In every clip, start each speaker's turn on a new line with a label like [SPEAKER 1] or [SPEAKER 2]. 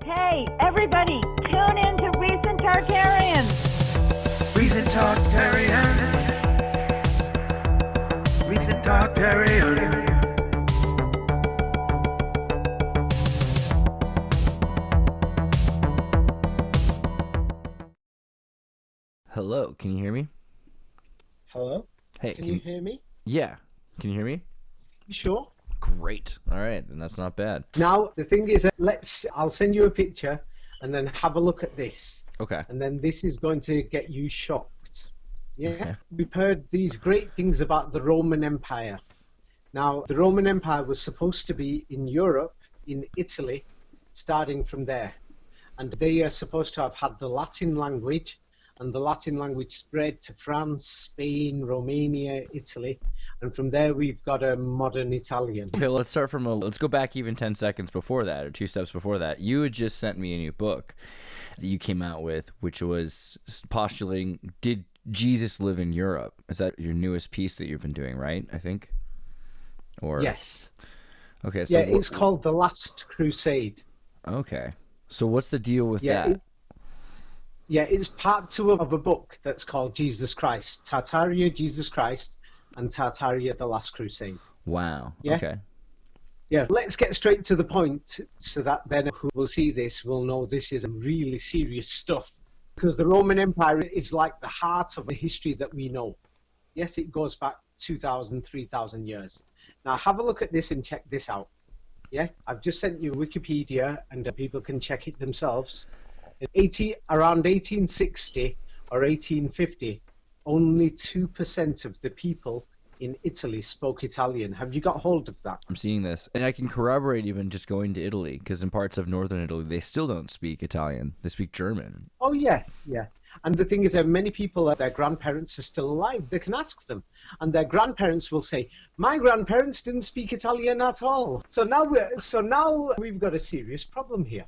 [SPEAKER 1] Hey, everybody, tune in to Recent Tartarians.
[SPEAKER 2] Recent Tartarians. Recent Tartarians.
[SPEAKER 3] Hello, can you hear me?
[SPEAKER 4] Hello?
[SPEAKER 3] Hey,
[SPEAKER 4] Can you hear me?
[SPEAKER 3] Yeah, can you hear me?
[SPEAKER 4] You sure?
[SPEAKER 3] Great. All right, then that's not bad.
[SPEAKER 4] Now, the thing is, I'll send you a picture and then have a look at this.
[SPEAKER 3] Okay.
[SPEAKER 4] And then this is going to get you shocked. Yeah?
[SPEAKER 3] Okay.
[SPEAKER 4] We've heard these great things about the Roman Empire. Now, the Roman Empire was supposed to be in Europe, in Italy, starting from there. And they are supposed to have had the Latin language, and the Latin language spread to France, Spain, Romania, Italy, and from there we've got a modern Italian.
[SPEAKER 3] Okay, let's go back even 10 seconds before that, or 2 steps before that. You had just sent me a new book that you came out with, which was postulating, did Jesus live in Europe? Is that your newest piece that you've been doing, right, I think? Or
[SPEAKER 4] Yes.
[SPEAKER 3] Okay, so
[SPEAKER 4] yeah, it's called The Last Crusade.
[SPEAKER 3] Okay. So what's the deal with that?
[SPEAKER 4] It's part 2 of a book that's called Jesus Christ, Tartaria, Jesus Christ, and Tartaria, The Last Crusade.
[SPEAKER 3] Wow.
[SPEAKER 4] Yeah?
[SPEAKER 3] Okay.
[SPEAKER 4] Yeah, let's get straight to the point so that then who will see this will know this is really serious stuff. Because the Roman Empire is like the heart of the history that we know. Yes, it goes back 2,000, 3,000 years. Now have a look at this and check this out. Yeah, I've just sent you Wikipedia and people can check it themselves. Around 1860 or 1850, only 2% of the people in Italy spoke Italian. Have you got hold of that?
[SPEAKER 3] I'm seeing this. And I can corroborate even just going to Italy, because in parts of northern Italy, they still don't speak Italian. They speak German.
[SPEAKER 4] Oh, yeah. And the thing is that many people, their grandparents are still alive. They can ask them. And their grandparents will say, my grandparents didn't speak Italian at all. So now we've got a serious problem here.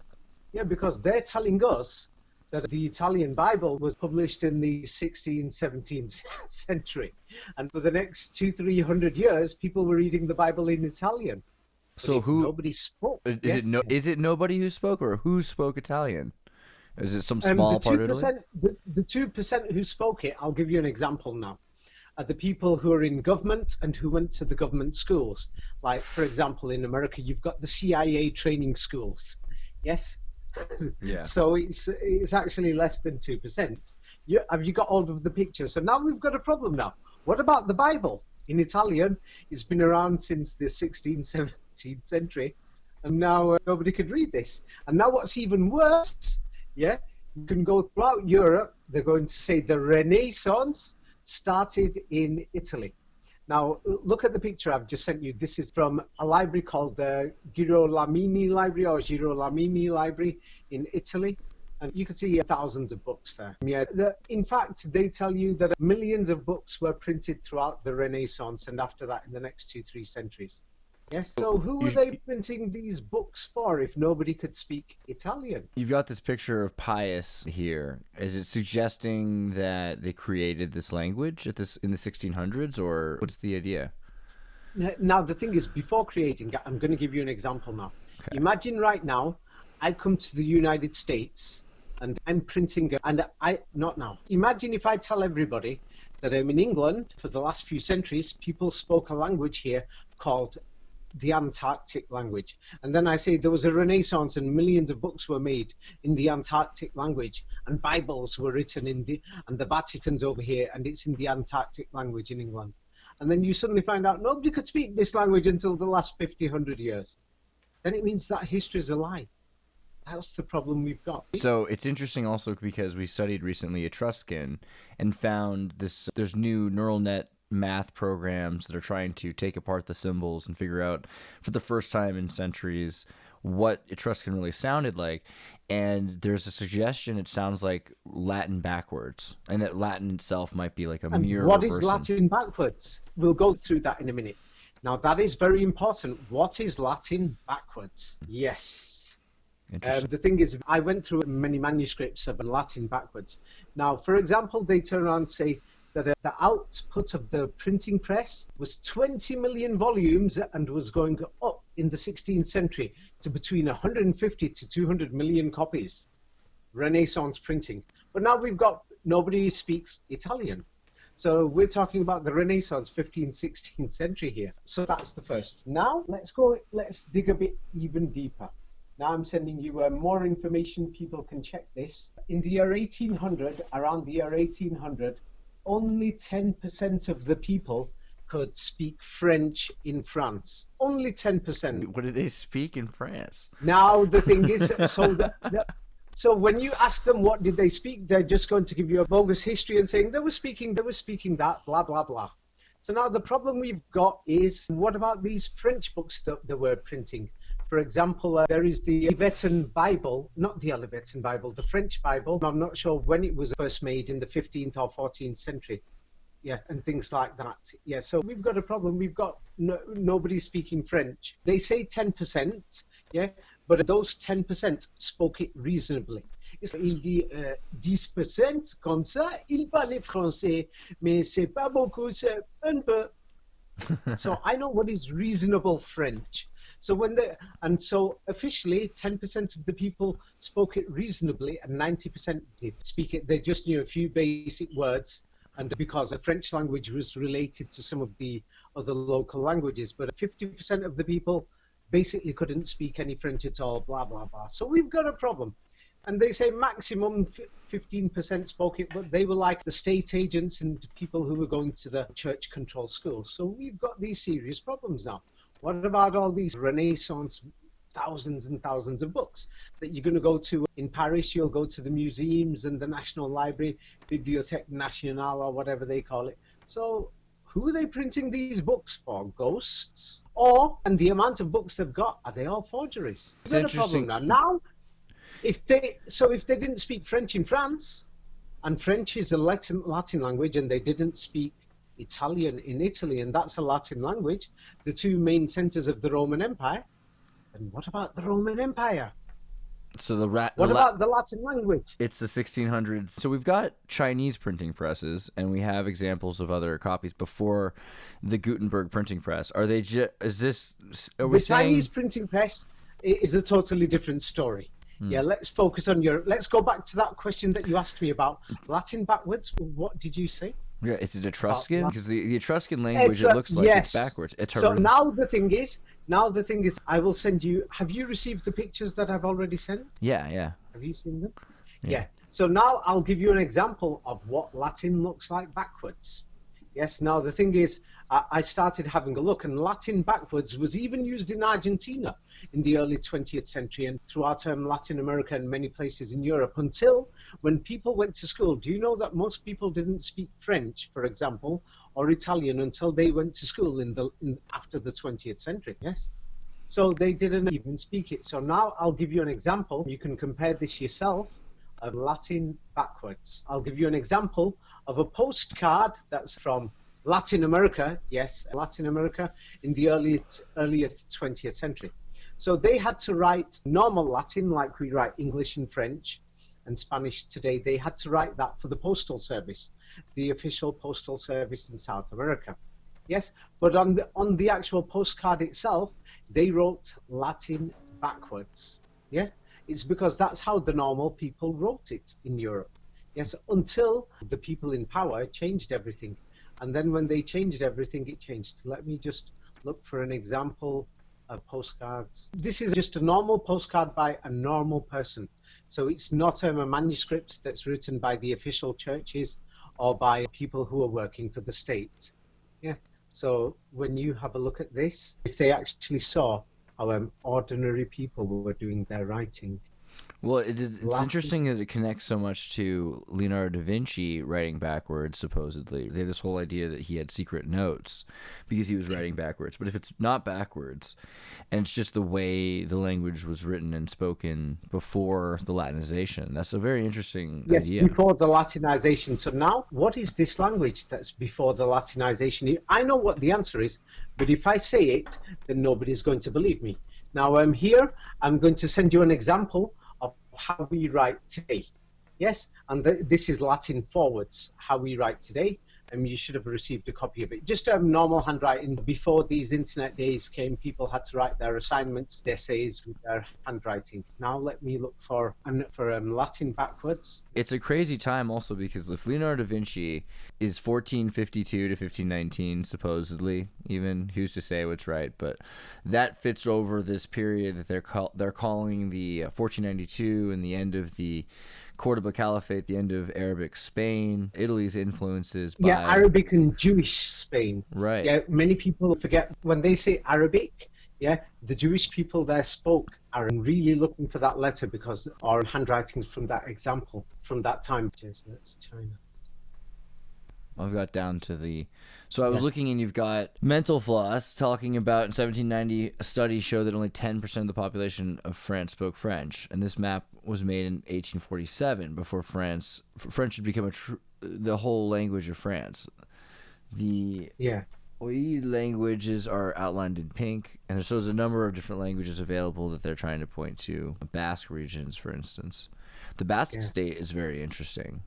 [SPEAKER 4] Yeah, because they're telling us that the Italian Bible was published in the 16th, 17th century. And for the next 200-300 years, people were reading the Bible in Italian.
[SPEAKER 3] So
[SPEAKER 4] nobody spoke.
[SPEAKER 3] Is it nobody who spoke, or who spoke Italian? Is it some small part of Italy?
[SPEAKER 4] The 2% who spoke it, I'll give you an example now, are the people who are in government and who went to the government schools. Like, for example, in America, you've got the CIA training schools. Yes?
[SPEAKER 3] Yeah.
[SPEAKER 4] So it's actually less than 2%. Have you got hold of the picture? So now we've got a problem now. What about the Bible? In Italian, it's been around since the 16th, 17th century, and now nobody could read this. And now what's even worse, you can go throughout Europe, they're going to say the Renaissance started in Italy. Now, look at the picture I've just sent you. This is from a library called the Girolamo Library in Italy. And you can see thousands of books there. Yeah, in fact, they tell you that millions of books were printed throughout the Renaissance and after that in the next 2-3 centuries. Yes. So who were they printing these books for if nobody could speak Italian?
[SPEAKER 3] You've got this picture of Pius here. Is it suggesting that they created this language in the 1600s, or what's the idea?
[SPEAKER 4] Now, the thing is, before creating it, I'm going to give you an example now. Okay. Imagine right now, I come to the United States and I'm printing, not now. Imagine if I tell everybody that I'm in England for the last few centuries, people spoke a language here called the Antarctic language, and then I say there was a Renaissance and millions of books were made in the Antarctic language, and Bibles were written and the Vatican's over here and it's in the Antarctic language in England, and then you suddenly find out nobody could speak this language until the last 50-100 years. Then it means that history is a lie. That's the problem we've got.
[SPEAKER 3] So it's interesting also because we studied recently Etruscan and found there's new neural net math programs that are trying to take apart the symbols and figure out for the first time in centuries what Etruscan really sounded like. And there's a suggestion it sounds like Latin backwards, and that Latin itself might be like a mirror.
[SPEAKER 4] What is Latin backwards? We'll go through that in a minute. Now that is very important. What is Latin backwards? Yes. The thing is, I went through many manuscripts of Latin backwards. Now, for example, they turn around and say that the output of the printing press was 20 million volumes and was going up in the 16th century to between 150 to 200 million copies. Renaissance printing. But now we've got nobody speaks Italian. So we're talking about the Renaissance, 15th, 16th century here. So that's the first. Now let's dig a bit even deeper. Now I'm sending you more information. People can check this. In the year 1800, around the year 1800, only 10% of the people could speak French in France. Only 10%.
[SPEAKER 3] What do they speak in France?
[SPEAKER 4] Now the thing is, so when you ask them what did they speak, they're just going to give you a bogus history and saying they were speaking that, blah, blah, blah. So now the problem we've got is, what about these French books that they were printing? For example, there is the Olivetan Bible, not the Olivetan Bible, the French Bible. I'm not sure when it was first made, in the 15th or 14th century. Yeah, and things like that. Yeah, so we've got a problem. We've got nobody speaking French. They say 10%, yeah, but those 10% spoke it reasonably. Il dit 10%, comme ça, il parle français, mais c'est pas beaucoup, c'est un peu. So I know what is reasonable French. So so officially 10% of the people spoke it reasonably and 90% did speak it. They just knew a few basic words, and because the French language was related to some of the other local languages, but 50% of the people basically couldn't speak any French at all, blah, blah, blah. So we've got a problem. And they say maximum 15% spoke it, but they were like the state agents and people who were going to the church control schools. So we've got these serious problems now. What about all these Renaissance, thousands and thousands of books that you're going to go to in Paris? You'll go to the museums and the National Library, Bibliothèque Nationale, or whatever they call it. So who are they printing these books for? Ghosts? And the amount of books they've got, are they all forgeries? Is that a problem now? Now, if they didn't speak French in France, and French is a Latin language, and they didn't speak Italian in Italy, and that's a Latin language, the two main centers of the Roman Empire, then what about the Roman Empire?
[SPEAKER 3] So
[SPEAKER 4] what about the Latin language?
[SPEAKER 3] It's the 1600s. So we've got Chinese printing presses, and we have examples of other copies before the Gutenberg printing press. Are they
[SPEAKER 4] Chinese printing press is a totally different story. Yeah, let's focus on let's go back to that question that you asked me about Latin backwards. What did you say?
[SPEAKER 3] Yeah, is it Etruscan? Because the Etruscan language, it looks like it's backwards.
[SPEAKER 4] So now the thing is, I will send you. Have you received the pictures that I've already sent?
[SPEAKER 3] Yeah.
[SPEAKER 4] Have you seen them? Yeah. So now I'll give you an example of what Latin looks like backwards. Yes. Now the thing is, I started having a look, and Latin backwards was even used in Argentina in the early 20th century and throughout Latin America and many places in Europe, until when people went to school. Do you know that most people didn't speak French, for example, or Italian until they went to school after the 20th century? Yes. So they didn't even speak it. So now I'll give you an example. You can compare this yourself of Latin backwards. I'll give you an example of a postcard that's from Latin America, yes, Latin America in the earliest 20th century. So they had to write normal Latin, like we write English and French and Spanish today. They had to write that for the postal service, the official postal service in South America. Yes, but on the actual postcard itself, they wrote Latin backwards. Yeah, it's because that's how the normal people wrote it in Europe. Yes, until the people in power changed everything. And then when they changed everything, it changed. Let me just look for an example of postcards. This is just a normal postcard by a normal person. So it's not a manuscript that's written by the official churches or by people who are working for the state. Yeah. So when you have a look at this, if they actually saw how ordinary people were doing their writing.
[SPEAKER 3] Well, it's interesting that it connects so much to Leonardo da Vinci writing backwards, supposedly. They have this whole idea that he had secret notes because he was writing backwards. But if it's not backwards, and it's just the way the language was written and spoken before the Latinization, that's a very interesting idea.
[SPEAKER 4] Yes, before the Latinization. So now, what is this language that's before the Latinization? I know what the answer is, but if I say it, then nobody's going to believe me. Now, I'm going to send you an example of how we write today. Yes, and this is Latin forwards, how we write today, You should have received a copy of it. Just normal handwriting. Before these internet days came, people had to write their assignments, essays with their handwriting. Now let me look for Latin backwards.
[SPEAKER 3] It's a crazy time also because if Leonardo da Vinci is 1452 to 1519, supposedly, even, who's to say what's right, but that fits over this period that they're calling the 1492 and the end of the Cordoba Caliphate, the end of Arabic Spain, Italy's influences by...
[SPEAKER 4] Yeah, Arabic and Jewish Spain.
[SPEAKER 3] Right.
[SPEAKER 4] Yeah, many people forget when they say Arabic, yeah, the Jewish people there spoke are really looking for that letter because our handwritings from that example, from that time. Jesuits, China.
[SPEAKER 3] I've got down to the... So I was looking, and you've got mental floss talking about in 1790, a study showed that only 10% of the population of France spoke French. And this map was made in 1847, before French had become the whole language of France. The Oyi languages are outlined in pink, and so there's a number of different languages available that they're trying to point to. Basque regions, for instance. The Basque state is very interesting.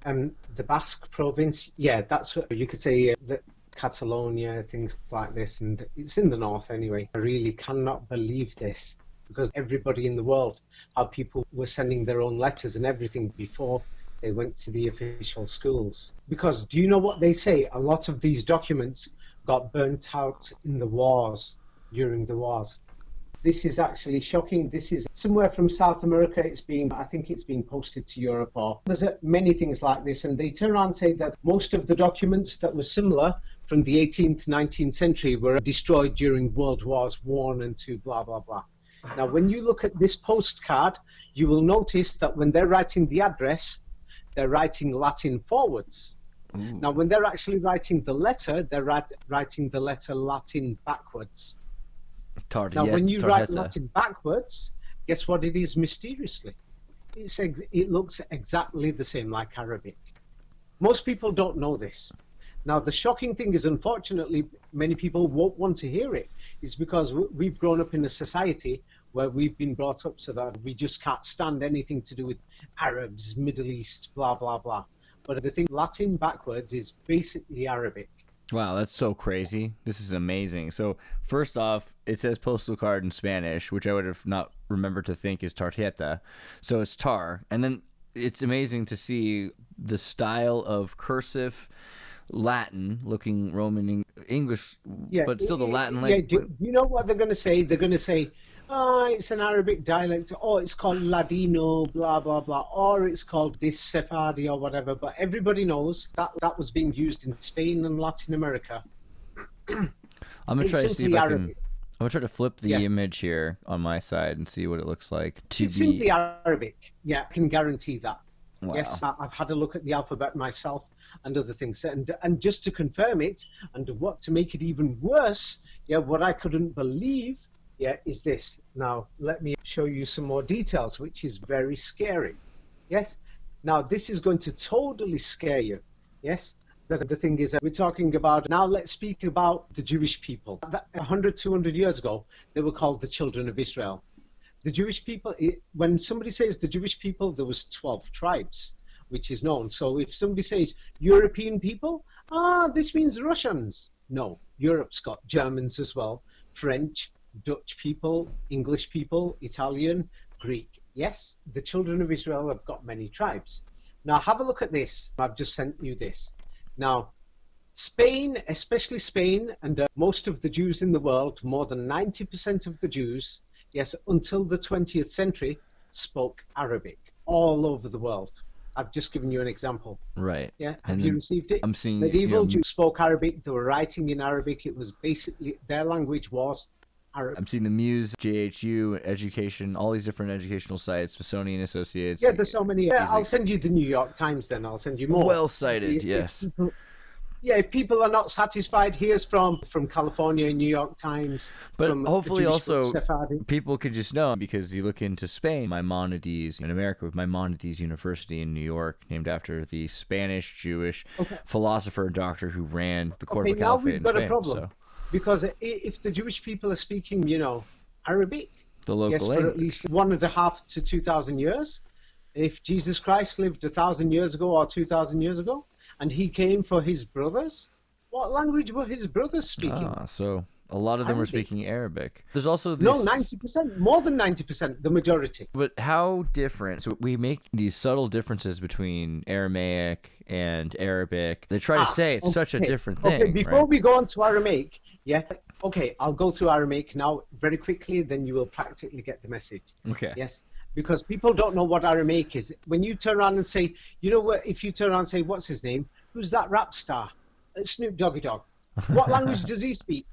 [SPEAKER 4] The Basque province, that's what you could say, that Catalonia, things like this, and it's in the north anyway. I really cannot believe this, because everybody in the world, how people were sending their own letters and everything before they went to the official schools. Because do you know what they say? A lot of these documents got burnt out in the wars, during the wars. This is actually shocking. This is somewhere from South America. I think it's being posted to Europe, or there's many things like this. And they turn around and say that most of the documents that were similar from the 18th, 19th century were destroyed during World Wars I and II, blah, blah, blah. Now, when you look at this postcard, you will notice that when they're writing the address, they're writing Latin forwards. Ooh. Now, when they're actually writing the letter, they're writing the letter Latin backwards. Now, when you write Latin backwards, guess what it is mysteriously? It looks exactly the same like Arabic. Most people don't know this. Now, the shocking thing is, unfortunately, many people won't want to hear it. It's because we've grown up in a society where we've been brought up so that we just can't stand anything to do with Arabs, Middle East, blah, blah, blah. But the thing, Latin backwards is basically Arabic.
[SPEAKER 3] Wow, that's so crazy. This is amazing. So, first off, it says postal card in Spanish, which I would have not remembered to think is tarjeta. So it's tar. And then it's amazing to see the style of cursive Latin, looking Roman English, but still the Latin language.
[SPEAKER 4] Do you know what they're going to say? They're going to say, it's an Arabic dialect, or it's called Ladino, blah, blah, blah, or it's called this Sephardi or whatever. But everybody knows that was being used in Spain and Latin America.
[SPEAKER 3] I'm going to try to see if I'm going to try to flip the image here on my side and see what it looks like.
[SPEAKER 4] It's simply Arabic. Yeah, I can guarantee that.
[SPEAKER 3] Wow.
[SPEAKER 4] Yes, I've had a look at the alphabet myself and other things. And just to confirm it, and what to make it even worse, what I couldn't believe, is this. Now, let me show you some more details, which is very scary. Yes? Now, this is going to totally scare you. Yes? The thing is, we're talking about, now let's speak about the Jewish people. 100, 200 years ago, they were called the children of Israel. The Jewish people, when somebody says the Jewish people, there was 12 tribes, which is known. So if somebody says European people, this means Russians. No, Europe's got Germans as well, French, Dutch people, English people, Italian, Greek. Yes, the children of Israel have got many tribes. Now have a look at this. I've just sent you this. Now, Spain, especially Spain, and most of the Jews in the world, more than 90% of the Jews, yes, until the 20th century, spoke Arabic all over the world. I've just given you an example.
[SPEAKER 3] Right.
[SPEAKER 4] Yeah. Have you received it?
[SPEAKER 3] I'm seeing
[SPEAKER 4] medieval Jews spoke Arabic. They were writing in Arabic. It was basically their language was Arabic.
[SPEAKER 3] I'm seeing the Muse, JHU, education, all these different educational sites, Smithsonian Associates.
[SPEAKER 4] Yeah, there's so many. Yeah, I'll send you the New York Times then. I'll send you more.
[SPEAKER 3] Well cited, yes.
[SPEAKER 4] If people are not satisfied, here's from California, New York Times.
[SPEAKER 3] But hopefully also people could just know, because you look into Spain, Maimonides, in America with Maimonides University in New York, named after the Spanish Jewish philosopher and doctor who ran the Cordoba Caliphate in Spain. Now we've got a problem,
[SPEAKER 4] because if the Jewish people are speaking, Arabic,
[SPEAKER 3] the local
[SPEAKER 4] language, for at least 1.5 to 2,000 years, If Jesus Christ lived 1,000 years ago or 2,000 years ago, and he came for his brothers, what language were his brothers speaking?
[SPEAKER 3] So a lot of them were
[SPEAKER 4] Arabic.
[SPEAKER 3] speaking Arabic. There's also this...
[SPEAKER 4] No, 90%, more than 90%, the majority.
[SPEAKER 3] But how different? So we make these subtle differences between Aramaic and Arabic. They try to say it's such a different thing.
[SPEAKER 4] Okay, before
[SPEAKER 3] right?
[SPEAKER 4] we go on to Aramaic, yeah, okay, I'll go through Aramaic now very quickly, then you will practically get the message.
[SPEAKER 3] Okay.
[SPEAKER 4] Yes, because people don't know what Aramaic is. When you turn around and say, you know what, if you turn around and say, what's his name? Who's that rap star? Snoop Doggy Dogg. What language does he speak?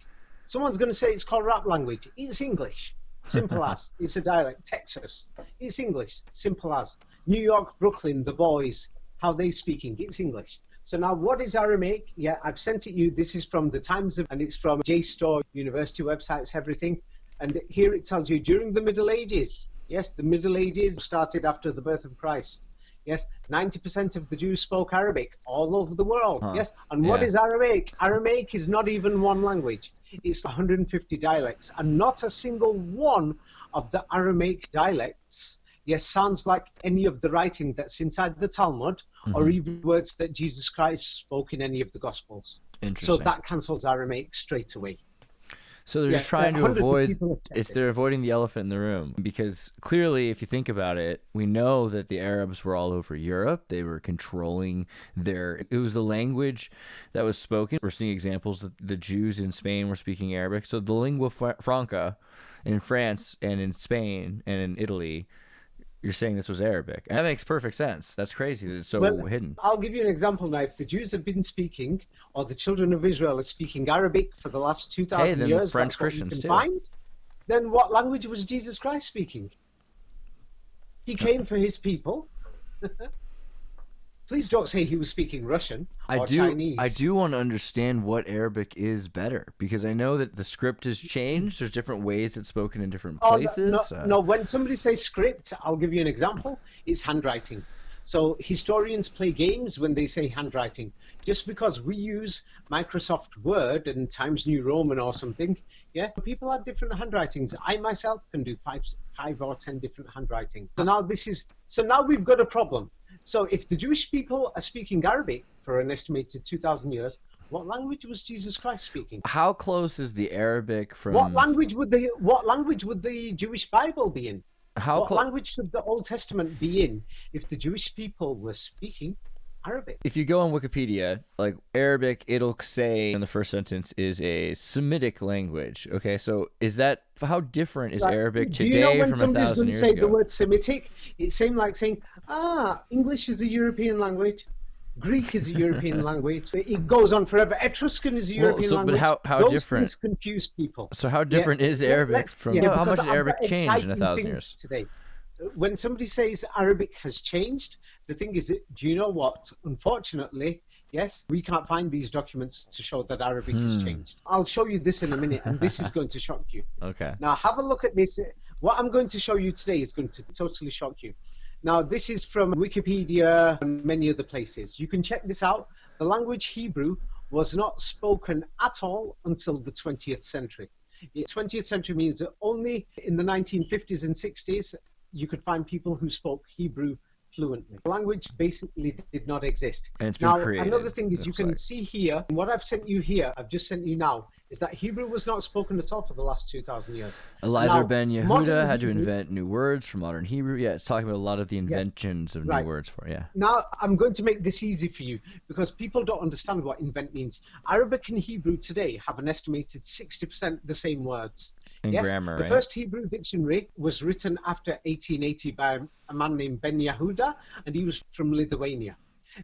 [SPEAKER 4] Someone's going to say it's called rap language. It's English. Simple as. It's a dialect. Texas. It's English. Simple as. New York, Brooklyn, the boys, how they speaking. It's English. So now what is Aramaic? Yeah, I've sent it you. This is from the Times and it's from JSTOR, university websites, everything. And here it tells you during the Middle Ages. Yes, the Middle Ages started after the birth of Christ. Yes, 90% of the Jews spoke Arabic all over the world. Yes, and what is Aramaic? Aramaic is not even one language. It's 150 dialects, and not a single one of the Aramaic dialects, yes, sounds like any of the writing that's inside the Talmud, or even words that Jesus Christ spoke in any of the Gospels.
[SPEAKER 3] Interesting.
[SPEAKER 4] So that cancels Aramaic straight away.
[SPEAKER 3] So they're just trying to avoid,
[SPEAKER 4] this.
[SPEAKER 3] they're avoiding the elephant in the room, because clearly, if you think about it, we know that the Arabs were all over Europe. They were controlling it was the language that was spoken. We're seeing examples that the Jews in Spain were speaking Arabic. So the lingua franca in France and in Spain and in Italy, you're saying this was Arabic. And that makes perfect sense. That's crazy that it's so hidden.
[SPEAKER 4] I'll give you an example now. If the Jews have been speaking, or the children of Israel are speaking Arabic for the last 2,000
[SPEAKER 3] then
[SPEAKER 4] years,
[SPEAKER 3] the French
[SPEAKER 4] that's what you
[SPEAKER 3] Christians
[SPEAKER 4] can
[SPEAKER 3] too.
[SPEAKER 4] find, then what language was Jesus Christ speaking? He came for his people. Please don't say he was speaking Russian or Chinese.
[SPEAKER 3] I do want to understand what Arabic is better, because I know that the script has changed. There's different ways it's spoken in different places.
[SPEAKER 4] No, when somebody says script, I'll give you an example. It's handwriting. So historians play games when they say handwriting. Just because we use Microsoft Word and Times New Roman or something, yeah, people have different handwritings. I myself can do five or 10 different handwritings. So now we've got a problem. So if the Jewish people are speaking Arabic for an estimated 2,000 years, what language was Jesus Christ speaking?
[SPEAKER 3] How close is the Arabic from...
[SPEAKER 4] What language would the Jewish Bible be in? What language should the Old Testament be in if the Jewish people were speaking Arabic?
[SPEAKER 3] If you go on Wikipedia, like Arabic, it'll say in the first sentence is a Semitic language. Okay, so how different is Arabic today from 1,000 years ago?
[SPEAKER 4] Do you know when somebody's going to say the word Semitic, it's same like saying, English is a European language. Greek is a European language. It goes on forever. Etruscan is a European language.
[SPEAKER 3] But how
[SPEAKER 4] Those
[SPEAKER 3] different?
[SPEAKER 4] things confuse people.
[SPEAKER 3] So how different is Arabic from... how much has Arabic changed in 1,000 years?
[SPEAKER 4] Today. When somebody says Arabic has changed, the thing is, do you know what? Unfortunately, yes, we can't find these documents to show that Arabic has changed. I'll show you this in a minute, and this is going to shock you.
[SPEAKER 3] Okay.
[SPEAKER 4] Now, have a look at this. What I'm going to show you today is going to totally shock you. Now, this is from Wikipedia and many other places. You can check this out. The language Hebrew was not spoken at all until the 20th century. The 20th century means that only in the 1950s and 60s you could find people who spoke Hebrew fluently. The language basically did not exist.
[SPEAKER 3] And it's been
[SPEAKER 4] now,
[SPEAKER 3] created,
[SPEAKER 4] another thing is you can see here, what I've sent you here, I've just sent you now, is that Hebrew was not spoken at all for the last 2,000 years.
[SPEAKER 3] Eliezer ben Yehuda had to invent new words for modern Hebrew. Yeah, it's talking about a lot of the inventions of new words for it. Yeah.
[SPEAKER 4] Now, I'm going to make this easy for you because people don't understand what invent means. Arabic and Hebrew today have an estimated 60% the same words.
[SPEAKER 3] In grammar,
[SPEAKER 4] the first Hebrew dictionary was written after 1880 by a man named Ben Yehuda, and he was from Lithuania.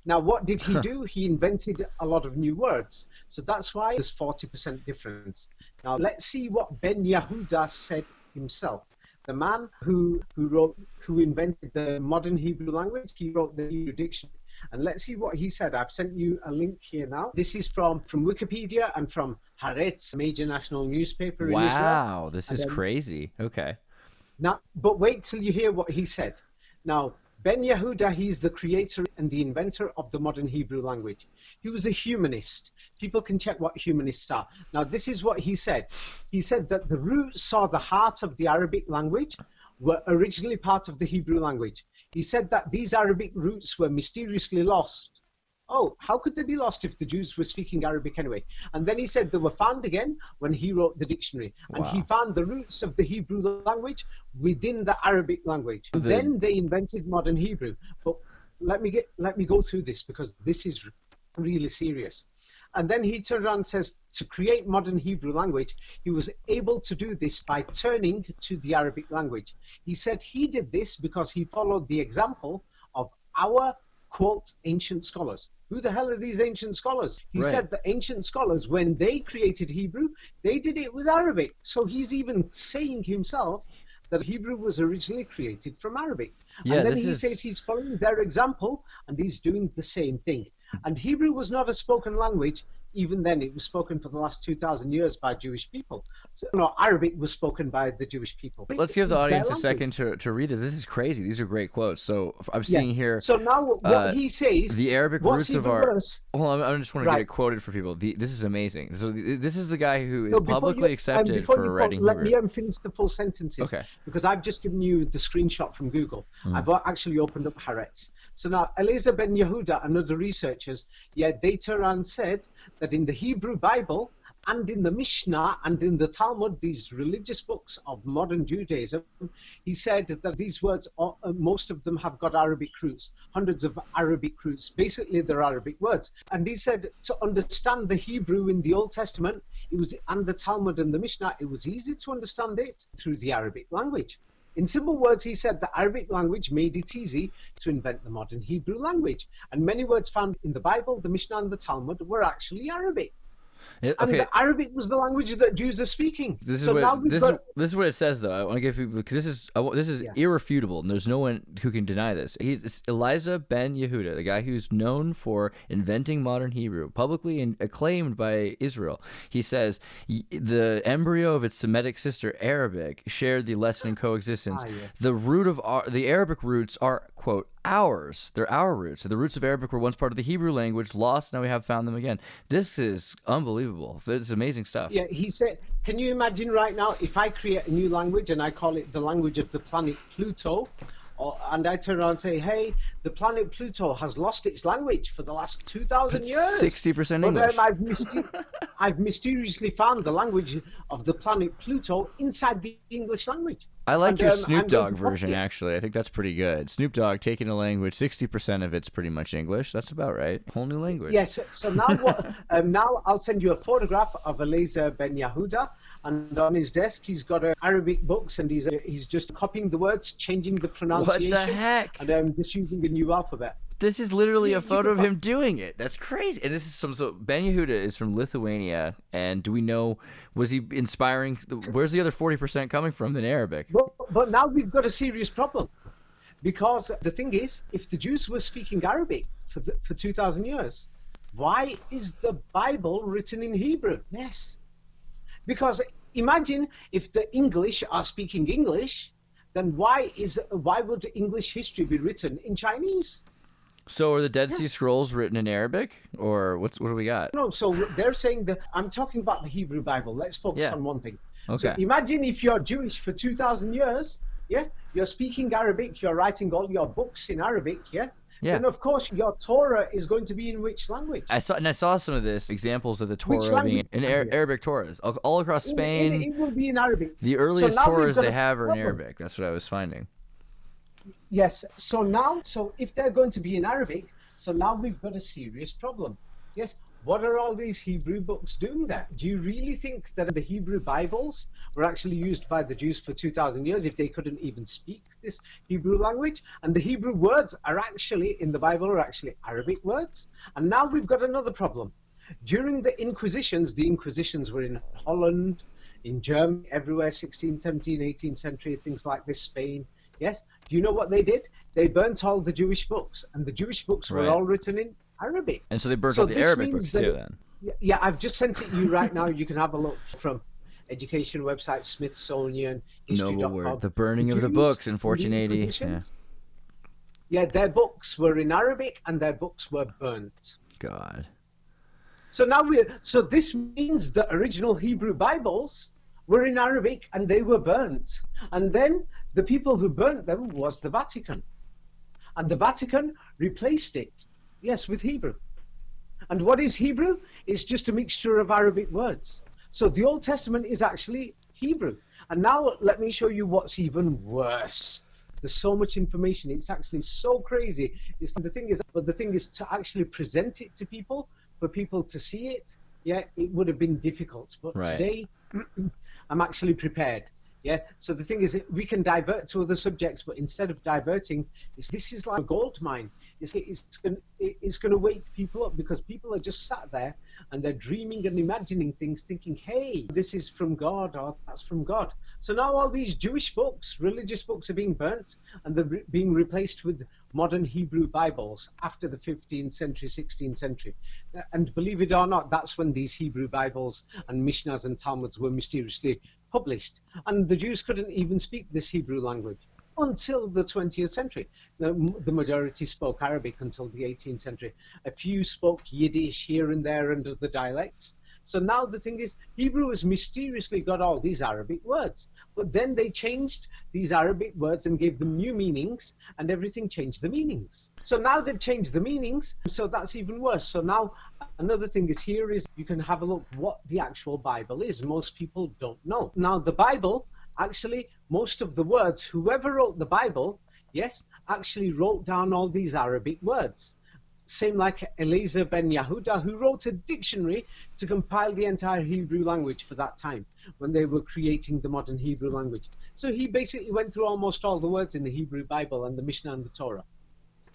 [SPEAKER 4] Now, what did he do? He invented a lot of new words. So that's why there's 40% difference. Now, let's see what Ben Yehuda said himself. The man who invented the modern Hebrew language, he wrote the Hebrew dictionary. And let's see what he said. I've sent you a link here now. This is from Wikipedia and from Haaretz, a major national newspaper in Israel.
[SPEAKER 3] Wow, this is crazy. Okay.
[SPEAKER 4] Now, but wait till you hear what he said. Now, Ben Yehuda, he's the creator and the inventor of the modern Hebrew language. He was a humanist. People can check what humanists are. Now, this is what he said. He said that the roots or the heart of the Arabic language were originally part of the Hebrew language. He said that these Arabic roots were mysteriously lost. Oh, how could they be lost if the Jews were speaking Arabic anyway? And then he said they were found again when he wrote the dictionary. And he found the roots of the Hebrew language within the Arabic language. Then they invented modern Hebrew. But let me go through this, because this is really serious. And then he turned around and says, to create modern Hebrew language, he was able to do this by turning to the Arabic language. He said he did this because he followed the example of our, quote, ancient scholars. Who the hell are these ancient scholars? He said the ancient scholars, when they created Hebrew, they did it with Arabic. So he's even saying himself that Hebrew was originally created from Arabic.
[SPEAKER 3] Yeah,
[SPEAKER 4] and then he says he's following their example, and he's doing the same thing. And Hebrew was not a spoken language. Even then, it was spoken for the last 2,000 years by Jewish people. So, no, Arabic was spoken by the Jewish people.
[SPEAKER 3] Let's give the audience a second to read this. This is crazy. These are great quotes. So I'm seeing here.
[SPEAKER 4] So now what he says,
[SPEAKER 3] the Arabic roots of our.
[SPEAKER 4] Worse,
[SPEAKER 3] hold on, I just want to get it quoted for people. This is amazing. So this is the guy who is publicly accepted for writing Hebrew.
[SPEAKER 4] Let me finish the full sentences.
[SPEAKER 3] Okay.
[SPEAKER 4] Because I've just given you the screenshot from Google. I've actually opened up Haaretz. So now, Eliezer ben Yehuda and other researchers, they turned around and said that in the Hebrew Bible and in the Mishnah and in the Talmud, these religious books of modern Judaism, he said that these words, most of them have got Arabic roots, hundreds of Arabic roots. Basically, they're Arabic words. And he said to understand the Hebrew in the Old Testament, and the Talmud and the Mishnah, it was easy to understand it through the Arabic language. In simple words, he said the Arabic language made it easy to invent the modern Hebrew language. And many words found in the Bible, the Mishnah, and the Talmud were actually Arabic. And the Arabic was the language that Jews are speaking.
[SPEAKER 3] This is what it says, though. I want to give people, because this is irrefutable, and there's no one who can deny this. It's Eliezer ben Yehuda, the guy who's known for inventing modern Hebrew, publicly and acclaimed by Israel. He says the embryo of its Semitic sister Arabic shared the lesson in coexistence. The Arabic roots are, quote, ours. They're our roots. So the roots of Arabic were once part of the Hebrew language, lost, now we have found them again. This is unbelievable. It's amazing stuff.
[SPEAKER 4] Yeah, he said, can you imagine right now if I create a new language and I call it the language of the planet Pluto, and I turn around and say, hey, the planet Pluto has lost its language for the last 2,000 years.
[SPEAKER 3] 60% English.
[SPEAKER 4] But I've mysteriously found the language of the planet Pluto inside the English language.
[SPEAKER 3] I like your Snoop Dogg version, actually. I think that's pretty good. Snoop Dogg taking a language, 60% of it's pretty much English. That's about right. Whole new language.
[SPEAKER 4] Yes. So now, now I'll send you a photograph of Eliezer ben Yehuda, and on his desk he's got Arabic books, and he's just copying the words, changing the pronunciation.
[SPEAKER 3] What the heck?
[SPEAKER 4] And just using a new alphabet.
[SPEAKER 3] This is literally a photo of him doing it. That's crazy. And this is so Ben Yehuda is from Lithuania, and do we know, was he inspiring? Where's the other 40% coming from in Arabic?
[SPEAKER 4] But now we've got a serious problem, because the thing is, if the Jews were speaking Arabic for 2,000 years, why is the Bible written in Hebrew? Yes, because imagine if the English are speaking English, then why would English history be written in Chinese?
[SPEAKER 3] So are the Dead Sea Scrolls written in Arabic, or what do we got?
[SPEAKER 4] No, so they're saying that I'm talking about the Hebrew Bible. Let's focus on one thing.
[SPEAKER 3] Okay.
[SPEAKER 4] So imagine if you're Jewish for 2,000 years, you're speaking Arabic, you're writing all your books in Arabic, then of course your Torah is going to be in which language?
[SPEAKER 3] I saw some of this examples of the Torah being in Arabic Torahs all across Spain.
[SPEAKER 4] It will be in Arabic.
[SPEAKER 3] The earliest Torahs they have are in Arabic. That's what I was finding.
[SPEAKER 4] Yes, so if they're going to be in Arabic, so now we've got a serious problem. Yes, what are all these Hebrew books doing there? Do you really think that the Hebrew Bibles were actually used by the Jews for 2,000 years if they couldn't even speak this Hebrew language? And the Hebrew words are actually, in the Bible, are actually Arabic words. And now we've got another problem. During the Inquisitions were in Holland, in Germany, everywhere, 16th, 17th, 18th century, things like this, Spain. Yes. Do you know what they did? They burnt all the Jewish books, and the Jewish books were all written in Arabic.
[SPEAKER 3] And so they burnt all the Arabic books too, then.
[SPEAKER 4] Yeah, I've just sent it to you right now. You can have a look from education website, Smithsonian, History.com.
[SPEAKER 3] Noble word. The burning of the books in 1480.
[SPEAKER 4] Yeah, their books were in Arabic, and their books were burnt.
[SPEAKER 3] God.
[SPEAKER 4] So now this means the original Hebrew Bibles were in Arabic and they were burnt. And then the people who burnt them was the Vatican. And the Vatican replaced it, yes, with Hebrew. And what is Hebrew? It's just a mixture of Arabic words. So the Old Testament is actually Hebrew. And now let me show you what's even worse. There's so much information. It's actually so crazy. The thing is to actually present it to people, for people to see it. Yeah, it would have been difficult. But today, I'm actually prepared. Yeah. So the thing is, we can divert to other subjects, but instead of diverting, this is like a gold mine. It's going to wake people up, because people are just sat there and they're dreaming and imagining things, thinking, hey, this is from God, or that's from God. So now all these Jewish books, religious books, are being burnt, and they're being replaced with modern Hebrew Bibles after the 15th century, 16th century. And believe it or not, that's when these Hebrew Bibles and Mishnahs and Talmuds were mysteriously published. And the Jews couldn't even speak this Hebrew language until the 20th century. The majority spoke Arabic until the 18th century. A few spoke Yiddish here and there under the dialects. So now the thing is, Hebrew has mysteriously got all these Arabic words. But then they changed these Arabic words and gave them new meanings, and everything changed the meanings. So now they've changed the meanings, so that's even worse. So now another thing is, here is, you can have a look what the actual Bible is. Most people don't know. Now the Bible, actually, most of the words, whoever wrote the Bible, yes, actually wrote down all these Arabic words. Same like Eliezer ben Yehuda, who wrote a dictionary to compile the entire Hebrew language for that time, when they were creating the modern Hebrew language. So he basically went through almost all the words in the Hebrew Bible and the Mishnah and the Torah,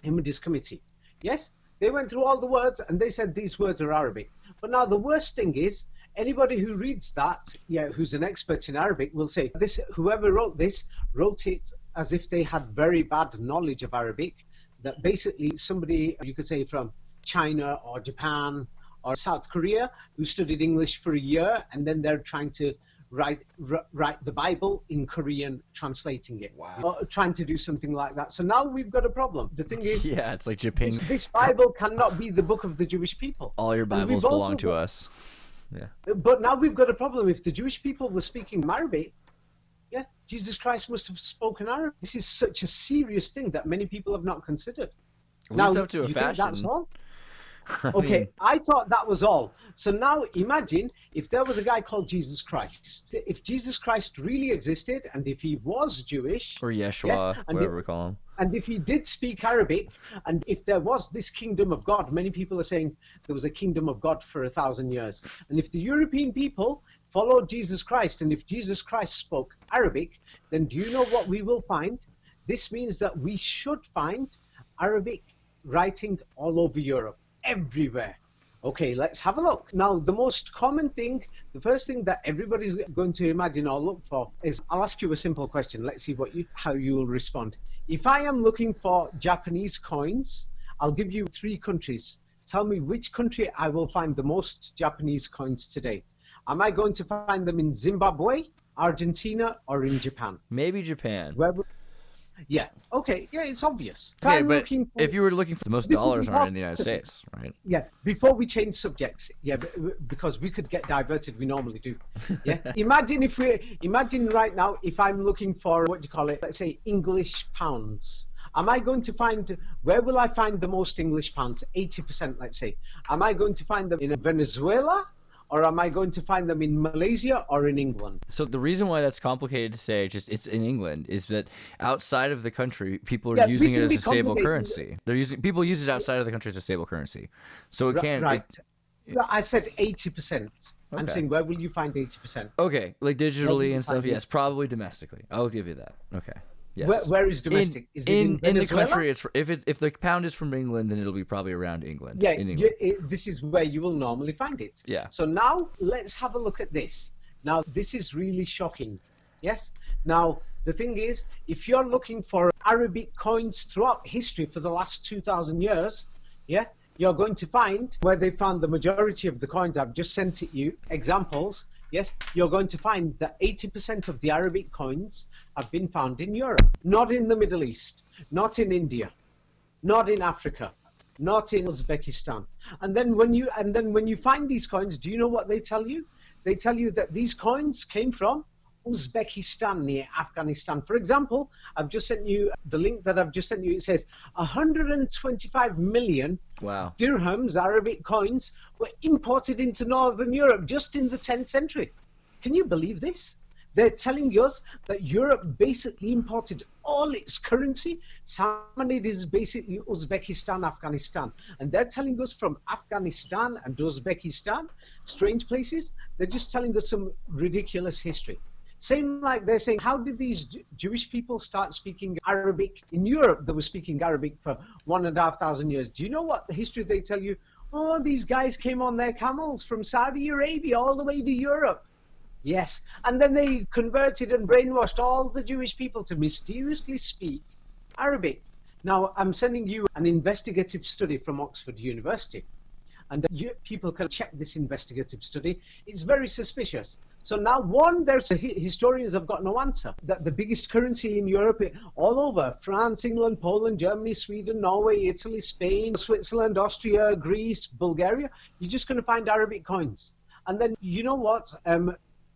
[SPEAKER 4] him and his committee. Yes, they went through all the words and they said these words are Arabic. But now the worst thing is, anybody who reads that, who's an expert in Arabic, will say, whoever wrote this wrote it as if they had very bad knowledge of Arabic. That basically somebody, you could say, from China or Japan or South Korea, who studied English for a year, and then they're trying to write the Bible in Korean, translating it.
[SPEAKER 3] Wow.
[SPEAKER 4] Or trying to do something like that. So now we've got a problem. The thing is,
[SPEAKER 3] yeah, it's like Japan.
[SPEAKER 4] This Bible cannot be the book of the Jewish people.
[SPEAKER 3] All your Bibles belong to us. Yeah.
[SPEAKER 4] But now we've got a problem. If the Jewish people were speaking Arabic, yeah, Jesus Christ must have spoken Arabic. This is such a serious thing that many people have not considered.
[SPEAKER 3] Now, up to a
[SPEAKER 4] you
[SPEAKER 3] fashion.
[SPEAKER 4] think that's all? Okay, I thought that was all. So now imagine if there was a guy called Jesus Christ. If Jesus Christ really existed, and if he was Jewish,
[SPEAKER 3] or Yeshua,
[SPEAKER 4] yes,
[SPEAKER 3] whatever we call him,
[SPEAKER 4] and if he did speak Arabic, and if there was this kingdom of God, many people are saying there was a kingdom of God for 1,000 years. And if the European people followed Jesus Christ, and if Jesus Christ spoke Arabic, then do you know what we will find? This means that we should find Arabic writing all over Europe, everywhere. Okay, let's have a look. Now, the most common thing, the first thing that everybody's going to imagine or look for is, I'll ask you a simple question. Let's see how you will respond. If I am looking for Japanese coins, I'll give you 3 countries. Tell me which country I will find the most Japanese coins today. Am I going to find them in Zimbabwe, Argentina, or in Japan?
[SPEAKER 3] Maybe Japan.
[SPEAKER 4] Yeah. Okay. Yeah, it's obvious.
[SPEAKER 3] Okay, but if you were looking for the most dollars aren't in the United States, right?
[SPEAKER 4] Yeah. Before we change subjects, because we could get diverted, we normally do. Yeah. Imagine right now if I'm looking for let's say English pounds. Am I going to find, where will I find the most English pounds? 80%, let's say. Am I going to find them in Venezuela? Or am I going to find them in Malaysia or in England?
[SPEAKER 3] So the reason why that's complicated to say, just it's in England, is that outside of the country, people are using it as a stable currency. People use it outside of the country as a stable currency. So it can.
[SPEAKER 4] Right. I said 80%. Okay. I'm saying, where will you find 80%?
[SPEAKER 3] Okay, like digitally and stuff. Yes, probably domestically. I'll give you that. Okay. Yes.
[SPEAKER 4] Where is domestic? Is it in
[SPEAKER 3] the country? It's if the pound is from England, then it'll be probably around England.
[SPEAKER 4] Yeah,
[SPEAKER 3] in England.
[SPEAKER 4] This is where you will normally find it.
[SPEAKER 3] Yeah.
[SPEAKER 4] So now let's have a look at this. Now this is really shocking. Yes. Now the thing is, if you're looking for Arabic coins throughout history for the last 2,000 years, yeah, you're going to find where they found the majority of the coins. I've just sent it you examples. Yes, you're going to find that 80% of the Arabic coins have been found in Europe, not in the Middle East, not in India, not in Africa, not in Uzbekistan. And then when you find these coins, do you know what they tell you? they tell you that these coins came from Uzbekistan near Afghanistan. For example, I've just sent you the link that I've just sent you. It says 125 million
[SPEAKER 3] Wow.
[SPEAKER 4] dirhams, Arabic coins, were imported into Northern Europe just in the 10th century. Can you believe this? They're telling us that Europe basically imported all its currency. Some of it is basically Uzbekistan, Afghanistan. And they're telling us from Afghanistan and Uzbekistan, strange places, they're just telling us some ridiculous history. Same like they're saying, how did these Jewish people start speaking Arabic in Europe? They were speaking Arabic for 1,500 years. Do you know what the history they tell you? Oh, these guys came on their camels from Saudi Arabia all the way to Europe. Yes, and then they converted and brainwashed all the Jewish people to mysteriously speak Arabic. Now, I'm sending you an investigative study from Oxford University, and people can check this investigative study. It's very suspicious. So now, there's historians have got no answer. That the biggest currency in Europe, all over, France, England, Poland, Germany, Sweden, Norway, Italy, Spain, Switzerland, Austria, Greece, Bulgaria, you're just going to find Arabic coins. And then, you know what?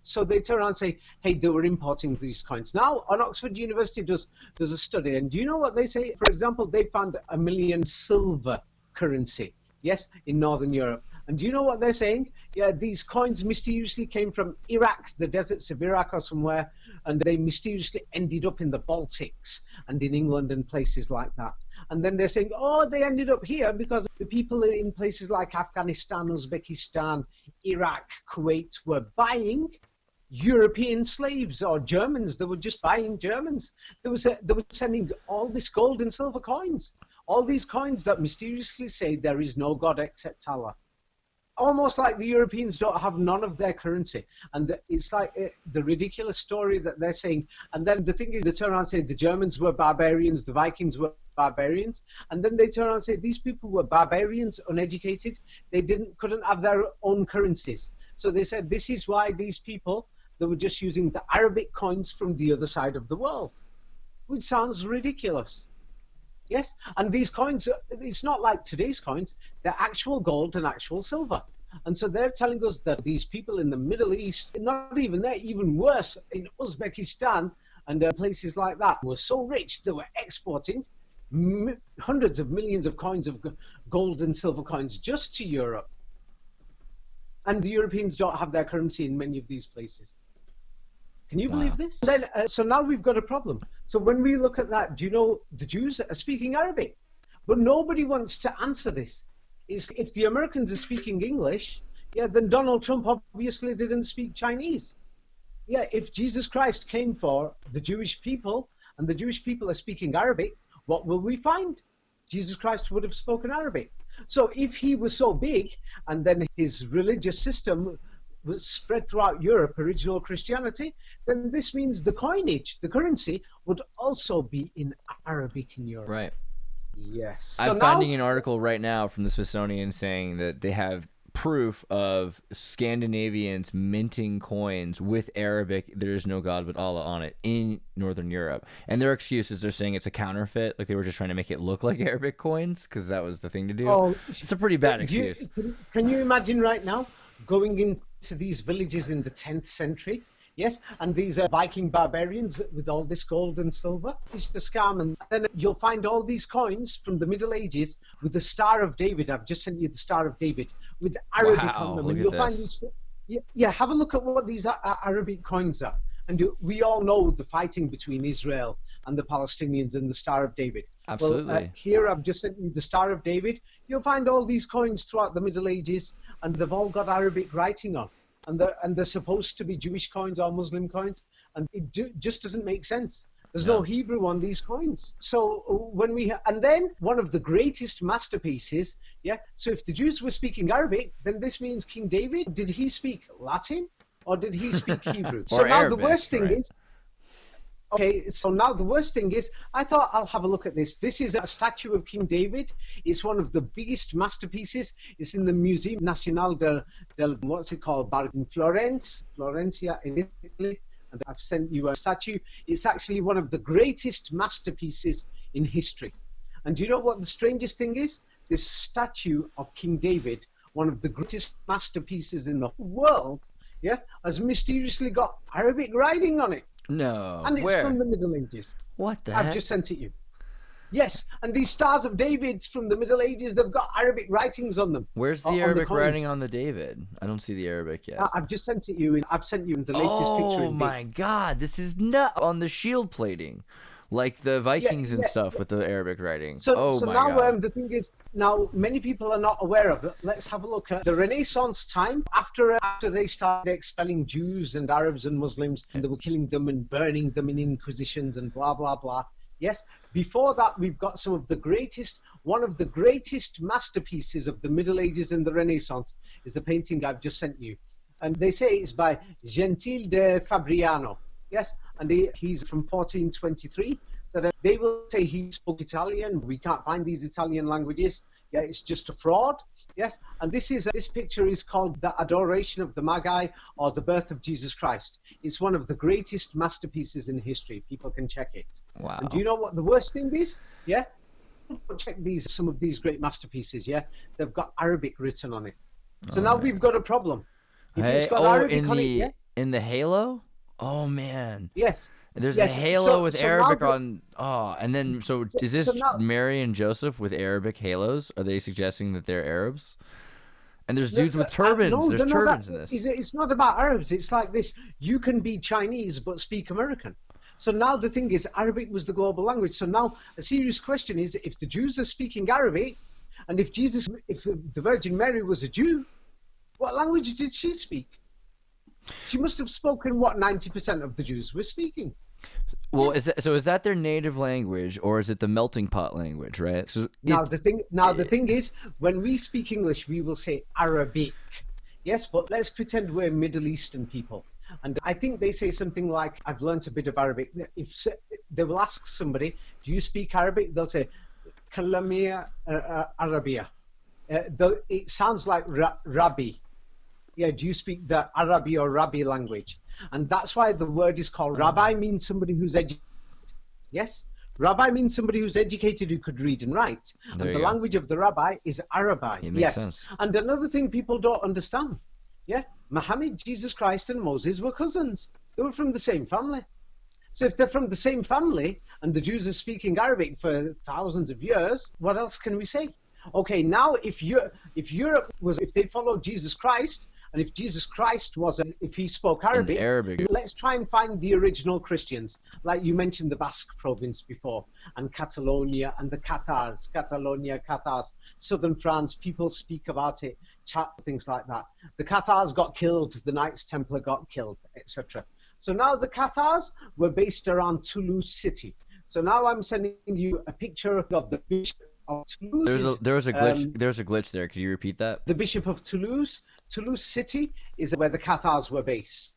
[SPEAKER 4] So they turn around and say, hey, they were importing these coins. Now, on Oxford University does a study, and do you know what they say? For example, they found 1 million silver currency, yes, in Northern Europe. And do you know what they're saying? Yeah, these coins mysteriously came from Iraq, the deserts of Iraq or somewhere, and they mysteriously ended up in the Baltics and in England and places like that. And then they're saying, oh, they ended up here because the people in places like Afghanistan, Uzbekistan, Iraq, Kuwait were buying European slaves or Germans. They were just buying Germans. They were sending all this gold and silver coins, all these coins that mysteriously say there is no God except Allah. Almost like the Europeans don't have none of their currency. And it's like the ridiculous story that they're saying. And then the thing is, they turn around and say the Germans were barbarians, the Vikings were barbarians. And then they turn around and say these people were barbarians, uneducated. They couldn't have their own currencies. So they said this is why these people, they were just using the Arabic coins from the other side of the world, which sounds ridiculous. Yes, and these coins, it's not like today's coins, they're actual gold and actual silver. And so they're telling us that these people in the Middle East, not even there, even worse, in Uzbekistan and places like that, were so rich they were exporting hundreds of millions of coins of gold and silver coins just to Europe. And the Europeans don't have their currency in many of these places. Can you believe this? Then, so now we've got a problem. So when we look at that, do you know the Jews are speaking Arabic? But nobody wants to answer this. If the Americans are speaking English, yeah, then Donald Trump obviously didn't speak Chinese. Yeah, if Jesus Christ came for the Jewish people and the Jewish people are speaking Arabic, what will we find? Jesus Christ would have spoken Arabic. So if he was so big and then his religious system was spread throughout Europe, original Christianity, then this means the coinage, the currency, would also be in Arabic in Europe.
[SPEAKER 3] Right.
[SPEAKER 4] Yes.
[SPEAKER 3] I'm finding an article right now from the Smithsonian saying that they have proof of Scandinavians minting coins with Arabic, there is no God but Allah on it, in Northern Europe. And their excuse is they're saying it's a counterfeit, like they were just trying to make it look like Arabic coins, because that was the thing to do. Oh, it's a pretty bad excuse.
[SPEAKER 4] Can you imagine right now going into these villages in the 10th century? Yes, and these Viking barbarians with all this gold and silver. It's a scam, and then you'll find all these coins from the Middle Ages with the Star of David. I've just sent you the Star of David with Arabic on them, and you'll find these. Yeah, have a look at what these Arabic coins are, and we all know the fighting between Israel and the Palestinians and the Star of David.
[SPEAKER 3] Absolutely.
[SPEAKER 4] Well, here I've just sent you the Star of David. You'll find all these coins throughout the Middle Ages, and they've all got Arabic writing on. And they're supposed to be Jewish coins or Muslim coins, and it just doesn't make sense. There's no Hebrew on these coins. So and then one of the greatest masterpieces, yeah. So if the Jews were speaking Arabic, then this means King David, did he speak Latin or did he speak Hebrew? So now Arabic, the worst thing is. Okay, so now the worst thing is, I thought I'll have a look at this. This is a statue of King David. It's one of the biggest masterpieces. It's in the Museum Nacional del what's it called, in Florencia in Italy. And I've sent you a statue. It's actually one of the greatest masterpieces in history. And do you know what the strangest thing is? This statue of King David, one of the greatest masterpieces in the world, yeah, has mysteriously got Arabic writing on it.
[SPEAKER 3] No.
[SPEAKER 4] And it's
[SPEAKER 3] Where?
[SPEAKER 4] from the Middle Ages.
[SPEAKER 3] What the
[SPEAKER 4] I've
[SPEAKER 3] heck?
[SPEAKER 4] just sent it you. Yes, and these Stars of Davids from the Middle Ages, they've got Arabic writings on them.
[SPEAKER 3] Where's the
[SPEAKER 4] on
[SPEAKER 3] Arabic
[SPEAKER 4] coins.
[SPEAKER 3] writing on the David? I don't see the Arabic yet.
[SPEAKER 4] I've just sent it you. I've sent you the latest picture.
[SPEAKER 3] Oh my God, this is not on the shield plating, like the Vikings and stuff with the Arabic writing.
[SPEAKER 4] So
[SPEAKER 3] my
[SPEAKER 4] now
[SPEAKER 3] God.
[SPEAKER 4] the thing is, now many people are not aware of it. Let's have a look at the Renaissance time after they started expelling Jews and Arabs and Muslims, and they were killing them and burning them in inquisitions and blah blah blah. Yes, before that we've got one of the greatest masterpieces of the Middle Ages and the Renaissance is the painting I've just sent you, and they say it's by Gentile de Fabriano. Yes, and he's from 1423. That they will say he spoke Italian. We can't find these Italian languages. Yeah, it's just a fraud. Yes, and this picture is called The Adoration of the Magi, or The Birth of Jesus Christ. It's one of the greatest masterpieces in history. People can check it.
[SPEAKER 3] Wow.
[SPEAKER 4] And do you know what the worst thing is? Yeah, check some of these great masterpieces. Yeah, they've got Arabic written on it. So now we've got a problem. If it's got Arabic on it, yeah?
[SPEAKER 3] In the halo? Oh man.
[SPEAKER 4] Yes.
[SPEAKER 3] There's
[SPEAKER 4] Yes,
[SPEAKER 3] a halo with
[SPEAKER 4] so
[SPEAKER 3] Arabic
[SPEAKER 4] now
[SPEAKER 3] on. Oh, and then is this
[SPEAKER 4] now-
[SPEAKER 3] Mary and Joseph with Arabic halos? Are they suggesting that they're Arabs? And there's dudes with turbans.
[SPEAKER 4] No,
[SPEAKER 3] There's
[SPEAKER 4] no,
[SPEAKER 3] turbans in this.
[SPEAKER 4] It's not about Arabs. It's like this. You can be Chinese but speak American. So now the thing is, Arabic was the global language. So now a serious question is, if the Jews are speaking Arabic, and if the Virgin Mary was a Jew, what language did she speak? She must have spoken what 90% of the Jews were speaking.
[SPEAKER 3] Well, is that their native language, or is it the melting pot language, right? So
[SPEAKER 4] The thing is, when we speak English, we will say Arabic. Yes, but let's pretend we're Middle Eastern people. And I think they say something like, I've learnt a bit of Arabic. If they will ask somebody, do you speak Arabic? They'll say, Kalamia Arabia. It sounds like Rabbi. Yeah, do you speak the Arabi or Rabbi language? And that's why the word is called Rabbi, means somebody who's educated. Yes? Rabbi means somebody who's educated who could read and write.
[SPEAKER 3] There
[SPEAKER 4] And the
[SPEAKER 3] you go.
[SPEAKER 4] language of the rabbi is Arabi.
[SPEAKER 3] It makes
[SPEAKER 4] Yes.
[SPEAKER 3] sense.
[SPEAKER 4] And another thing people don't understand. Yeah? Muhammad, Jesus Christ, and Moses were cousins. They were from the same family. So if they're from the same family and the Jews are speaking Arabic for thousands of years, what else can we say? Okay, now if they followed Jesus Christ, and if Jesus Christ if he spoke Arabic, let's try and find the original Christians. Like you mentioned the Basque province before, and Catalonia, and the Catars, southern France, people speak about it, chat, things like that. The Cathars got killed, the Knights Templar got killed, etc. So now the Cathars were based around Toulouse city. So now I'm sending you a picture of the Bishop of Toulouse.
[SPEAKER 3] There was a glitch there. Could you repeat that?
[SPEAKER 4] The Bishop of Toulouse. Toulouse city is where the Cathars were based.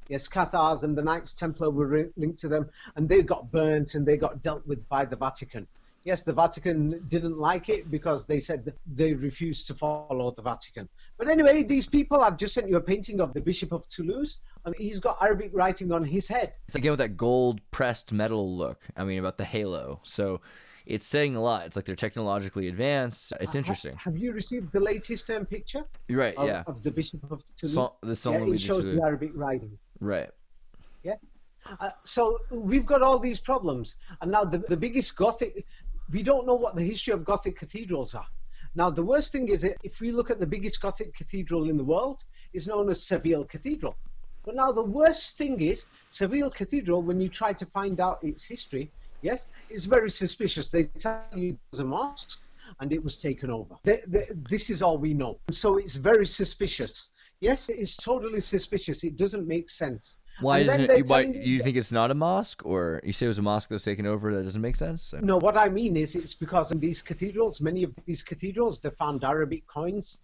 [SPEAKER 4] Yes, Cathars and the Knights Templar were linked to them, and they got burnt and they got dealt with by the Vatican. Yes, the Vatican didn't like it because they said they refused to follow the Vatican. But anyway, these people, I've just sent you a painting of the Bishop of Toulouse, and he's got Arabic writing on his head.
[SPEAKER 3] It's again with that gold pressed metal look. I mean, about the halo. So it's saying a lot. It's like they're technologically advanced. It's interesting.
[SPEAKER 4] Have you received the latest picture?
[SPEAKER 3] You're right,
[SPEAKER 4] of,
[SPEAKER 3] yeah.
[SPEAKER 4] Of the Bishop of Toulouse?
[SPEAKER 3] It
[SPEAKER 4] shows the Arabic writing.
[SPEAKER 3] Right.
[SPEAKER 4] Yes. So we've got all these problems. And now the biggest Gothic... We don't know what the history of Gothic cathedrals are. Now, the worst thing is, if we look at the biggest Gothic cathedral in the world, is known as Seville Cathedral. But now the worst thing is, Seville Cathedral, when you try to find out its history, yes, it's very suspicious. They tell you it was a mosque and it was taken over. This is all we know. So it's very suspicious. Yes, it is totally suspicious. It doesn't make sense.
[SPEAKER 3] Why doesn't it? Why you think it's not a mosque, or you say it was a mosque that was taken over? That doesn't make sense. So.
[SPEAKER 4] No, what I mean is, it's because in these cathedrals, many of these cathedrals, they found Arabic coins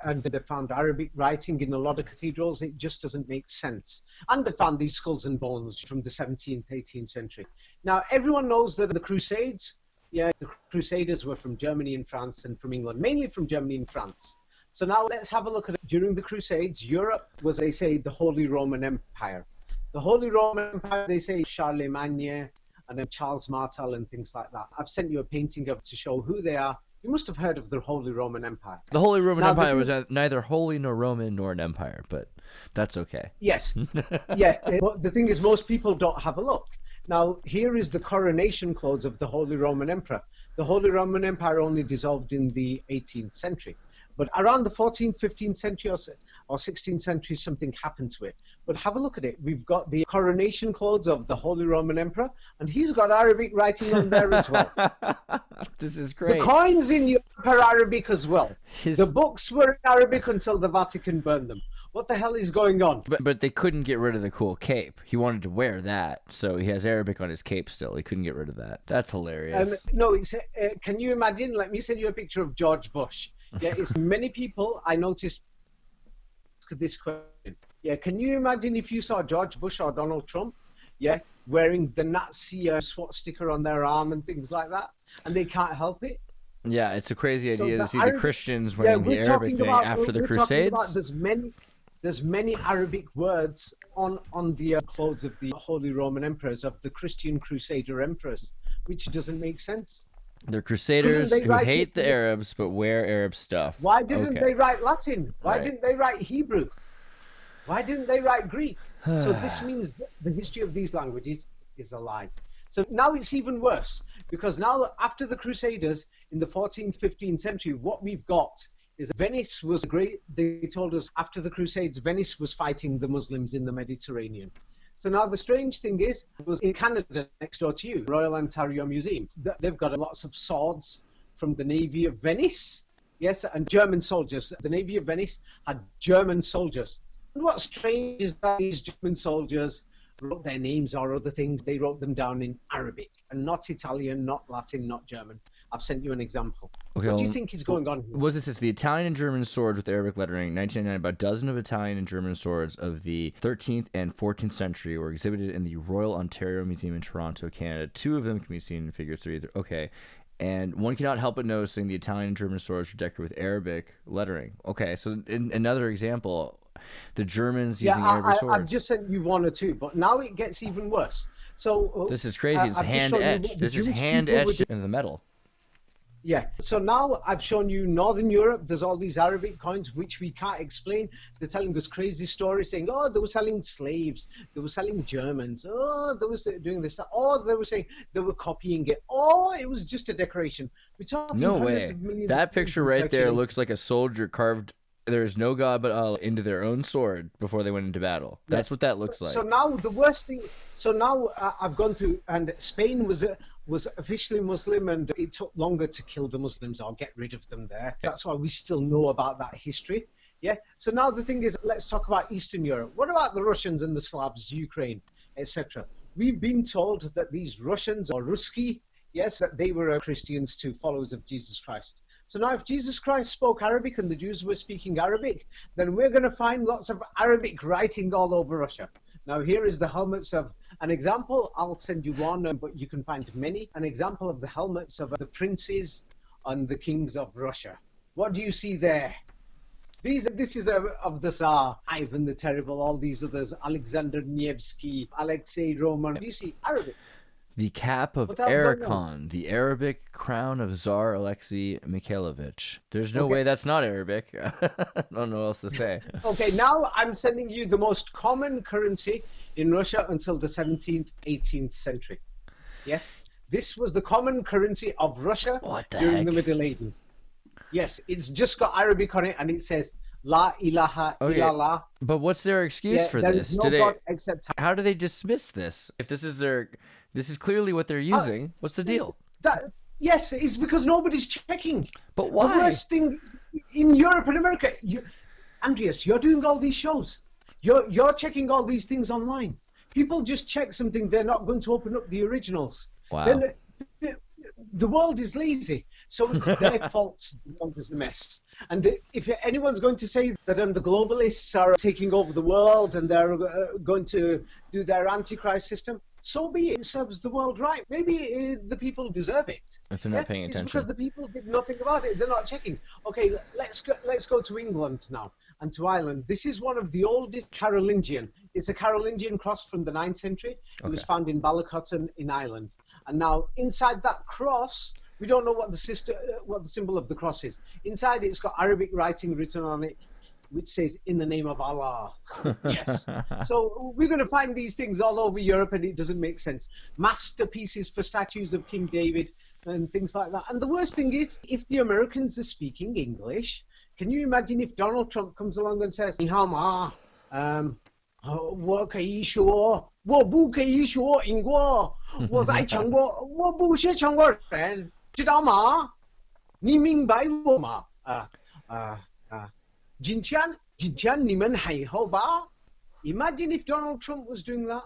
[SPEAKER 4] and they found Arabic writing in a lot of cathedrals. It just doesn't make sense. And they found these skulls and bones from the 17th, 18th century. Now, everyone knows that the Crusades, the Crusaders were from Germany and France and from England, mainly from Germany and France. So now let's have a look at it. During the Crusades, Europe was, they say, the Holy Roman Empire. The Holy Roman Empire, they say Charlemagne and then Charles Martel and things like that. I've sent you a painting to show who they are You must have heard of the Holy Roman Empire.
[SPEAKER 3] The Holy Roman
[SPEAKER 4] Now,
[SPEAKER 3] Empire was neither holy nor Roman nor an empire, but that's okay.
[SPEAKER 4] Yes. Yeah. But the thing is, most people don't have a look. Now, here is the coronation clothes of the Holy Roman Emperor. The Holy Roman Empire only dissolved in the 18th century. But around the 14th, 15th century or 16th century, something happened to it. But have a look at it. We've got the coronation clothes of the Holy Roman Emperor, and he's got Arabic writing on there as well.
[SPEAKER 3] This is great.
[SPEAKER 4] The coins in Europe are Arabic as well. The books were in Arabic until the Vatican burned them. What the hell is going on?
[SPEAKER 3] But they couldn't get rid of the cool cape. He wanted to wear that, so he has Arabic on his cape still. He couldn't get rid of that. That's hilarious.
[SPEAKER 4] No, it's, can you imagine? Let me send you a picture of George Bush. Yeah, it's many people I noticed this question. Yeah, can you imagine if you saw George Bush or Donald Trump, yeah, wearing the Nazi swastika on their arm and things like that, and they can't help it?
[SPEAKER 3] Yeah, it's a crazy idea to see the Christians
[SPEAKER 4] yeah,
[SPEAKER 3] wearing the Arabic thing after the Crusades.
[SPEAKER 4] There's many Arabic words on the clothes of the Holy Roman Emperors, of the Christian Crusader emperors, which doesn't make sense.
[SPEAKER 3] They're Crusaders who hate the Arabs but wear Arab stuff.
[SPEAKER 4] Why didn't they write Latin? Why didn't they write Hebrew? Why didn't they write Greek? So this means that the history of these languages is a lie. So now it's even worse, because now after the Crusaders in the 14th, 15th century, what we've got is Venice was great. They told us after the Crusades, Venice was fighting the Muslims in the Mediterranean. So now the strange thing is, it was in Canada next door to you, Royal Ontario Museum. They've got lots of swords from the Navy of Venice, yes, and German soldiers. The Navy of Venice had German soldiers. And what's strange is that these German soldiers wrote their names or other things. They wrote them down in Arabic and not Italian, not Latin, not German. I've sent you an example.
[SPEAKER 3] Okay,
[SPEAKER 4] what do you think is going on here?
[SPEAKER 3] Was this the Italian and German swords with Arabic lettering? 1999, about a dozen of Italian and German swords of the 13th and 14th century were exhibited in the Royal Ontario Museum in Toronto, Canada. 2 of them can be seen in Figure 3. Okay. And one cannot help but noticing the Italian and German swords are decorated with Arabic lettering. Okay, so in another example, the Germans using Arabic swords.
[SPEAKER 4] I've just sent you 1 or 2, but now it gets even worse. So
[SPEAKER 3] this is crazy. It's hand etched. This is hand etched in the metal.
[SPEAKER 4] Yeah. So now I've shown you Northern Europe. There's all these Arabic coins which we can't explain. They're telling us crazy stories, saying, "Oh, they were selling slaves. They were selling Germans. Oh, they were doing this. Oh, they were saying they were copying it. Oh, it was just a decoration." We're talking
[SPEAKER 3] no
[SPEAKER 4] hundreds
[SPEAKER 3] way.
[SPEAKER 4] of millions
[SPEAKER 3] That
[SPEAKER 4] of
[SPEAKER 3] picture right there looks like a soldier carved. There is no God but Allah into their own sword before they went into battle. That's what that looks like.
[SPEAKER 4] So now the worst thing. So now I've gone to, and Spain was officially Muslim, and it took longer to kill the Muslims or get rid of them there. That's why we still know about that history. Yeah. So now the thing is, let's talk about Eastern Europe. What about the Russians and the Slavs, Ukraine, etc.? We've been told that these Russians or Ruski, yes, that they were Christians too, followers of Jesus Christ. So now if Jesus Christ spoke Arabic and the Jews were speaking Arabic, then we're going to find lots of Arabic writing all over Russia. Now here is the helmets of an example. I'll send you one, but you can find many. An example of the helmets of the princes and the kings of Russia. What do you see there? This is of the Tsar, Ivan the Terrible, all these others, Alexander Nevsky, Alexei Roman. Do you see Arabic?
[SPEAKER 3] The cap of Erechon, the Arabic crown of Tsar Alexei Mikhailovich. There's no way that's not Arabic. I don't know what else to say.
[SPEAKER 4] Okay, now I'm sending you the most common currency in Russia until the 17th, 18th century. Yes, this was the common currency of Russia during the Middle Ages. Yes, it's just got Arabic on it, and it says La ilaha illallah.
[SPEAKER 3] But what's their excuse for
[SPEAKER 4] there
[SPEAKER 3] this?
[SPEAKER 4] is no God except
[SPEAKER 3] How do they dismiss this? If this is this is clearly what they're using. What's the deal?
[SPEAKER 4] Yes, it's because nobody's checking.
[SPEAKER 3] But why?
[SPEAKER 4] The worst thing in Europe and America, Andreas, you're doing all these shows. You're checking all these things online. People just check something, they're not going to open up the originals.
[SPEAKER 3] Wow.
[SPEAKER 4] Then the world is lazy, so it's their fault the world is a mess. And if anyone's going to say that the globalists are taking over the world and they're going to do their antichrist system, so be it. It serves the world right. Maybe the people deserve it.
[SPEAKER 3] If they're not paying attention.
[SPEAKER 4] It's because the people did nothing about it. They're not checking. Okay, let's go to England now and to Ireland. This is one of the oldest Carolingian. It's a Carolingian cross from the 9th century. It was found in Ballycotton in Ireland. And now inside that cross, We don't know what what the symbol of the cross is. Inside it's got Arabic writing written on it, which says "In the name of Allah." Yes. So we're going to find these things all over Europe, and it doesn't make sense. Masterpieces for statues of King David and things like that. And the worst thing is, if the Americans are speaking English, can you imagine if Donald Trump comes along and says, "你好吗? 我可以说，我不可以说英国，我在中国，我不是中国人，知道吗？你明白我吗？今天你们还好吧？" Imagine if Donald Trump was doing that.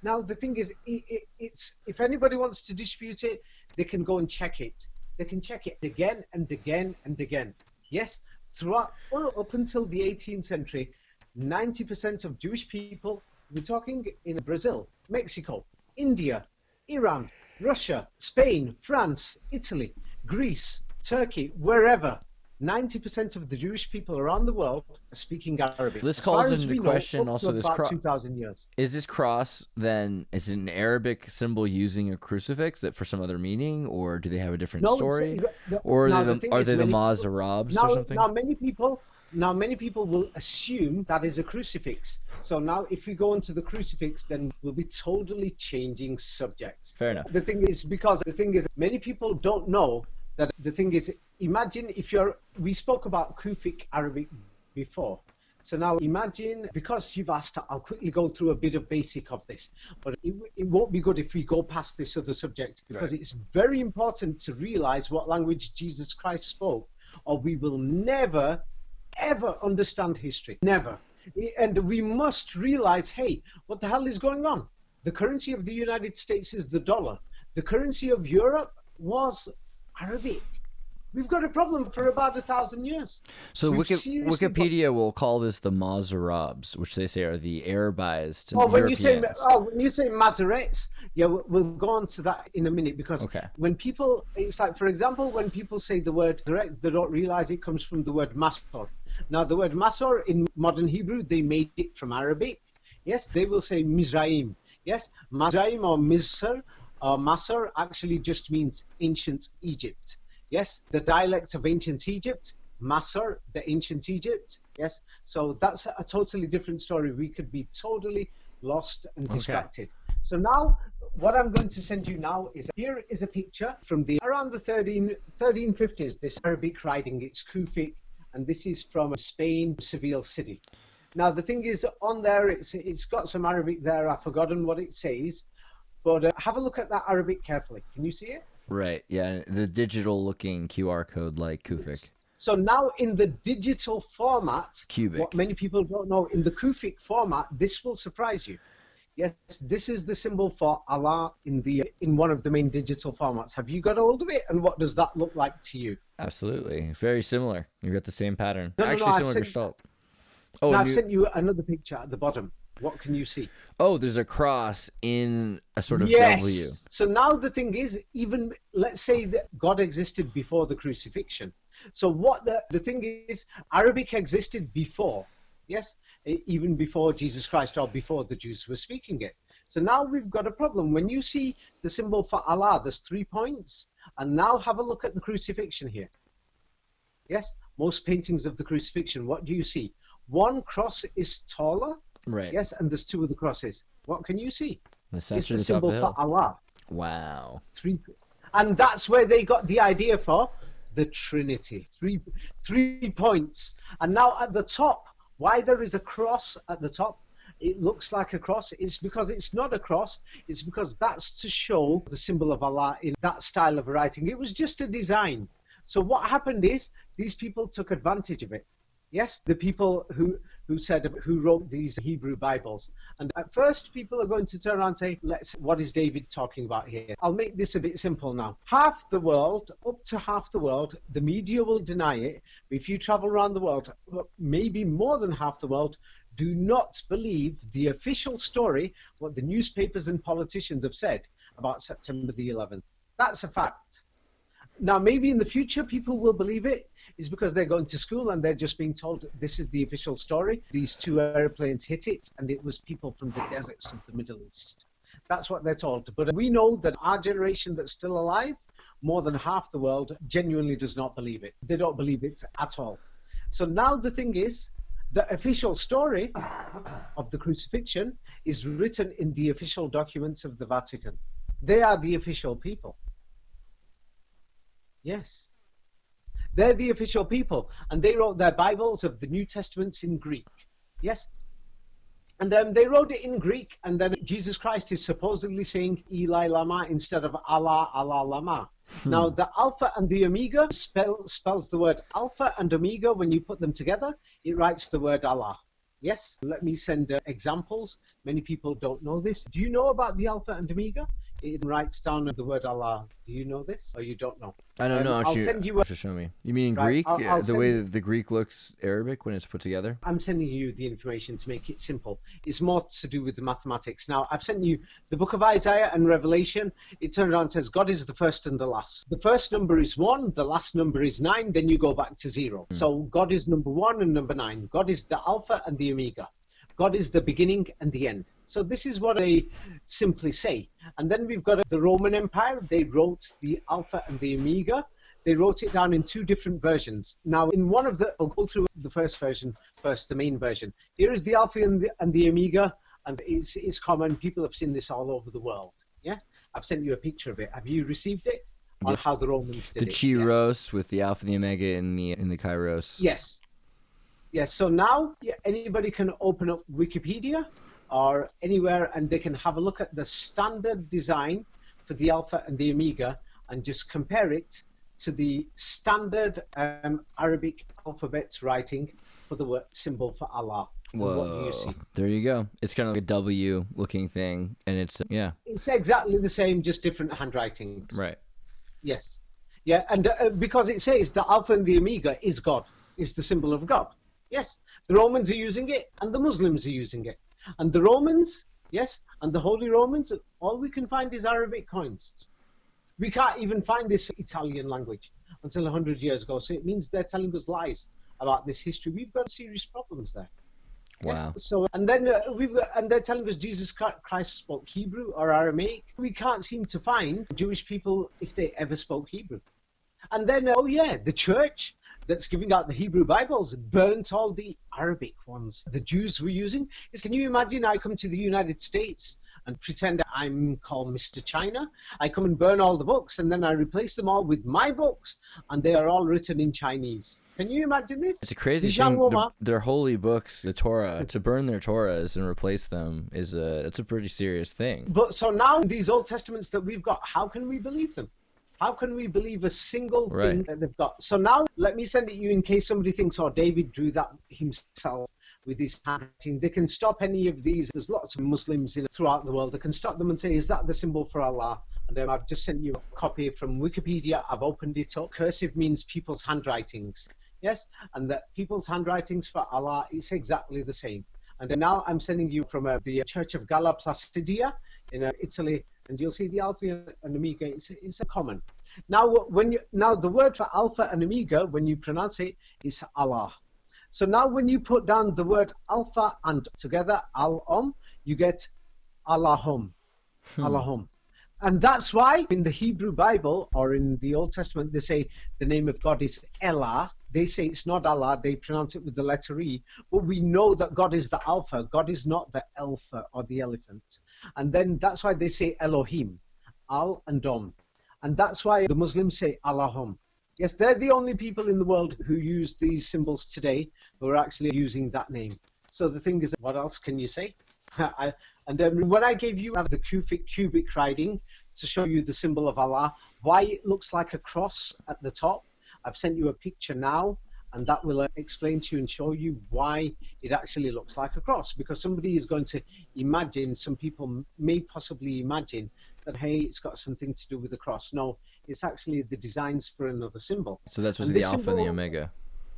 [SPEAKER 4] Now the thing is, it's if anybody wants to dispute it, they can go and check it. They can check it again and again and again. Yes, throughout up until the 18th century, 90% of Jewish people, we're talking in Brazil, Mexico, India, Iran, Russia, Spain, France, Italy, Greece, Turkey, wherever. 90% of the Jewish people around the world are speaking Arabic.
[SPEAKER 3] This
[SPEAKER 4] As
[SPEAKER 3] calls
[SPEAKER 4] far as
[SPEAKER 3] into
[SPEAKER 4] we know,
[SPEAKER 3] question
[SPEAKER 4] up
[SPEAKER 3] also
[SPEAKER 4] to
[SPEAKER 3] this
[SPEAKER 4] about 2,000 years.
[SPEAKER 3] Is this cross then is it an Arabic symbol using a crucifix that for some other meaning, or do they have a different story? Or are they the Masorabs or something?
[SPEAKER 4] Now many people will assume that is a crucifix. So now if we go into the crucifix, then we'll be totally changing subjects.
[SPEAKER 3] Fair enough.
[SPEAKER 4] The thing is, many people don't know that the thing is, imagine if we spoke about Kufic Arabic before. So now imagine, because you've asked, I'll quickly go through a bit of basic of this, but it won't be good if we go past this other subject, because It's very important to realize what language Jesus Christ spoke, or we will never, ever understand history. Never. And we must realize, hey, what the hell is going on? The currency of the United States is the dollar. The currency of Europe was Arabic. We've got a problem for about 1,000 years.
[SPEAKER 3] So Wikipedia will call this the Masorabs, which they say are the Arabized Europeans.
[SPEAKER 4] When you say Masoretes, yeah, we'll go on to that in a minute, because when people, it's like, for example, when people say the word Masoretes, they don't realize it comes from the word Masor. Now, the word Masor in modern Hebrew, they made it from Arabic. Yes, they will say Mizraim. Yes, Mizraim or Misr or Masor actually just means ancient Egypt. Yes, the dialect of ancient Egypt, Masor, the ancient Egypt. Yes, so that's a totally different story. We could be totally lost and distracted. So now, what I'm going to send you now is, here is a picture from around the 1350s, this Arabic writing. It's Kufic, and this is from Spain, Seville city. Now, the thing is, on there, it's got some Arabic there. I've forgotten what it says, but have a look at that Arabic carefully. Can you see it?
[SPEAKER 3] Right, yeah, the digital-looking QR code like Kufic.
[SPEAKER 4] So now in the digital format,
[SPEAKER 3] Cubic.
[SPEAKER 4] What many people don't know, in the Kufic format, this will surprise you. Yes, this is the symbol for Allah in one of the main digital formats. Have you got a hold of it, and what does that look like to you?
[SPEAKER 3] Absolutely, very similar. You've got the same pattern.
[SPEAKER 4] No,
[SPEAKER 3] similar gestalt.
[SPEAKER 4] Oh, I've sent you another picture at the bottom. What can you see?
[SPEAKER 3] Oh, there's a cross in a sort of
[SPEAKER 4] yes.
[SPEAKER 3] W.
[SPEAKER 4] So now the thing is, even let's say that God existed before the crucifixion. So what the thing is, Arabic existed before, yes, even before Jesus Christ or before the Jews were speaking it. So now we've got a problem. When you see the symbol for Allah, there's 3 points, and now have a look at the crucifixion here. Yes, most paintings of the crucifixion, what do you see? One cross is taller.
[SPEAKER 3] Right.
[SPEAKER 4] Yes, and there's 2 of the crosses. What can you see?
[SPEAKER 3] It's
[SPEAKER 4] the symbol for Allah.
[SPEAKER 3] Wow.
[SPEAKER 4] 3, and that's where they got the idea for the Trinity. 3 points. And now at the top, why there is a cross at the top? It looks like a cross. It's because it's not a cross. It's because that's to show the symbol of Allah in that style of writing. It was just a design. So what happened is these people took advantage of it. Yes, the people who wrote these Hebrew Bibles. And at first, people are going to turn around and say, what is David talking about here? I'll make this a bit simple now. Half the world, up to half the world, the media will deny it. But if you travel around the world, maybe more than half the world, do not believe the official story, what the newspapers and politicians have said about September the 11th. That's a fact. Now, maybe in the future, people will believe it. Is because they're going to school and they're just being told this is the official story. These 2 airplanes hit it, and it was people from the deserts of the Middle East. That's what they're told. But we know that our generation that's still alive, more than half the world genuinely does not believe it. They don't believe it at all. So now the thing is, the official story of the crucifixion is written in the official documents of the Vatican. They are the official people. Yes. They're the official people, and they wrote their Bibles of the New Testaments in Greek. Yes. And then they wrote it in Greek, and then Jesus Christ is supposedly saying Eli Lama instead of Allah, Allah Lama. Now, the Alpha and the Omega spells the word Alpha and Omega. When you put them together, it writes the word Allah. Yes, let me send examples. Many people don't know this. Do you know about the Alpha and Omega? It writes down the word Allah. Do you know this, or you don't know?
[SPEAKER 3] I don't know.
[SPEAKER 4] I'll send you.
[SPEAKER 3] To show me. You mean in
[SPEAKER 4] Right,
[SPEAKER 3] Greek?
[SPEAKER 4] I'll
[SPEAKER 3] The
[SPEAKER 4] send
[SPEAKER 3] way
[SPEAKER 4] you-
[SPEAKER 3] that the Greek looks Arabic when it's put together?
[SPEAKER 4] I'm sending you the information to make it simple. It's more to do with the mathematics. Now, I've sent you the book of Isaiah and Revelation. It turns around and says God is the first and the last. The first number is 1, the last number is 9, then you go back to 0. So God is number 1 and number 9. God is the Alpha and the Omega. God is the beginning and the end. So this is what I simply say. And then we've got the Roman Empire. They wrote the Alpha and the Omega. They wrote it down in 2 different versions. Now, in one of the, I'll go through the first version first, the main version. Here is the Alpha and the Omega, and it's common. People have seen this all over the world. Yeah, I've sent you a picture of it. Have you received it? On how the Romans did
[SPEAKER 3] The
[SPEAKER 4] it?
[SPEAKER 3] Chiros with the Alpha and the Omega in the Kairos.
[SPEAKER 4] Yes. Yes. So now anybody can open up Wikipedia or anywhere, and they can have a look at the standard design for the Alpha and the Omega and just compare it to the standard Arabic alphabet writing for the word symbol for Allah.
[SPEAKER 3] Whoa.
[SPEAKER 4] What do you see?
[SPEAKER 3] There you go. It's kind of like a W looking thing, and it's, yeah.
[SPEAKER 4] It's exactly the same, just different handwritings.
[SPEAKER 3] Right.
[SPEAKER 4] Yes. Yeah, and because it says the Alpha and the Omega is God, is the symbol of God. Yes, the Romans are using it, and the Muslims are using it. And the Romans, yes, and the Holy Romans, all we can find is Arabic coins. We can't even find this Italian language until 100 years ago. So it means they're telling us lies about this history. We've got serious problems there.
[SPEAKER 3] Wow.
[SPEAKER 4] Yes? So, and then and they're telling us Jesus Christ spoke Hebrew or Aramaic. We can't seem to find Jewish people if they ever spoke Hebrew. And then, the church that's giving out the Hebrew Bibles burnt all the Arabic ones the Jews were using. Can you imagine I come to the United States and pretend I'm called Mr. China? I come and burn all the books, and then I replace them all with my books, and they are all written in Chinese. Can you imagine this?
[SPEAKER 3] It's a crazy thing. Their holy books, the Torah, to burn their Torahs and replace them it's a pretty serious thing.
[SPEAKER 4] But so now these Old Testaments that we've got, how can we believe them? How can we believe a single thing that they've got? So now let me send it you in case somebody thinks, David drew that himself with his handwriting. They can stop any of these. There's lots of Muslims throughout the world. They can stop them and say, is that the symbol for Allah? And I've just sent you a copy from Wikipedia. I've opened it up. Cursive means people's handwritings. Yes? And the people's handwritings for Allah, it's exactly the same. And now I'm sending you from the Church of Galla Placidia in Italy, and you'll see the Alpha and Omega. It's a common. Now, the word for Alpha and Omega, when you pronounce it, is Allah. So now, when you put down the word Alpha and together Al-Om, you get Allahum, Allahum. And that's why in the Hebrew Bible or in the Old Testament they say the name of God is Elah. They say it's not Allah, they pronounce it with the letter E. But we know that God is the Alpha. God is not the Alpha or the elephant. And then that's why they say Elohim, Al and Om. And that's why the Muslims say Allahum. Yes, they're the only people in the world who use these symbols today who are actually using that name. So the thing is, what else can you say? And then when I gave you the cubic writing to show you the symbol of Allah, why it looks like a cross at the top, I've sent you a picture now, and that will explain to you and show you why it actually looks like a cross. Because somebody is going to imagine, some people may possibly imagine that, hey, it's got something to do with the cross. No, it's actually the designs for another symbol.
[SPEAKER 3] So that's the Alpha and the Omega.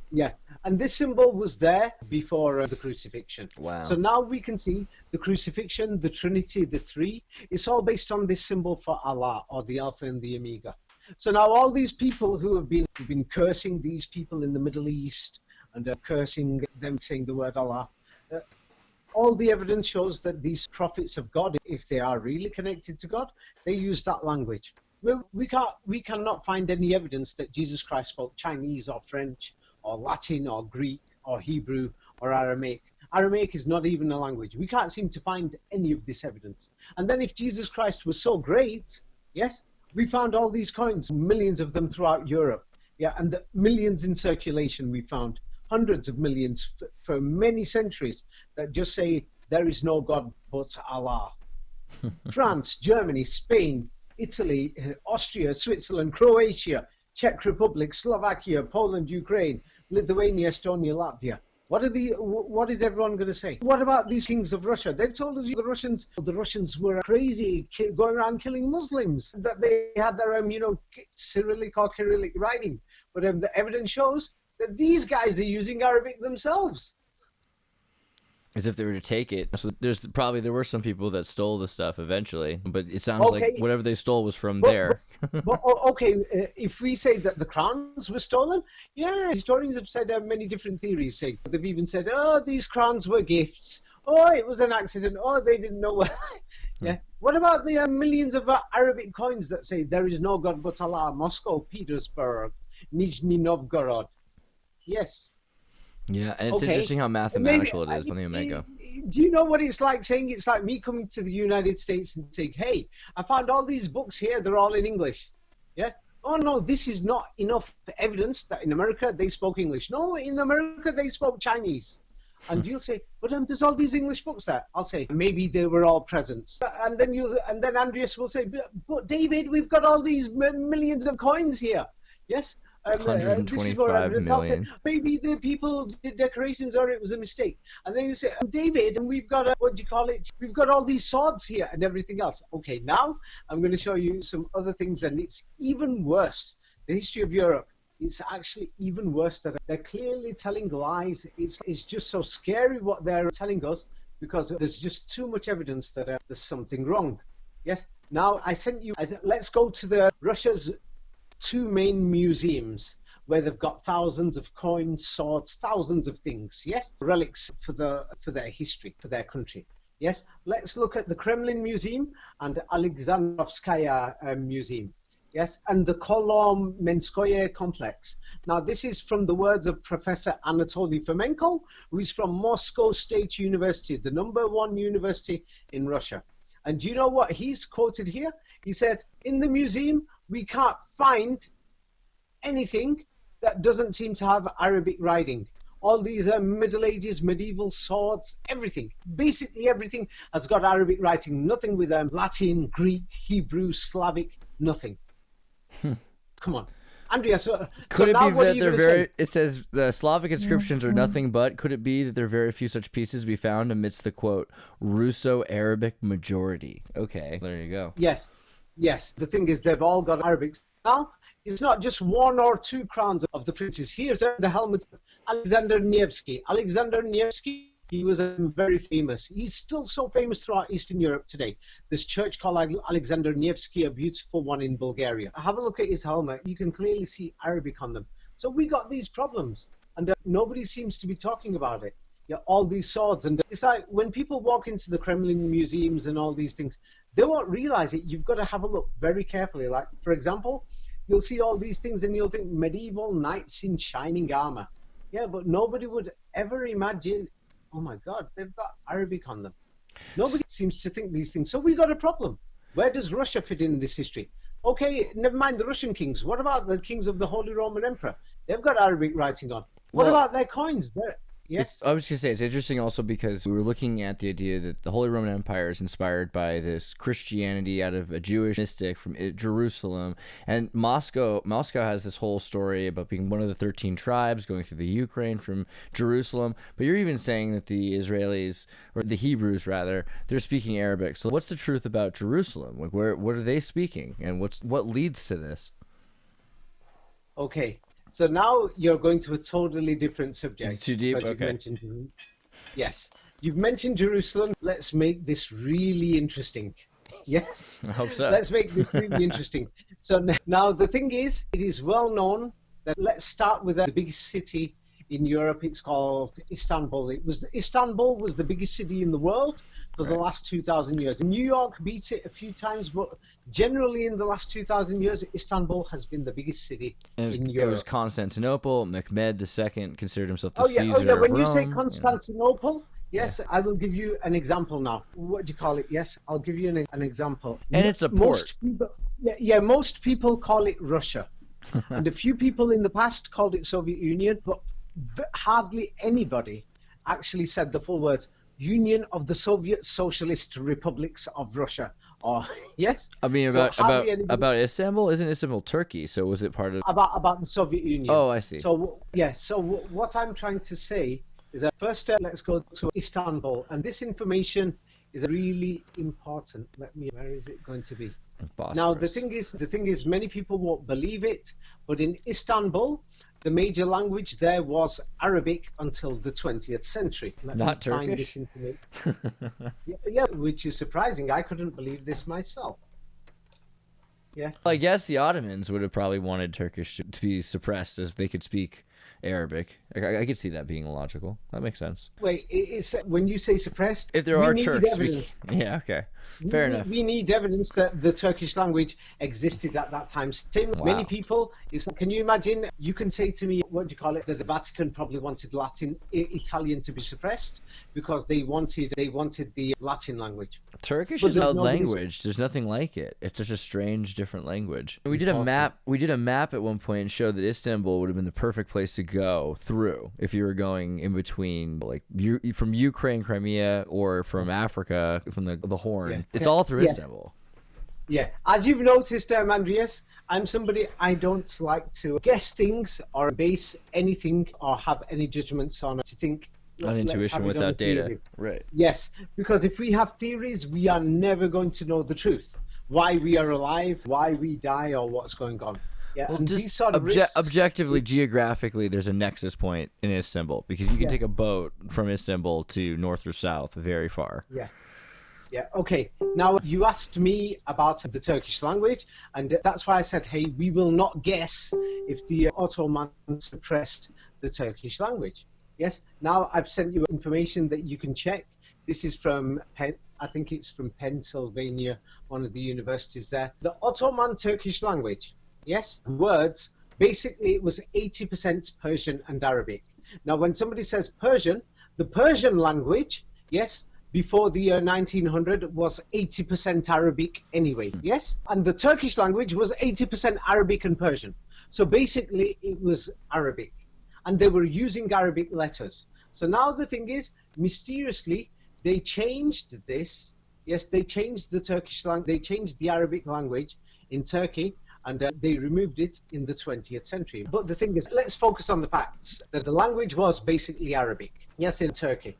[SPEAKER 4] Yeah, and this symbol was there before the crucifixion.
[SPEAKER 3] Wow.
[SPEAKER 4] So now we can see the crucifixion, the Trinity, the three. It's all based on this symbol for Allah, or the Alpha and the Omega. So now all these people who have been cursing these people in the Middle East and cursing them, saying the word Allah, all the evidence shows that these prophets of God, if they are really connected to God, they use that language. We cannot find any evidence that Jesus Christ spoke Chinese or French or Latin or Greek or Hebrew or Aramaic. Aramaic is not even a language. We can't seem to find any of this evidence. And then if Jesus Christ was so great, yes, we found all these coins, millions of them throughout Europe. Yeah, and the millions in circulation we found, hundreds of millions for many centuries that just say there is no God but Allah. France, Germany, Spain, Italy, Austria, Switzerland, Croatia, Czech Republic, Slovakia, Poland, Ukraine, Lithuania, Estonia, Latvia. What is everyone going to say? What about these kings of Russia? They've told us the Russians were crazy, going around killing Muslims, that they had their Cyrillic or Kyrillic writing. But the evidence shows that these guys are using Arabic themselves.
[SPEAKER 3] As if they were to take it. So there were some people that stole the stuff eventually, but it sounds like whatever they stole was from there.
[SPEAKER 4] If we say that the crowns were stolen, yeah, historians have said many different theories. They've even said, oh, these crowns were gifts. Oh, it was an accident. Oh, they didn't know. Yeah. What about the millions of Arabic coins that say there is no God but Allah? Moscow, Petersburg, Nizhny Novgorod. Yes.
[SPEAKER 3] Yeah, and it's interesting how mathematical it is on the Omega.
[SPEAKER 4] Do you know what it's like saying? It's like me coming to the United States and saying, hey, I found all these books here, they're all in English. Yeah? Oh, no, this is not enough evidence that in America they spoke English. No, in America they spoke Chinese. And you'll say, but there's all these English books there. I'll say, maybe they were all presents. And then Andreas will say, but David, we've got all these millions of coins here. Yes? This is what evidence. I'll say, maybe the people did decorations or it was a mistake. And then you say, David, and we've got, we've got all these swords here and everything else. Okay, now I'm going to show you some other things, and it's even worse. The history of Europe, it's actually even worse. That they're clearly telling lies. It's just so scary what they're telling us, because there's just too much evidence that there's something wrong. Yes? Now, let's go to Russia's two main museums where they've got thousands of coins, swords, thousands of things, yes, relics for their history, for their country. Yes, let's look at the Kremlin Museum and Alexandrovskaya Museum, yes, and the Kolomenskoye complex. Now, this is from the words of Professor Anatoly Fomenko, who is from Moscow State University, the #1 university in Russia. And do you know what he's quoted here? He said, in the museum, we can't find anything that doesn't seem to have Arabic writing. All these Middle Ages, medieval swords, everything. Basically everything has got Arabic writing. Nothing with Latin, Greek, Hebrew, Slavic, nothing. Come on. Andrea,
[SPEAKER 3] could it be that it says the Slavic inscriptions are nothing but, could it be that there are very few such pieces to be found amidst the, quote, Russo-Arabic majority? Okay, there you go.
[SPEAKER 4] Yes. Yes, the thing is they've all got Arabic. Now, it's not just one or two crowns of the princes. Here's the helmet of Alexander Nevsky. Alexander Nevsky, he was very famous. He's still so famous throughout Eastern Europe today. This church called Alexander Nevsky, a beautiful one in Bulgaria. Have a look at his helmet. You can clearly see Arabic on them. So we got these problems, and nobody seems to be talking about it. Yeah, all these swords, and it's like when people walk into the Kremlin museums and all these things, they won't realize it. You've got to have a look very carefully. Like, for example, you'll see all these things and you'll think medieval knights in shining armor. Yeah, but nobody would ever imagine, oh my God, they've got Arabic on them. Nobody seems to think these things. So we got a problem. Where does Russia fit in this history? Okay, never mind the Russian kings. What about the kings of the Holy Roman Emperor? They've got Arabic writing on. What about their coins? Yes.
[SPEAKER 3] I was just going to say, it's interesting also because we were looking at the idea that the Holy Roman Empire is inspired by this Christianity out of a Jewish mystic from Jerusalem. And Moscow has this whole story about being one of the 13 tribes going through the Ukraine from Jerusalem. But you're even saying that the Israelis, or the Hebrews rather, they're speaking Arabic. So what's the truth about Jerusalem? Like, what are they speaking? And what leads to this?
[SPEAKER 4] Okay. So now you're going to a totally different subject.
[SPEAKER 3] It's too deep? Okay.
[SPEAKER 4] Yes. You've mentioned Jerusalem. Let's make this really interesting. Yes?
[SPEAKER 3] I hope so.
[SPEAKER 4] Let's make this really interesting. So now the thing is, it is well known that let's start with the biggest city In Europe, it's called Istanbul. Istanbul was the biggest city in the world for the last 2,000 years. New York beat it a few times, but generally in the last 2,000 years, Istanbul has been the biggest city in Europe.
[SPEAKER 3] It was Constantinople. Mehmed II considered himself the
[SPEAKER 4] Oh yeah,
[SPEAKER 3] Caesar of
[SPEAKER 4] when
[SPEAKER 3] Rome.
[SPEAKER 4] you say Constantinople, yes, I will give you an example now. What do you call it? Yes, I'll give you an example.
[SPEAKER 3] And it's a port.
[SPEAKER 4] Most people call it Russia. And a few people in the past called it Soviet Union, but hardly anybody actually said the full words, Union of the Soviet Socialist Republics of Russia. Or yes.
[SPEAKER 3] I mean, about Istanbul, isn't Istanbul Turkey? So was it part of
[SPEAKER 4] about the Soviet Union?
[SPEAKER 3] Oh, I see.
[SPEAKER 4] So yeah. So what I'm trying to say is that first, let's go to Istanbul, and this information is really important. Where is it going to be?
[SPEAKER 3] Bosphorus.
[SPEAKER 4] Now the thing is, many people won't believe it, but in Istanbul, the major language there was Arabic until the 20th century.
[SPEAKER 3] Not Turkish?
[SPEAKER 4] Yeah, which is surprising. I couldn't believe this myself. Yeah.
[SPEAKER 3] Well, I guess the Ottomans would have probably wanted Turkish to be suppressed as they could speak Arabic. I could see that being illogical. That makes sense.
[SPEAKER 4] Wait, it's when you say suppressed,
[SPEAKER 3] if there are Turks speaking. Yeah, okay. Fair enough.
[SPEAKER 4] We need evidence that the Turkish language existed at that time. Many people, can you imagine, you can say to me, what do you call it, that the Vatican probably wanted Italian to be suppressed because they wanted the Latin language.
[SPEAKER 3] Turkish is a language. There's nothing like it. It's just a strange, different language. We did a map. We did a map at one point and showed that Istanbul would have been the perfect place to go through if you were going in between, like from Ukraine, Crimea, or from Africa, from the Horn. Yeah. It's all through Istanbul.
[SPEAKER 4] Yeah, as you've noticed, Andreas, I'm somebody, I don't like to guess things or base anything or have any judgments on to think.
[SPEAKER 3] On intuition without data. Right.
[SPEAKER 4] Yes, because if we have theories, we are never going to know the truth. Why we are alive, why we die, or what's going on. Yeah,
[SPEAKER 3] well,
[SPEAKER 4] and
[SPEAKER 3] just
[SPEAKER 4] these sort of risks,
[SPEAKER 3] objectively, geographically, there's a nexus point in Istanbul because you can take a boat from Istanbul to north or south very far.
[SPEAKER 4] Yeah. Yeah, okay. Now, you asked me about the Turkish language, and that's why I said, hey, we will not guess if the Ottomans suppressed the Turkish language. Yes? Now, I've sent you information that you can check. This is from, I think it's from Pennsylvania, one of the universities there. The Ottoman Turkish language, yes, words, basically it was 80% Persian and Arabic. Now, when somebody says Persian, the Persian language, yes, before the year 1900 was 80% Arabic anyway, yes? And the Turkish language was 80% Arabic and Persian. So basically it was Arabic. And they were using Arabic letters. So now the thing is, mysteriously, they changed this. Yes, they changed the Turkish language, they changed the Arabic language in Turkey, and they removed it in the 20th century. But the thing is, let's focus on the facts, that the language was basically Arabic, yes, in Turkey.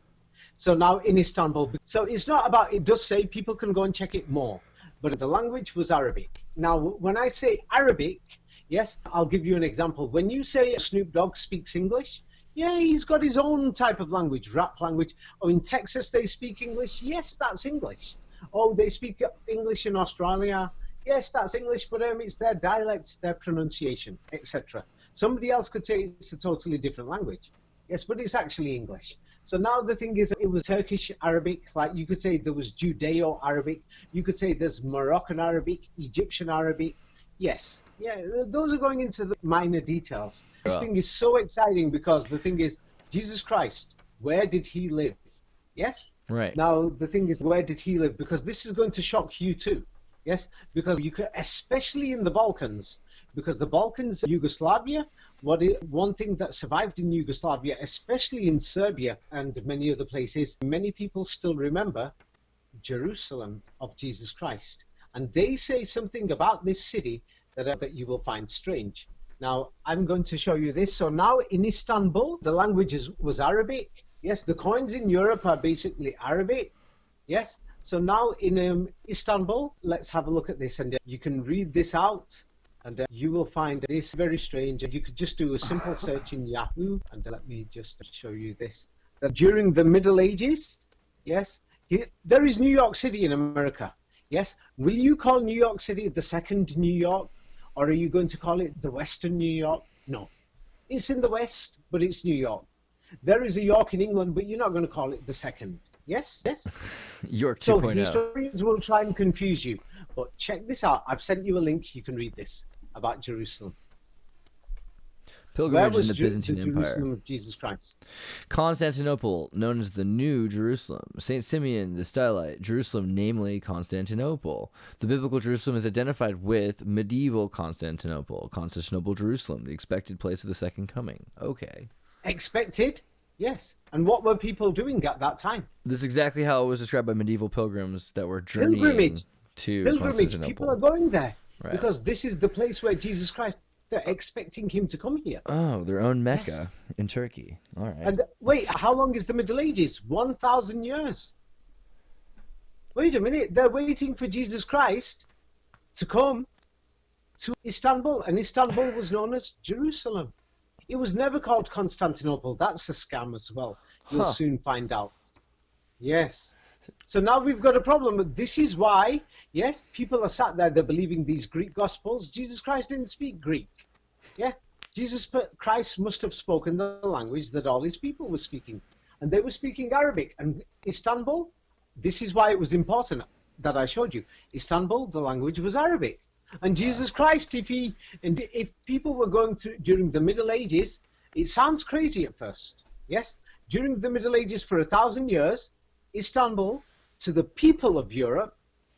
[SPEAKER 4] So now in Istanbul, so it's not about, it does say people can go and check it more, but the language was Arabic. Now, when I say Arabic, yes, I'll give you an example. When you say Snoop Dogg speaks English, yeah, he's got his own type of language, rap language. Oh, in Texas they speak English. Yes, that's English. Oh, they speak English in Australia. Yes, that's English, but it's their dialect, their pronunciation, etc. Somebody else could say it's a totally different language. Yes, but it's actually English. So now the thing is, it was Turkish Arabic, like you could say there was Judeo-Arabic, you could say there's Moroccan Arabic, Egyptian Arabic. Yes, yeah, those are going into the minor details. This thing is so exciting because the thing is, Jesus Christ, where did he live? Yes?
[SPEAKER 3] Right.
[SPEAKER 4] Now the thing is, where did he live? Because this is going to shock you too. Yes, because you could, especially in the Balkans, because the Balkans, Yugoslavia, one thing that survived in Yugoslavia, especially in Serbia and many other places, many people still remember Jerusalem of Jesus Christ. And they say something about this city that you will find strange. Now, I'm going to show you this. So now in Istanbul, the language was Arabic. Yes, the coins in Europe are basically Arabic. Yes. So now in Istanbul, let's have a look at this, and you can read this out, and you will find this very strange. You could just do a simple search in Yahoo, and let me just show you this. That during the Middle Ages, yes, there is New York City in America. Yes, will you call New York City the second New York, or are you going to call it the Western New York? No. It's in the West, but it's New York. There is a York in England, but you're not going to call it the second. Yes? Yes?
[SPEAKER 3] York
[SPEAKER 4] So
[SPEAKER 3] 2.0.
[SPEAKER 4] historians will try and confuse you. But check this out. I've sent you a link. You can read this about Jerusalem. Where
[SPEAKER 3] Pilgrimage
[SPEAKER 4] was
[SPEAKER 3] in the Byzantine
[SPEAKER 4] the
[SPEAKER 3] Empire.
[SPEAKER 4] Jerusalem of Jesus Christ?
[SPEAKER 3] Constantinople, known as the New Jerusalem. St. Simeon the Stylite, Jerusalem, namely Constantinople. The biblical Jerusalem is identified with medieval Constantinople, Jerusalem, the expected place of the second coming. Okay.
[SPEAKER 4] Expected? Yes. And what were people doing at that time?
[SPEAKER 3] This is exactly how it was described by medieval pilgrims that were journeying to
[SPEAKER 4] Pilgrimage.
[SPEAKER 3] Constantinople.
[SPEAKER 4] People are going there
[SPEAKER 3] Right.
[SPEAKER 4] because this is the place where Jesus Christ. They're expecting him to come here.
[SPEAKER 3] Oh, their own Mecca
[SPEAKER 4] Yes.
[SPEAKER 3] in Turkey. All right.
[SPEAKER 4] And wait, how long is the Middle Ages? 1,000 years. Wait a minute. They're waiting for Jesus Christ to come to Istanbul, and Istanbul was known as Jerusalem. It was never called Constantinople. That's a scam as well. You'll
[SPEAKER 3] Huh.
[SPEAKER 4] soon find out. Yes. So now we've got a problem. This is why, yes, people are sat there, they're believing these Greek Gospels. Jesus Christ didn't speak Greek. Yeah. Christ must have spoken the language that all his people were speaking. And they were speaking Arabic. And Istanbul, this is why it was important that I showed you. Istanbul, the language was Arabic. And Jesus Christ, if people were going through during the Middle Ages, it sounds crazy at first. Yes? During the Middle Ages for 1,000 years, Istanbul, to the people of Europe,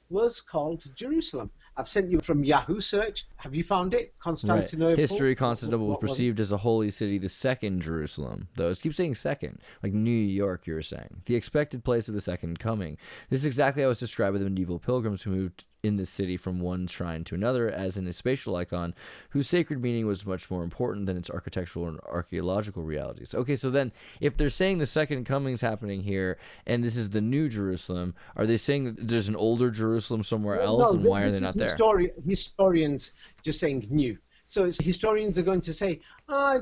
[SPEAKER 4] was called Jerusalem. I've sent you from Yahoo search. Have you found it? Constantinople.
[SPEAKER 3] Right. History, Constantinople was
[SPEAKER 4] What was it?
[SPEAKER 3] perceived as a holy city, the second Jerusalem. Though, I keep saying second, like New York, you were saying. The expected place of the second coming. This is exactly how it was described by the medieval pilgrims who moved in this city from one shrine to another as in a spatial icon whose sacred meaning was much more important than its architectural and archaeological realities. Okay, so then if they're saying the second coming's happening here and this is the New Jerusalem, are they saying that there's an older Jerusalem somewhere else, and why are they not there?
[SPEAKER 4] Historians just saying new. So historians are going to say,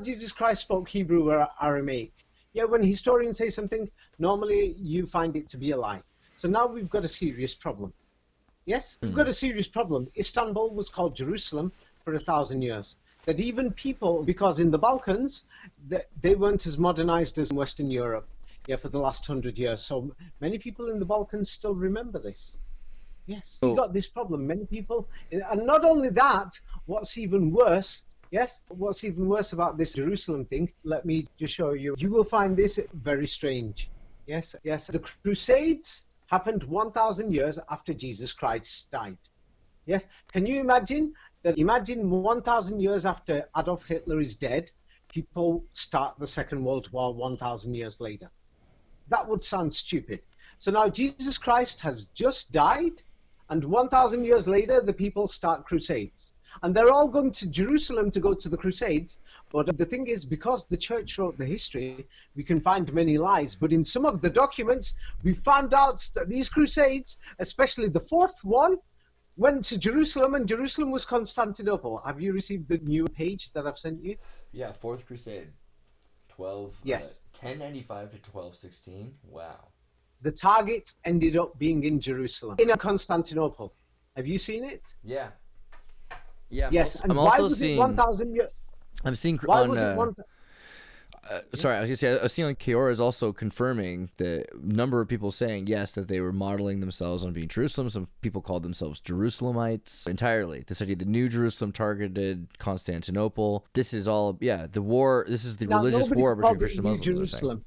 [SPEAKER 4] Jesus Christ spoke Hebrew or Aramaic. Yeah, when historians say something, normally you find it to be a lie. So now we've got a serious problem. Yes, we've got a serious problem. Istanbul was called Jerusalem for 1,000 years. That even people, because in the Balkans, they weren't as modernized as in Western Europe, for the last 100 years. So many people in the Balkans still remember this. Yes, we've got this problem. Many people, and not only that, what's even worse, what's even worse about this Jerusalem thing, let me just show you. You will find this very strange. Yes, the Crusades happened 1,000 years after Jesus Christ died. Yes, can you imagine that? Imagine 1,000 years after Adolf Hitler is dead, people start the Second World War 1,000 years later. That would sound stupid. So now Jesus Christ has just died, and 1,000 years later, the people start crusades. And they're all going to Jerusalem to go to the crusades. But the thing is, because the church wrote the history, we can find many lies. But in some of the documents, we found out that these crusades, especially the fourth one, went to Jerusalem, and Jerusalem was Constantinople. Have you received the new page that I've sent you?
[SPEAKER 3] Yeah, Fourth Crusade. 1095 to 1216. Wow.
[SPEAKER 4] The target ended up being in Jerusalem, in Constantinople. Have you seen it?
[SPEAKER 3] Yeah. Yeah.
[SPEAKER 4] Yes, and
[SPEAKER 3] I'm
[SPEAKER 4] why
[SPEAKER 3] also
[SPEAKER 4] was
[SPEAKER 3] seeing.
[SPEAKER 4] it 1,000 years?
[SPEAKER 3] I'm seeing
[SPEAKER 4] Why
[SPEAKER 3] on.
[SPEAKER 4] was it 1,000?
[SPEAKER 3] Sorry, I was gonna say I was seeing on Kiora is also confirming the number of people saying yes that they were modeling themselves on being Jerusalem. Some people called themselves Jerusalemites entirely. This idea, the New Jerusalem targeted Constantinople. This is all the war. This is the religious war between Christians and Muslims.
[SPEAKER 4] Jerusalem.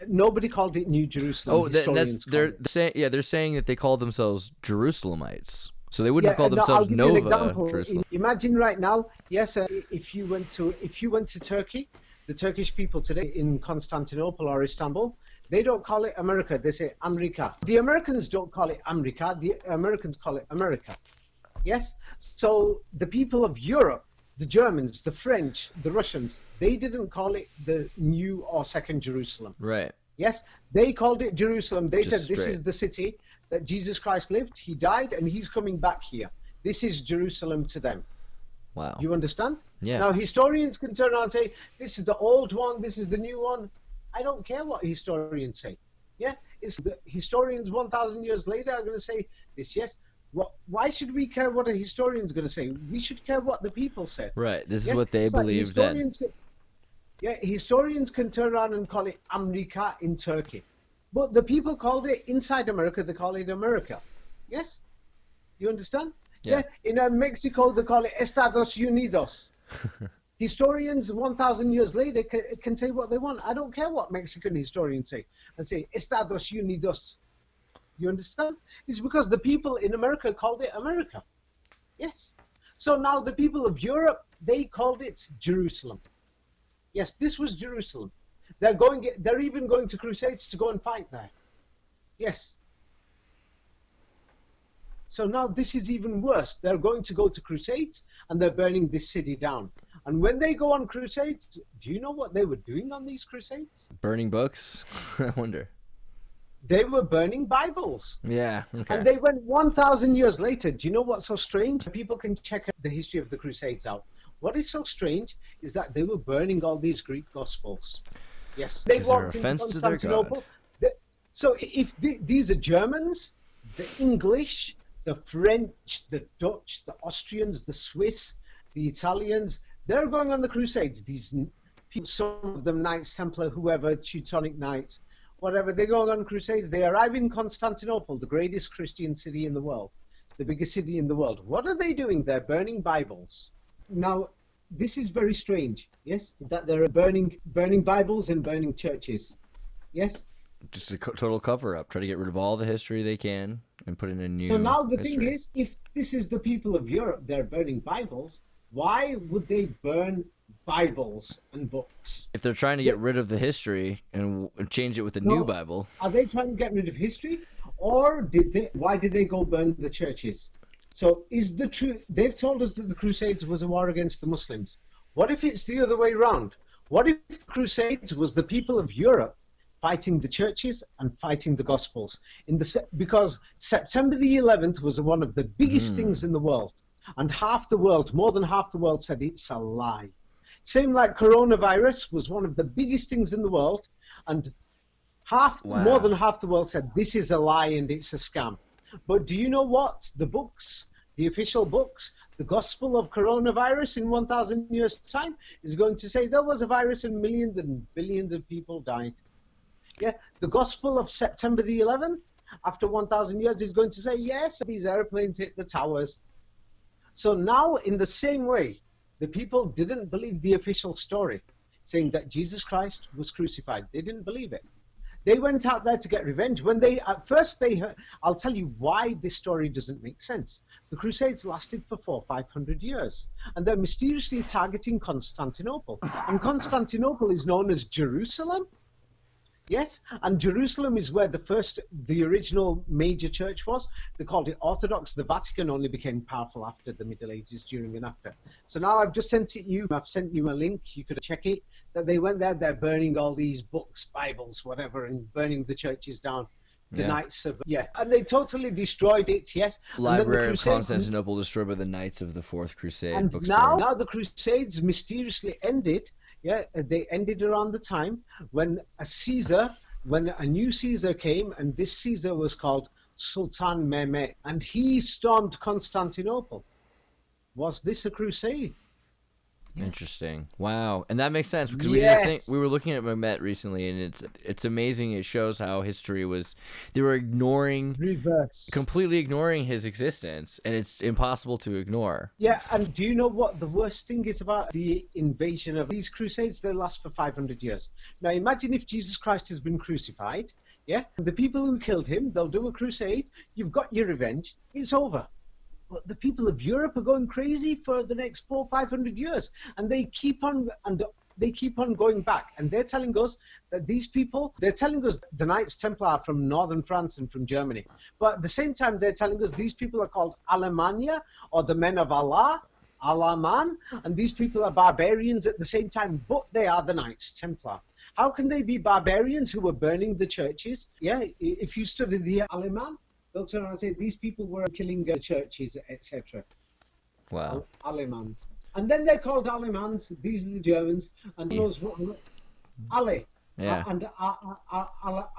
[SPEAKER 4] Nobody called it New Jerusalem.
[SPEAKER 3] Oh, they're saying that they call themselves Jerusalemites. So they wouldn't call themselves Nova Jerusalem.
[SPEAKER 4] Imagine right now, if you went to Turkey, the Turkish people today in Constantinople or Istanbul, they don't call it America, they say America. The Americans don't call it America, the Americans call it America. Yes? So the people of Europe, the Germans, the French, the Russians, they didn't call it the new or second Jerusalem.
[SPEAKER 3] Right.
[SPEAKER 4] Yes, they called it Jerusalem. They
[SPEAKER 3] Just
[SPEAKER 4] said this is the city that Jesus Christ lived, he died, and he's coming back here. This is Jerusalem to them.
[SPEAKER 3] Wow.
[SPEAKER 4] You understand?
[SPEAKER 3] Yeah.
[SPEAKER 4] Now, historians can turn around and say, this is the old one, this is the new one. I don't care what historians say. Yeah? It's the historians 1,000 years later are going to say this, yes. Why should we care what a historian's going to say? We should care what the people said.
[SPEAKER 3] Right. This is what they believe then.
[SPEAKER 4] Yeah, historians can turn around and call it America in Turkey. But the people called it inside America, they call it America. Yes? You understand?
[SPEAKER 3] Yeah.
[SPEAKER 4] In Mexico, they call it Estados Unidos. Historians 1,000 years later can say what they want. I don't care what Mexican historians say. And say Estados Unidos. You understand? It's because the people in America called it America. Yes. So now the people of Europe, they called it Jerusalem. Yes, this was Jerusalem. They're even going to crusades to go and fight there. Yes. So now this is even worse. They're going to go to crusades and they're burning this city down. And when they go on crusades, do you know what they were doing on these crusades?
[SPEAKER 3] Burning books? I wonder.
[SPEAKER 4] They were burning Bibles.
[SPEAKER 3] Yeah, okay.
[SPEAKER 4] And they went 1,000 years later. Do you know what's so strange? People can check the history of the Crusades out. What is so strange is that they were burning all these Greek Gospels. Yes, they walked into Constantinople. So if these are Germans, the English, the French, the Dutch, the Austrians, the Swiss, the Italians, they're going on the Crusades. These people, some of them Knights Templar, whoever, Teutonic Knights, whatever, they're going on crusades. They arrive in Constantinople, the greatest Christian city in the world, the biggest city in the world. What are they doing? They're burning Bibles. Now, this is very strange, yes, that they're burning Bibles and burning churches, yes?
[SPEAKER 3] Just a total cover-up. Try to get rid of all the history they can and put in a new
[SPEAKER 4] So now the
[SPEAKER 3] history.
[SPEAKER 4] thing is, if this is the people of Europe, they're burning Bibles, why would they burn Bibles and books?
[SPEAKER 3] If they're trying to get rid of the history and change it with a new Bible.
[SPEAKER 4] Are they trying to get rid of history? Or why did they go burn the churches? So is the truth, they've told us that the Crusades was a war against the Muslims. What if it's the other way around? What if the Crusades was the people of Europe fighting the churches and fighting the Gospels? Because September the 11th was one of the biggest things in the world. And half the world, more than half the world, said it's a lie. Same like coronavirus was one of the biggest things in the world. And more than half the world said this is a lie and it's a scam. But do you know what? The books, the official books, the gospel of coronavirus in 1,000 years' time is going to say there was a virus and millions and billions of people died. Yeah, the gospel of September the 11th, after 1,000 years, is going to say, yes, these airplanes hit the towers. So now, in the same way, the people didn't believe the official story, saying that Jesus Christ was crucified. They didn't believe it. They went out there to get revenge. At first they heard, I'll tell you why this story doesn't make sense. The Crusades lasted for 400 or 500 years, and they're mysteriously targeting Constantinople. And Constantinople is known as Jerusalem. Yes, and Jerusalem is where the original major church was. They called it Orthodox. The Vatican only became powerful after the Middle Ages, during and after. So now I've just sent it you. I've sent you a link. You could check it. That they went there. They're burning all these books, Bibles, whatever, and burning the churches down. The Knights of and they totally destroyed it. Yes,
[SPEAKER 3] Library of Constantinople destroyed by the Knights of the Fourth Crusade.
[SPEAKER 4] And now the Crusades mysteriously ended. Yeah, they ended around the time when a new Caesar came, and this Caesar was called Sultan Mehmet, and he stormed Constantinople. Was this a crusade?
[SPEAKER 3] Interesting. Wow. And that makes sense because we were looking at Mehmet recently, and it's amazing. It shows how history they were completely ignoring his existence, and it's impossible to ignore.
[SPEAKER 4] Yeah, and do you know what the worst thing is about the invasion of these crusades? They last for 500 years. Now imagine if Jesus Christ has been crucified, yeah? The people who killed him, they'll do a crusade, you've got your revenge, it's over. But the people of Europe are going crazy for the next 400 or 500 years, and they keep on going back. And they're telling us that they're telling us the Knights Templar from northern France and from Germany. But at the same time, they're telling us these people are called Alemannia, or the men of Allah, Alaman, and these people are barbarians at the same time, but they are the Knights Templar. How can they be barbarians who were burning the churches? Yeah, if you study the Aleman, they'll turn around and say these people were killing churches, etc.
[SPEAKER 3] Wow.
[SPEAKER 4] Alemans. And then they're called Alemans. These are the Germans. And those Ale.
[SPEAKER 3] Yeah.
[SPEAKER 4] And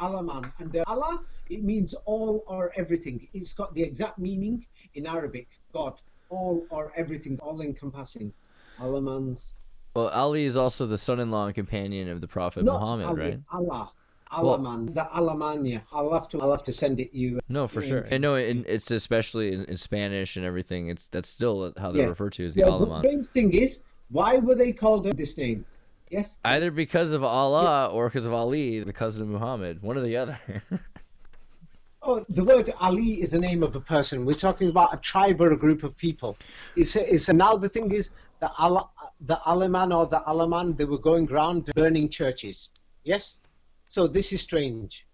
[SPEAKER 4] Alaman. And Allah, it means all or everything. It's got the exact meaning in Arabic. God. All or everything. All encompassing. Alemans.
[SPEAKER 3] Well, Ali is also the son-in-law and companion of the Prophet
[SPEAKER 4] Not
[SPEAKER 3] Muhammad,
[SPEAKER 4] Ali,
[SPEAKER 3] right?
[SPEAKER 4] Allah man, the Alamania. I'll have to send it you.
[SPEAKER 3] No, for sure. I know it's especially in Spanish and everything. That's still how they're referred to as the Alaman.
[SPEAKER 4] The strange thing is, why were they called this name? Yes.
[SPEAKER 3] Either because of Allah or because of Ali, the cousin of Muhammad. One or the other.
[SPEAKER 4] Oh, the word Ali is the name of a person. We're talking about a tribe or a group of people. Now the thing is, the Alaman or the Alaman, they were going around burning churches. Yes? So this is strange.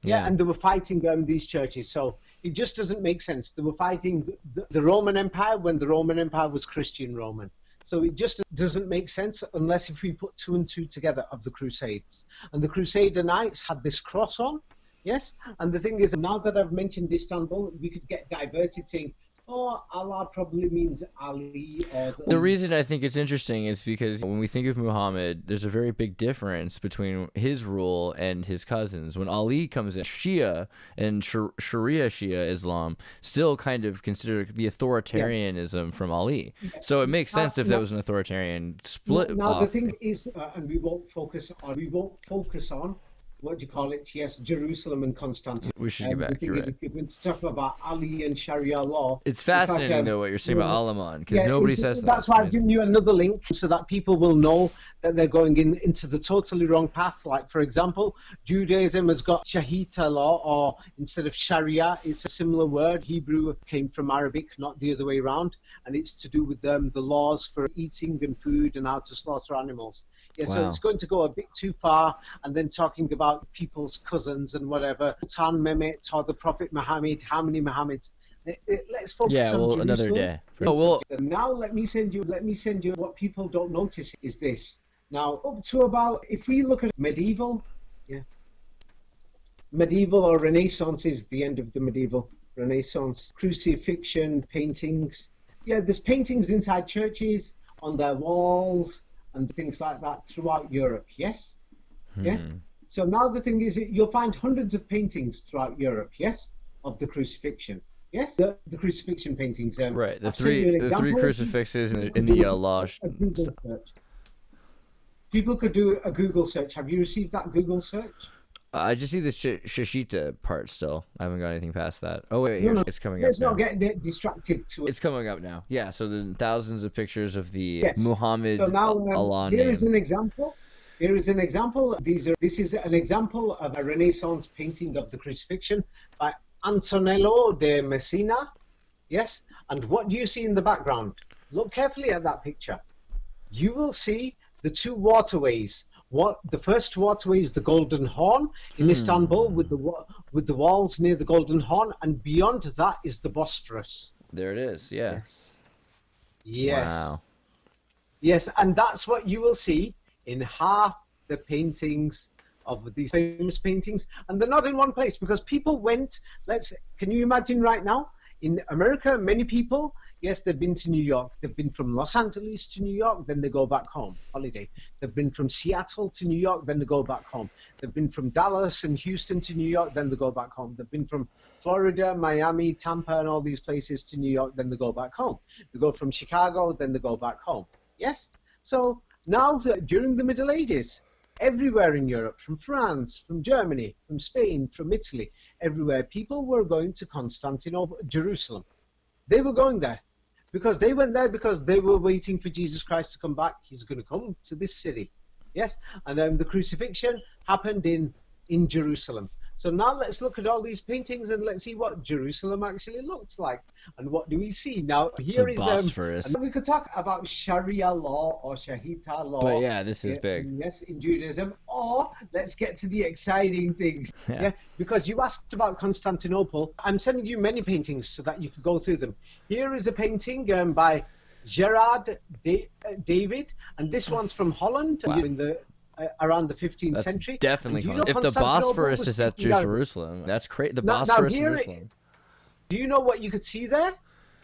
[SPEAKER 4] Yeah, and they were fighting these churches. So it just doesn't make sense. They were fighting the Roman Empire when the Roman Empire was Christian Roman. So it just doesn't make sense unless if we put two and two together of the Crusades. And the Crusader Knights had this cross on. Yes, and the thing is, now that I've mentioned Istanbul, we could get diverted saying, oh, Allah probably means Ali. Or
[SPEAKER 3] the reason I think it's interesting is because when we think of Muhammad, there's a very big difference between his rule and his cousins. When Ali comes in, Shia and Sharia Shia Islam still kind of consider the authoritarianism from Ali. So it makes sense if there was an authoritarian split.
[SPEAKER 4] Now the thing is, and we won't focus on what do you call it? Yes, Jerusalem and Constantinople.
[SPEAKER 3] We should get back.
[SPEAKER 4] The thing is, if you're going to talk about Ali and Sharia law,
[SPEAKER 3] it's fascinating like, though what you're saying about Alaman, because nobody says that.
[SPEAKER 4] That's why I've given you another link so that people will know that they're going into the totally wrong path. Like, for example, Judaism has got Shahita law, or instead of Sharia, it's a similar word. Hebrew came from Arabic, not the other way around, and it's to do with the laws for eating and food and how to slaughter animals. Yeah, so it's going to go a bit too far, and then talking about people's cousins and whatever, Sultan Mehmet or the Prophet Muhammad, how many Muhammads? Let's focus on Jerusalem.
[SPEAKER 3] Another day.
[SPEAKER 4] Now let me send you what people don't notice is this. Now up to about, if we look at medieval or Renaissance is the end of the medieval Renaissance, crucifixion, paintings. Yeah, there's paintings inside churches, on their walls and things like that throughout Europe. Yes? Yeah? So now the thing is, you'll find hundreds of paintings throughout Europe, yes, of the crucifixion. Yes, the crucifixion paintings.
[SPEAKER 3] Right, the three crucifixes in the lodge.
[SPEAKER 4] People could do a Google search. Have you received that Google search?
[SPEAKER 3] I just see the Shashita part still. I haven't got anything past that. Oh wait, it's coming up.
[SPEAKER 4] Let's not get distracted to it.
[SPEAKER 3] It's coming up now. Yeah, so the thousands of pictures of the Muhammad.
[SPEAKER 4] So now
[SPEAKER 3] Allah
[SPEAKER 4] here
[SPEAKER 3] name.
[SPEAKER 4] Is an example. Here is an example. This is an example of a Renaissance painting of the crucifixion by Antonello de Messina. Yes, and what do you see in the background? Look carefully at that picture. You will see the two waterways. The first waterway is the Golden Horn in Istanbul, with the walls near the Golden Horn, and beyond that is the Bosphorus.
[SPEAKER 3] There it is. Yeah.
[SPEAKER 4] Yes.
[SPEAKER 3] Wow.
[SPEAKER 4] Yes, and that's what you will see in half the paintings of these famous paintings, and they're not in one place because people went. Can you imagine right now in America? Many people, yes, they've been to New York. They've been from Los Angeles to New York, then they go back home, holiday. They've been from Seattle to New York, then they go back home. They've been from Dallas and Houston to New York, then they go back home. They've been from Florida, Miami, Tampa, and all these places to New York, then they go back home. They go from Chicago, then they go back home. Yes, so. Now, during the Middle Ages, everywhere in Europe, from France, from Germany, from Spain, from Italy, everywhere, people were going to Constantinople, Jerusalem. They were going there because they went there because they were waiting for Jesus Christ to come back. He's going to come to this city. Yes, and the crucifixion happened in Jerusalem. So now let's look at all these paintings and let's see what Jerusalem actually looked like. And what do we see? Now, here is
[SPEAKER 3] Bosphorus.
[SPEAKER 4] We could talk about Sharia law or Shahita law.
[SPEAKER 3] But yeah, this is big.
[SPEAKER 4] Yes, in Judaism. Or let's get to the exciting things. Yeah. Because you asked about Constantinople. I'm sending you many paintings so that you could go through them. Here is a painting by Gerard David, and this one's from Holland.
[SPEAKER 3] Wow.
[SPEAKER 4] In the around the 15th century.
[SPEAKER 3] Definitely. If the Bosphorus is at Jerusalem, that's crazy. The Bosphorus in Jerusalem.
[SPEAKER 4] Do you know what you could see there?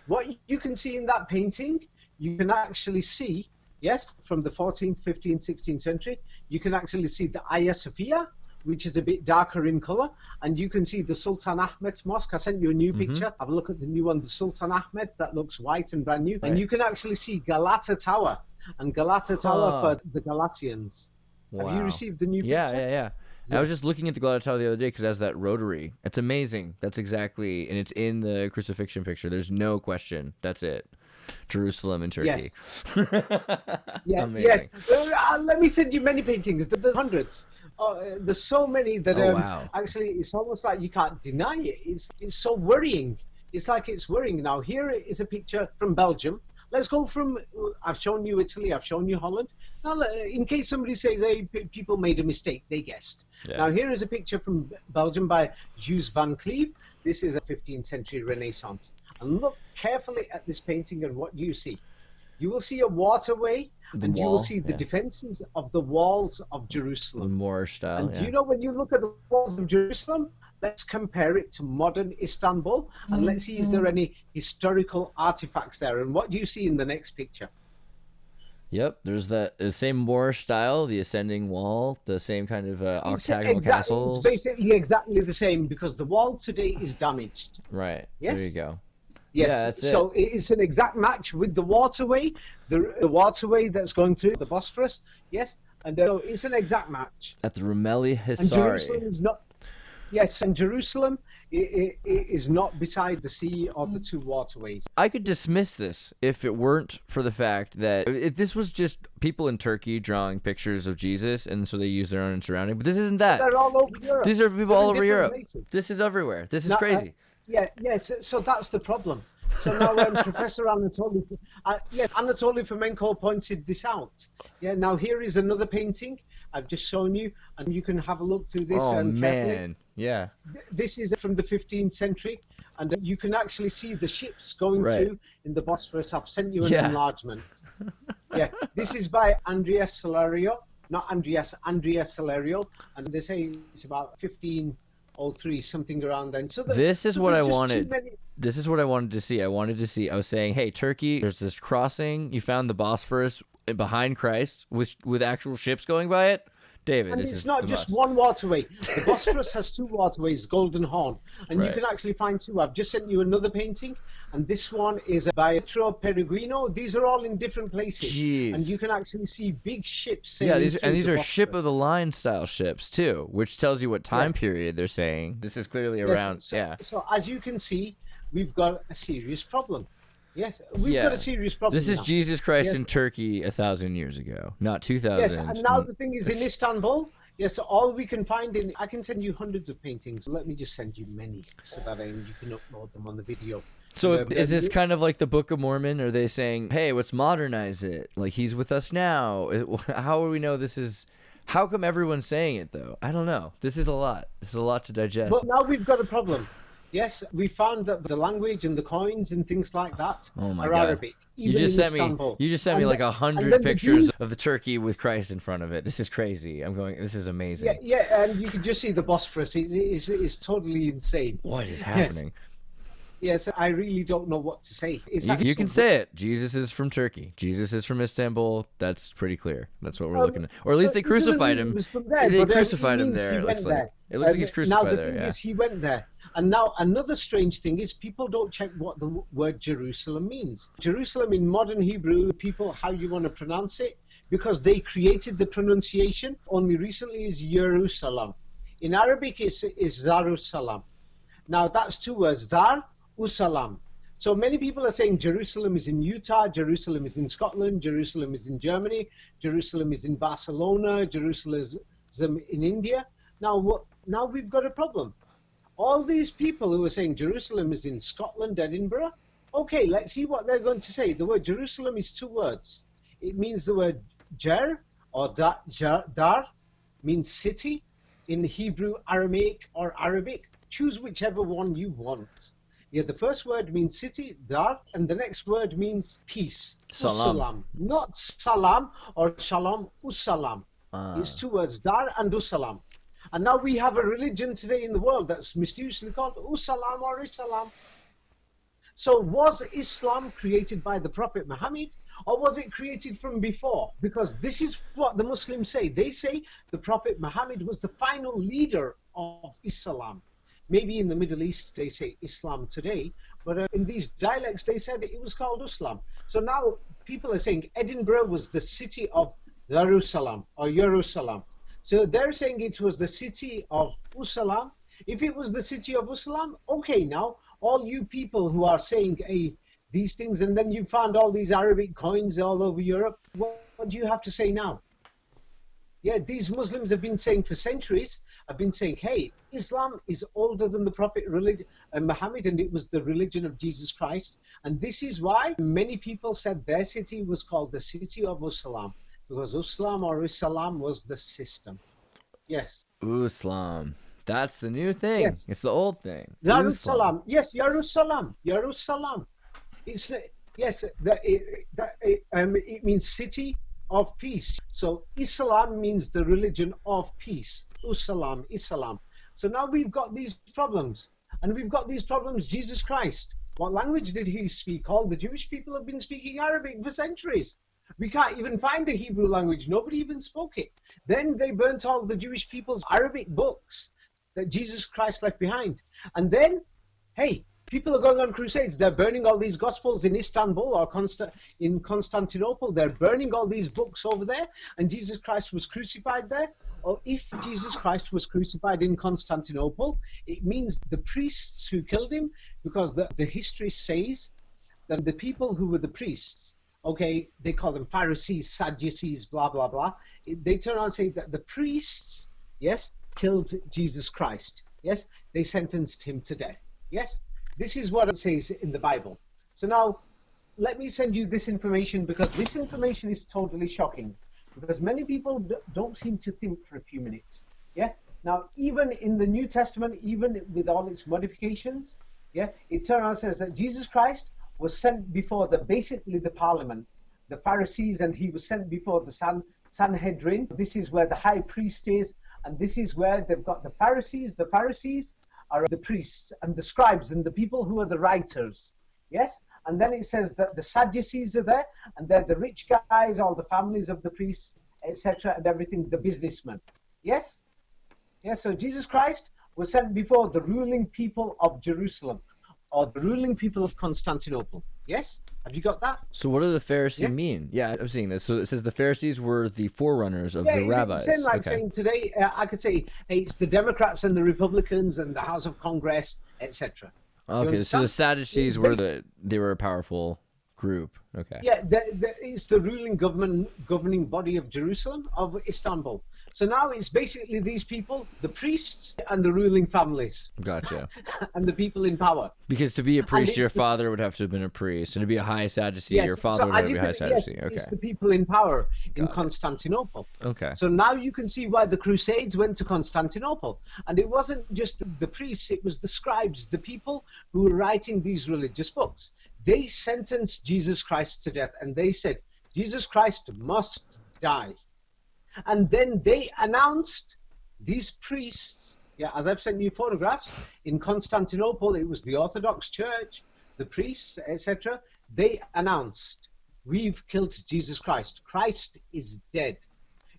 [SPEAKER 4] What you can see in that painting, you can actually see, yes, from the 14th, 15th, 16th century, you can actually see the Hagia Sophia, which is a bit darker in color, and you can see the Sultan Ahmed Mosque. I sent you a new picture. Have a look at the new one, the Sultan Ahmed, that looks white and brand new. Right. And you can actually see Galata Tower. and Galata Tower for the Galatians.
[SPEAKER 3] Wow.
[SPEAKER 4] Have you received the new
[SPEAKER 3] Yeah,
[SPEAKER 4] picture?
[SPEAKER 3] yeah. I was just looking at the Galata Tower the other day because it has that rotary. It's amazing. That's exactly, and it's in the crucifixion picture. There's no question. That's it. Jerusalem in Turkey.
[SPEAKER 4] Yes. Yes. Let me send you many paintings. There's hundreds. There's so many that
[SPEAKER 3] wow.
[SPEAKER 4] actually it's almost like you can't deny it. It's so worrying. It's like it's worrying. Now here is a picture from Belgium. Let's go from, I've shown you Italy, I've shown you Holland. Now, in case somebody says, hey, people made a mistake, they guessed. Yeah. Now, here is a picture from Belgium by Jules van Cleef. This is a 15th century Renaissance. And look carefully at this painting, and what do you see? You will see a waterway, and you will see the defenses of the walls of Jerusalem.
[SPEAKER 3] The Moorish style,
[SPEAKER 4] and do you know, when you look at the walls of Jerusalem, let's compare it to modern Istanbul, and let's see, is there any historical artifacts there? And what do you see in the next picture?
[SPEAKER 3] Yep, there's the same Moorish style, the ascending wall, the same kind of octagonal castles.
[SPEAKER 4] It's basically exactly the same, because the wall today is damaged.
[SPEAKER 3] Right,
[SPEAKER 4] yes?
[SPEAKER 3] There you go.
[SPEAKER 4] Yes,
[SPEAKER 3] yeah, that's
[SPEAKER 4] so it's an exact match with the waterway, the waterway that's going through the Bosphorus. Yes, and it's an exact match.
[SPEAKER 3] At the Rumeli Hisari.
[SPEAKER 4] And Jerusalem is not. Yes, and Jerusalem is not beside the sea or the two waterways.
[SPEAKER 3] I could dismiss this if it weren't for the fact that if this was just people in Turkey drawing pictures of Jesus, and so they use their own surrounding. But this isn't that.
[SPEAKER 4] They're all over Europe.
[SPEAKER 3] These are people all over Europe.
[SPEAKER 4] Places.
[SPEAKER 3] This is everywhere. This is crazy.
[SPEAKER 4] Yes. So that's the problem. So now Professor Anatoly Fomenko pointed this out. Yeah. Now here is another painting I've just shown you, and you can have a look through this.
[SPEAKER 3] Oh
[SPEAKER 4] carefully.
[SPEAKER 3] Man, yeah.
[SPEAKER 4] This is from the 15th century, and you can actually see the ships going through in the Bosphorus. I've sent you an enlargement. Yeah. This is by Andrea Solario, not Andreas Solario, and they say it's about 1503, something around then. So
[SPEAKER 3] this is what I wanted. This is what I wanted to see. I was saying, hey, Turkey, there's this crossing. You found the Bosphorus behind Christ with actual ships going by it. David,
[SPEAKER 4] and
[SPEAKER 3] this
[SPEAKER 4] it's
[SPEAKER 3] is
[SPEAKER 4] not just one waterway. The Bosphorus has two waterways, Golden Horn, and you can actually find two. I've just sent you another painting, and this one is by Pietro Perugino. These are all in different places.
[SPEAKER 3] Jeez.
[SPEAKER 4] And you can actually see big ships sailing
[SPEAKER 3] these are
[SPEAKER 4] Bosphorus.
[SPEAKER 3] ship of the line style ships too, which tells you what time period they're saying. This is clearly around.
[SPEAKER 4] So as you can see, we've got a serious problem. Yes, we've got a serious problem.
[SPEAKER 3] This is
[SPEAKER 4] now.
[SPEAKER 3] Jesus Christ in Turkey 1,000 years ago, not 2,000.
[SPEAKER 4] Yes, and now the thing is in Istanbul. Yes, all we can find I can send you hundreds of paintings. Let me just send you many so that you can upload them on the video.
[SPEAKER 3] So is this kind of like the Book of Mormon? Are they saying, hey, let's modernize it? Like, he's with us now. How do we know this is... How come everyone's saying it, though? I don't know. This is a lot. This is a lot to digest.
[SPEAKER 4] But now we've got a problem. Yes, we found that the language and the coins and things like that are Arabic.
[SPEAKER 3] You just sent me like 100 pictures of the Turkey with Christ in front of it. This is crazy. This is amazing.
[SPEAKER 4] Yeah, and you can just see the Bosphorus. It's totally insane.
[SPEAKER 3] What is happening?
[SPEAKER 4] Yes, I really don't know what to say.
[SPEAKER 3] You can say it. Jesus is from Turkey. Jesus is from Istanbul. That's pretty clear. That's what we're looking at. Or at least they crucified him. They crucified him there. It looks like he's crucified there.
[SPEAKER 4] Now the thing is, he went there. And now another strange thing is people don't check what the word Jerusalem means. Jerusalem in modern Hebrew, how you want to pronounce it, because they created the pronunciation only recently, is Jerusalem. In Arabic, is Darussalam. Now that's two words, Dar Usalam. So many people are saying Jerusalem is in Utah, Jerusalem is in Scotland, Jerusalem is in Germany, Jerusalem is in Barcelona, Jerusalem is in India. Now we've got a problem. All these people who are saying Jerusalem is in Scotland, Edinburgh, okay, let's see what they're going to say. The word Jerusalem is two words. It means the word Jer or Dar means city in Hebrew, Aramaic, or Arabic. Choose whichever one you want. Yeah, the first word means city, Dar, and the next word means peace.
[SPEAKER 3] Salam.
[SPEAKER 4] Usalam. Not salam or shalom, usalam. It's two words, Dar and usalam. And now we have a religion today in the world that's mysteriously called Usalam or Islam. So was Islam created by the Prophet Muhammad, or was it created from before? Because this is what the Muslims say. They say the Prophet Muhammad was the final leader of Islam. Maybe in the Middle East they say Islam today, but in these dialects they said it was called Islam. So now people are saying Edinburgh was the city of Jerusalem or Jerusalem. So they're saying it was the city of Usalam. If it was the city of Usalam, okay, now all you people who are saying these things, and then you found all these Arabic coins all over Europe, what do you have to say now? Yeah, these Muslims have been saying for centuries, have been saying, hey, Islam is older than the Prophet Muhammad, and it was the religion of Jesus Christ. And this is why many people said their city was called the city of Islam, because Islam or Islam was the system. Yes.
[SPEAKER 3] Islam. That's the new thing.
[SPEAKER 4] Yes.
[SPEAKER 3] It's the old thing.
[SPEAKER 4] Jerusalem. Yes, Jerusalem. Jerusalem. It's yes. It means city of peace. So Islam means the religion of peace. Islam. So now we've got these problems, and we've got these problems. Jesus Christ, what language did he speak? All the Jewish people have been speaking Arabic for centuries. We can't even find a Hebrew language. Nobody even spoke it. Then they burnt all the Jewish people's Arabic books that Jesus Christ left behind. And then, hey, people are going on crusades. They're burning all these gospels in Istanbul or in Constantinople. They're burning all these books over there. And Jesus Christ was crucified there. Or if Jesus Christ was crucified in Constantinople, it means the priests who killed him, because the history says that the people who were the priests, okay, they call them Pharisees, Sadducees, blah, blah, blah. They turn around and say that the priests, yes, killed Jesus Christ. Yes, they sentenced him to death. Yes, this is what it says in the Bible. So now, let me send you this information, because this information is totally shocking. Because many people don't seem to think for a few minutes. Yeah. Now, even in the New Testament, even with all its modifications, yeah, it turns out and says that Jesus Christ was sent before basically the Parliament, the Pharisees, and he was sent before the Sanhedrin. This is where the high priest is, and this is where they've got the Pharisees. The Pharisees are the priests and the scribes and the people who are the writers. Yes? And then it says that the Sadducees are there, and they're the rich guys, all the families of the priests, etc., and everything, the businessmen. Yes? Yes, so Jesus Christ was sent before the ruling people of Jerusalem, or the ruling people of Constantinople. Yes? Have you got that?
[SPEAKER 3] So what do the Pharisees mean? Yeah, I'm seeing this. So it says the Pharisees were the forerunners of the rabbis.
[SPEAKER 4] It's like saying today, I could say, hey, it's the Democrats and the Republicans and the House of Congress, etc.
[SPEAKER 3] Okay, so the Sadducees they were a powerful group. Okay.
[SPEAKER 4] Yeah, it's the ruling governing body of Jerusalem, of Istanbul. So now it's basically these people, the priests and the ruling families.
[SPEAKER 3] Gotcha.
[SPEAKER 4] And the people in power.
[SPEAKER 3] Because to be a priest, your father would have to have been a priest, and to be a high Sadducee, your father would have to be a high Sadducee.
[SPEAKER 4] Yes,
[SPEAKER 3] okay.
[SPEAKER 4] It's the people in power in Constantinople.
[SPEAKER 3] Okay.
[SPEAKER 4] So now you can see why the Crusades went to Constantinople. And it wasn't just the priests, it was the scribes, the people who were writing these religious books. They sentenced Jesus Christ to death, and they said, Jesus Christ must die. And then they announced, these priests, yeah, as I've sent you photographs, in Constantinople, it was the Orthodox Church, the priests, etc. They announced, we've killed Jesus Christ. Christ is dead.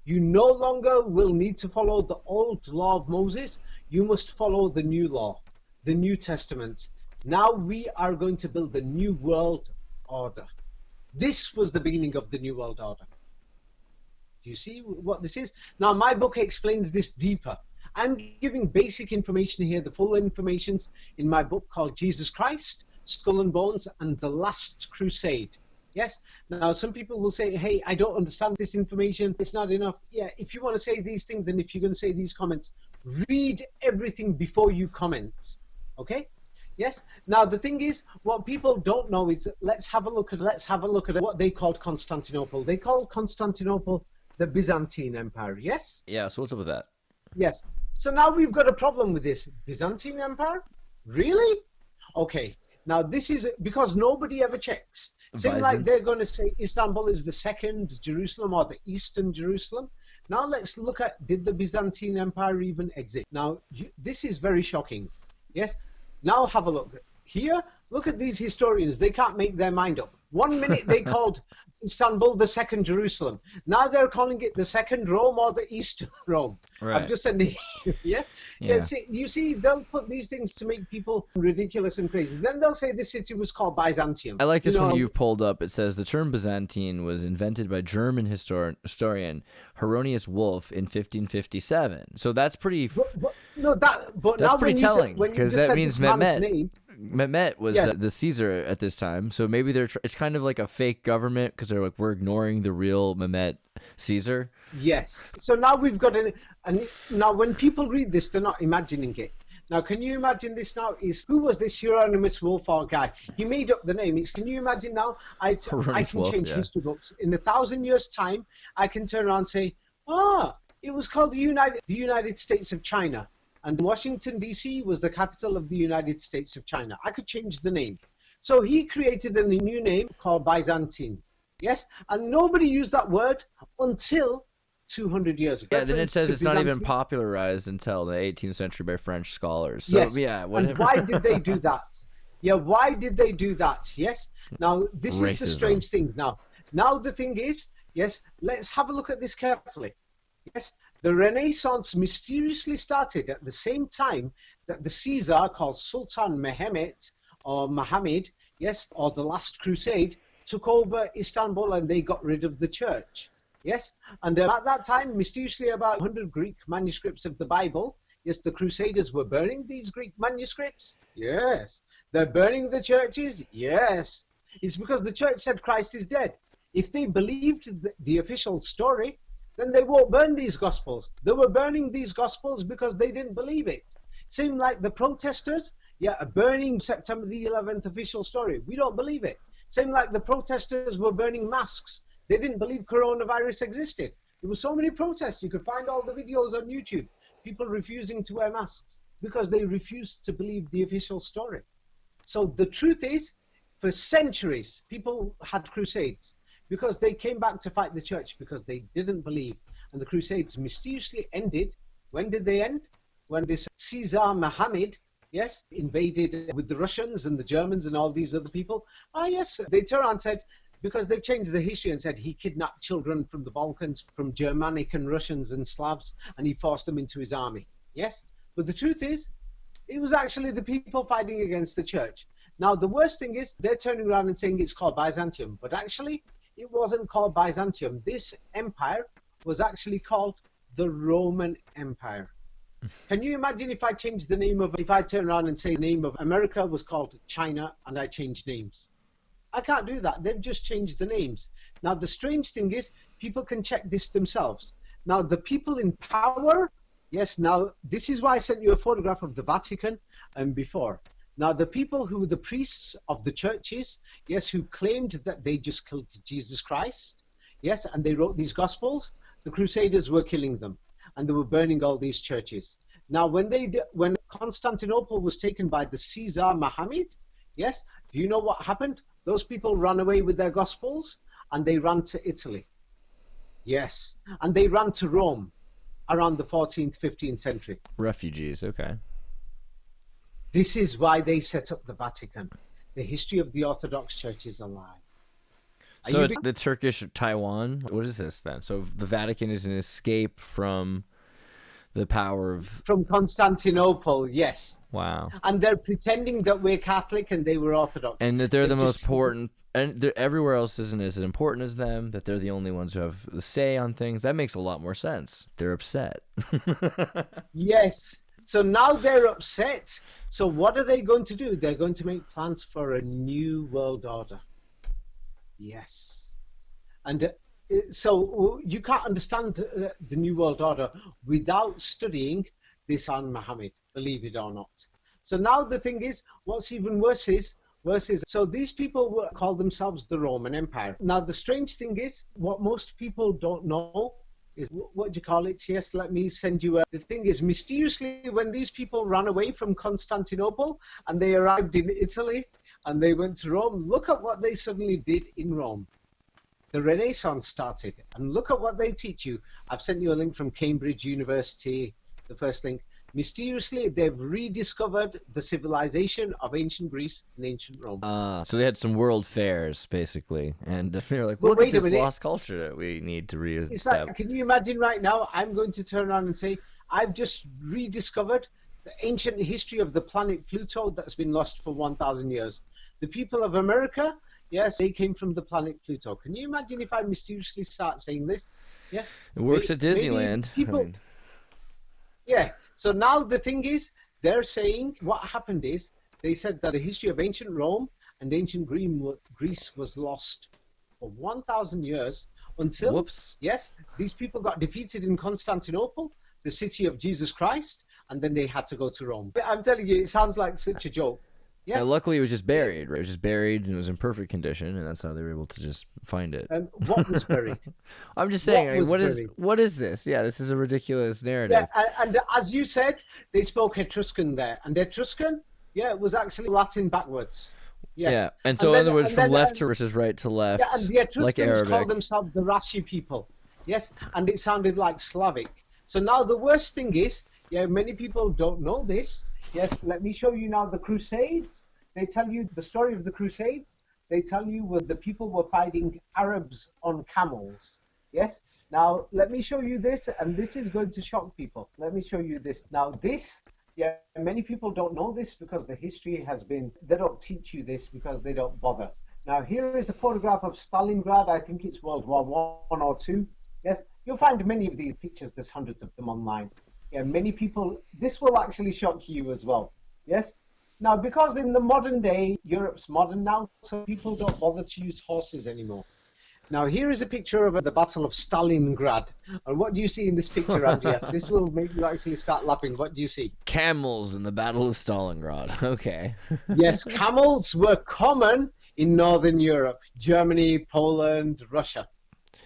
[SPEAKER 4] You no longer will need to follow the old law of Moses. You must follow the new law, the New Testament. Now we are going to build the new world order. This was the beginning of the new world order. Do you see what this is? Now my book explains this deeper. I'm giving basic information here. The full information's in my book called Jesus Christ, Skull and Bones, and the Last Crusade. Yes? Now some people will say, hey, I don't understand this information. It's not enough. Yeah, if you want to say these things and if you're going to say these comments, read everything before you comment. Okay? Yes. Now the thing is, what people don't know is that let's have a look at what they called Constantinople. They called Constantinople the Byzantine Empire. Yes.
[SPEAKER 3] Yeah. So what's up with that?
[SPEAKER 4] Yes. So now we've got a problem with this Byzantine Empire. Really? Okay. Now this is because nobody ever checks. Seems like they're going to say Istanbul is the second Jerusalem or the Eastern Jerusalem. Now let's look at, did the Byzantine Empire even exist? Now this is very shocking. Yes. Now have a look. Here, look at these historians. They can't make their mind up. One minute they called Istanbul the second Jerusalem. Now they're calling it the second Rome or the Eastern Rome.
[SPEAKER 3] Right.
[SPEAKER 4] I've just said, yes.
[SPEAKER 3] Yeah.
[SPEAKER 4] You see, they'll put these things to make people ridiculous and crazy. Then they'll say the city was called Byzantium.
[SPEAKER 3] I like this one you pulled up. It says the term Byzantine was invented by German historian Hieronymus Wolff in 1557. So that's pretty. That's pretty telling, because that means Mehmet was the Caesar at this time. So maybe it's kind of like a fake government, because they're like, we're ignoring the real Mehmet Caesar.
[SPEAKER 4] Yes. So now we've got now when people read this, they're not imagining it. Now, can you imagine this now? Who was this Hieronymus Wolff guy? He made up the name. Can you imagine now? I can change history books. In 1,000 years' time, I can turn around and say, it was called the United States of China. And Washington, D.C. was the capital of the United States of China. I could change the name. So he created a new name called Byzantine. Yes? And nobody used that word until 200 years ago.
[SPEAKER 3] Yeah, then it says it's not even popularized until the 18th century by French scholars. So,
[SPEAKER 4] yes.
[SPEAKER 3] Yeah, whatever.
[SPEAKER 4] And why did they do that? Yeah, why did they do that? Yes. Now, this is the strange thing. Now the thing is, yes, let's have a look at this carefully. Yes, the Renaissance mysteriously started at the same time that the Caesar called Sultan Mehmet or Muhammad, yes, or the Last Crusade, took over Istanbul and they got rid of the church. Yes, and at that time, mysteriously, about 100 Greek manuscripts of the Bible. Yes, the Crusaders were burning these Greek manuscripts. Yes. They're burning the churches. Yes. It's because the church said Christ is dead. If they believed the official story, then they won't burn these gospels. They were burning these gospels because they didn't believe it. Same like the protesters, are burning September the 11th official story. We don't believe it. Same like the protesters were burning masks. They didn't believe coronavirus existed. There were so many protests. You could find all the videos on YouTube. People refusing to wear masks because they refused to believe the official story. So the truth is, for centuries, people had crusades because they came back to fight the church because they didn't believe. And the crusades mysteriously ended. When did they end? When this Caesar Muhammad, invaded with the Russians and the Germans and all these other people. They turned around and said, because they've changed the history and said he kidnapped children from the Balkans, from Germanic and Russians and Slavs, and he forced them into his army. Yes? But the truth is, it was actually the people fighting against the church. Now, the worst thing is, they're turning around and saying it's called Byzantium. But actually, it wasn't called Byzantium. This empire was actually called the Roman Empire. Can you imagine if I changed the name if I turn around and say the name of America was called China and I changed names? I can't do that. They've just changed the names. Now, the strange thing is, people can check this themselves. Now, the people in power, now, this is why I sent you a photograph of the Vatican before. Now, the people who were the priests of the churches, who claimed that they just killed Jesus Christ, and they wrote these Gospels, the Crusaders were killing them, and they were burning all these churches. Now, when Constantinople was taken by the Caesar Muhammad, do you know what happened? Those people ran away with their Gospels, and they ran to Italy. Yes, and they ran to Rome around the 14th, 15th century.
[SPEAKER 3] Refugees, okay.
[SPEAKER 4] This is why they set up the Vatican. The history of the Orthodox Church is alive.
[SPEAKER 3] So it's the Turkish Taiwan. What is this then? So the Vatican is an escape from the power of... From
[SPEAKER 4] Constantinople, yes.
[SPEAKER 3] Wow.
[SPEAKER 4] And they're pretending that we're Catholic and they were Orthodox.
[SPEAKER 3] And that they're the most important... And everywhere else isn't as important as them, that they're the only ones who have the say on things. That makes a lot more sense. They're upset.
[SPEAKER 4] Yes. So now they're upset. So what are they going to do? They're going to make plans for a new world order. Yes. And so you can't understand the new world order without studying this on Muhammad, believe it or not. So now the thing is, what's even worse is, so these people call themselves the Roman Empire. Now the strange thing is, what most people don't know is, what do you call it? Yes, let me send you the thing is, mysteriously, when these people ran away from Constantinople and they arrived in Italy and they went to Rome, look at what they suddenly did in Rome. The Renaissance started, and look at what they teach you. I've sent you a link from Cambridge University, the first link. mysteriously they've rediscovered the civilization of ancient Greece and ancient Rome.
[SPEAKER 3] So they had some world fairs, basically, and they were like,
[SPEAKER 4] But
[SPEAKER 3] look at
[SPEAKER 4] wait a
[SPEAKER 3] this
[SPEAKER 4] minute.
[SPEAKER 3] lost culture that we need to
[SPEAKER 4] It's like,
[SPEAKER 3] re-establish.
[SPEAKER 4] can you imagine right now, I'm going to turn around and say, I've just rediscovered the ancient history of the planet Pluto that's been lost for 1,000 years. The people of America, yes, they came from the planet Pluto. Can you imagine if I mysteriously start saying this? Yeah.
[SPEAKER 3] It works at
[SPEAKER 4] Maybe
[SPEAKER 3] Disneyland.
[SPEAKER 4] people- Yeah. So now the thing is, they're saying what happened is they said that the history of ancient Rome and ancient Greece was lost for 1,000 years until,
[SPEAKER 3] Whoops.
[SPEAKER 4] yes, these people got defeated in Constantinople, the city of Jesus Christ, and then they had to go to Rome. I'm telling you, it sounds like such a joke. Yes.
[SPEAKER 3] And luckily, it was just buried. Right? It was just buried and it was in perfect condition, and that's how they were able to just find it.
[SPEAKER 4] What was buried?
[SPEAKER 3] I'm just saying,
[SPEAKER 4] What was
[SPEAKER 3] like,
[SPEAKER 4] buried?
[SPEAKER 3] what is this? Yeah, this is a ridiculous narrative.
[SPEAKER 4] Yeah, and as you said, they spoke Etruscan there, and Etruscan, yeah, it was actually Latin backwards. Yes.
[SPEAKER 3] Yeah, and so in other words, from left to versus right to left,
[SPEAKER 4] yeah, and the Etruscans
[SPEAKER 3] like Arabic.
[SPEAKER 4] called themselves the Rashi people. Yes, and it sounded like Slavic. So now the worst thing is, yeah, many people don't know this. Yes, let me show you now the Crusades. They tell you the story of the Crusades. They tell you where the people were fighting Arabs on camels. Yes. Now let me show you this, and this is going to shock people. Let me show you this. Now this, yeah, many people don't know this because the history has been. They don't teach you this because they don't bother. Now here is a photograph of Stalingrad. I think it's World War I or II. Yes, you'll find many of these pictures. There's hundreds of them online. Yeah, many people. This will actually shock you as well. Yes. Now, because in the modern day, Europe's modern now, so people don't bother to use horses anymore. Now, here is a picture of the Battle of Stalingrad. And what do you see in this picture, Andreas? This will make you actually start laughing. What do you see?
[SPEAKER 3] Camels in the Battle of Stalingrad. Okay.
[SPEAKER 4] Yes, camels were common in Northern Europe, Germany, Poland, Russia.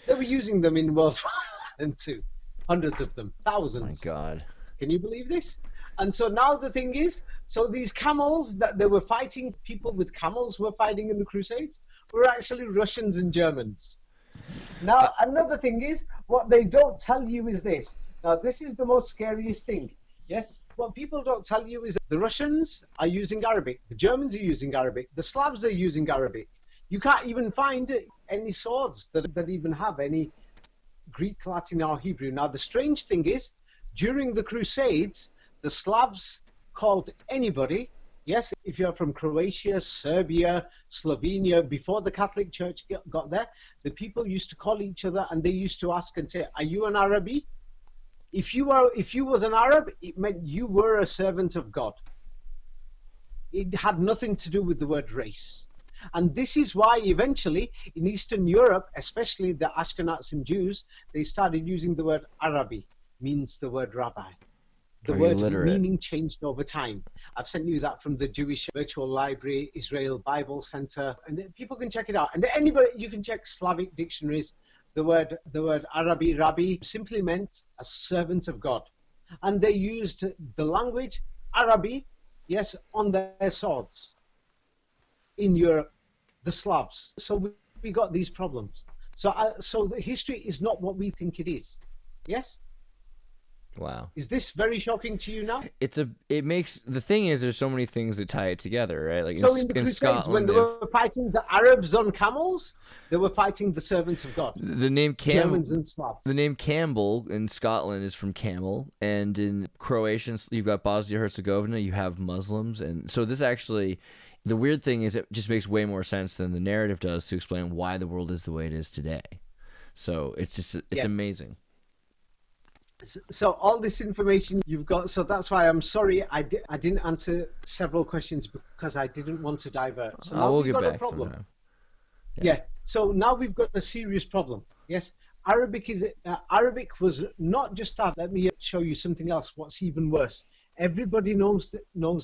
[SPEAKER 4] They were using them in World War II. Hundreds of them, thousands.
[SPEAKER 3] My God.
[SPEAKER 4] Can you believe this? And so now the thing is, so these camels that they were fighting, people with camels were fighting in the Crusades, were actually Russians and Germans. Now, another thing is, what they don't tell you is this. Now, this is the most scariest thing. Yes? What people don't tell you is that the Russians are using Arabic, the Germans are using Arabic, the Slavs are using Arabic. You can't even find any swords that even have any Greek, Latin, or Hebrew. Now, the strange thing is, during the Crusades, the Slavs called anybody, yes, if you're from Croatia, Serbia, Slovenia, before the Catholic Church got there, the people used to call each other and they used to ask and say, are you an Arabi? If you was an Arab, it meant you were a servant of God. It had nothing to do with the word race. And this is why eventually in Eastern Europe, especially the Ashkenazim Jews, they started using the word Arabi, means the word rabbi. The word meaning changed over time. I've sent you that from the Jewish Virtual Library, Israel Bible Center, and people can check it out. And anybody, you can check Slavic dictionaries. The word Arabi, Rabbi, simply meant a servant of God. And they used the language Arabi, yes, on their swords in Europe, the Slavs. So we got these problems. So the history is not what we think it is. Yes?
[SPEAKER 3] Wow.
[SPEAKER 4] Is this very shocking to you now?
[SPEAKER 3] It makes, the thing is, there's so many things that tie it together, right? Like
[SPEAKER 4] so in the Crusades,
[SPEAKER 3] Scotland,
[SPEAKER 4] when they were fighting the Arabs on camels, they were fighting the servants of God.
[SPEAKER 3] The name
[SPEAKER 4] Germans and Slavs.
[SPEAKER 3] The name Campbell in Scotland is from camel, and in Croatian, you've got Bosnia-Herzegovina, you have Muslims, and so this actually, the weird thing is it just makes way more sense than the narrative does to explain why the world is the way it is today. So it's amazing.
[SPEAKER 4] So all this information you've got, so that's why I'm sorry I didn't answer several questions because I didn't want to divert. So now
[SPEAKER 3] we'll
[SPEAKER 4] we've
[SPEAKER 3] get
[SPEAKER 4] got
[SPEAKER 3] back
[SPEAKER 4] a problem.
[SPEAKER 3] sometime.
[SPEAKER 4] Yeah. So now we've got a serious problem. Yes. Arabic was not just that. Let me show you something else. What's even worse? Everybody knows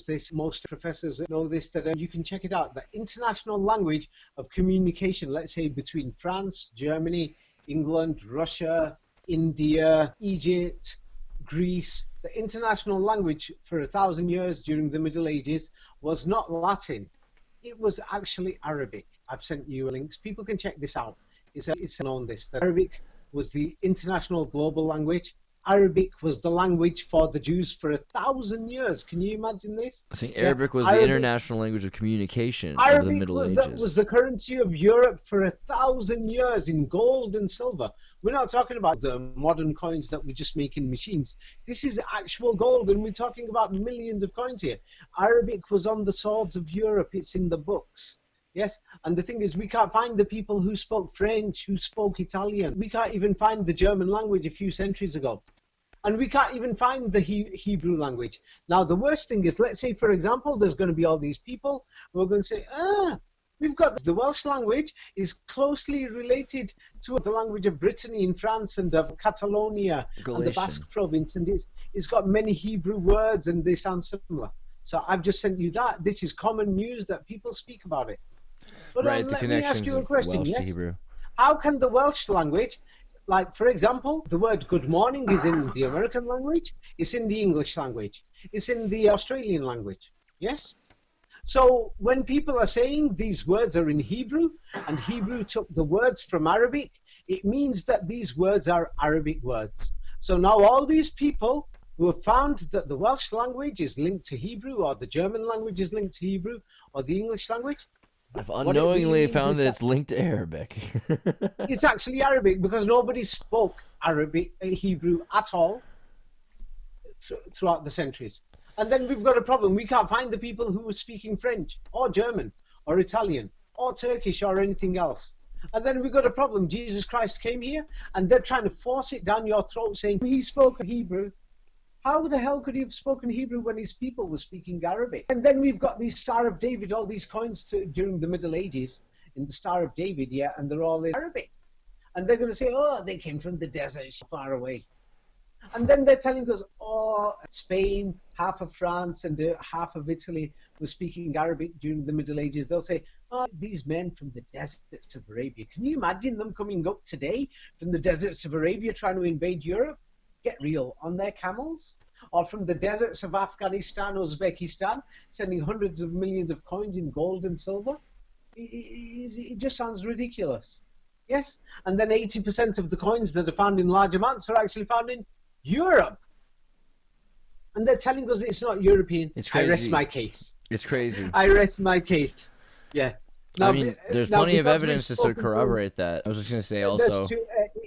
[SPEAKER 4] this. Most professors know this. That you can check it out. The international language of communication. Let's say between France, Germany, England, Russia, India, Egypt, Greece. The international language for 1,000 years during the Middle Ages was not Latin. It was actually Arabic. I've sent you links. People can check this out. It's known this, that Arabic was the international global language Arabic was the language for the Jews for 1,000 years. Can you imagine this?
[SPEAKER 3] I think Arabic was the international language of communication of the Middle Ages.
[SPEAKER 4] Arabic was the currency of Europe for 1,000 years in gold and silver. We're not talking about the modern coins that we just make in machines. This is actual gold, and we're talking about millions of coins here. Arabic was on the swords of Europe. It's in the books. Yes, and the thing is, we can't find the people who spoke French, who spoke Italian. We can't even find the German language a few centuries ago. And we can't even find the Hebrew language. Now, the worst thing is, let's say, for example, there's going to be all these people who are going to say, we've got the Welsh language is closely related to the language of Brittany in France and of Catalonia and the Basque province, and it's got many Hebrew words and they sound similar. So I've just sent you that. This is common news that people speak about it. But
[SPEAKER 3] right,
[SPEAKER 4] let me ask you a question.
[SPEAKER 3] Welsh
[SPEAKER 4] yes?
[SPEAKER 3] to Hebrew.
[SPEAKER 4] How can the Welsh language, like for example, the word good morning is in the American language, it's in the English language, it's in the Australian language, yes? So when people are saying these words are in Hebrew, and Hebrew took the words from Arabic, it means that these words are Arabic words. So now all these people who have found that the Welsh language is linked to Hebrew, or the German language is linked to Hebrew, or the English language,
[SPEAKER 3] I've unknowingly found that it's linked to Arabic.
[SPEAKER 4] It's actually Arabic because nobody spoke Hebrew at all throughout the centuries. And then we've got a problem. We can't find the people who were speaking French or German or Italian or Turkish or anything else. And then we've got a problem. Jesus Christ came here and they're trying to force it down your throat saying he spoke Hebrew. How the hell could he have spoken Hebrew when his people were speaking Arabic? And then we've got the Star of David, all these coins during the Middle Ages in the Star of David, yeah, and they're all in Arabic. And they're going to say, oh, they came from the desert far away. And then they're telling us, oh, Spain, half of France and half of Italy were speaking Arabic during the Middle Ages. They'll say, oh, these men from the deserts of Arabia. Can you imagine them coming up today from the deserts of Arabia trying to invade Europe? Get real, on their camels, or from the deserts of Afghanistan, Uzbekistan, sending hundreds of millions of coins in gold and silver. It just sounds ridiculous. Yes, and then 80% of the coins that are found in large amounts are actually found in Europe. And they're telling us it's not European.
[SPEAKER 3] It's crazy.
[SPEAKER 4] I rest my case.
[SPEAKER 3] It's crazy.
[SPEAKER 4] I rest my case. Yeah. Now,
[SPEAKER 3] I mean, there's plenty of evidence to corroborate that. I was just going to say also...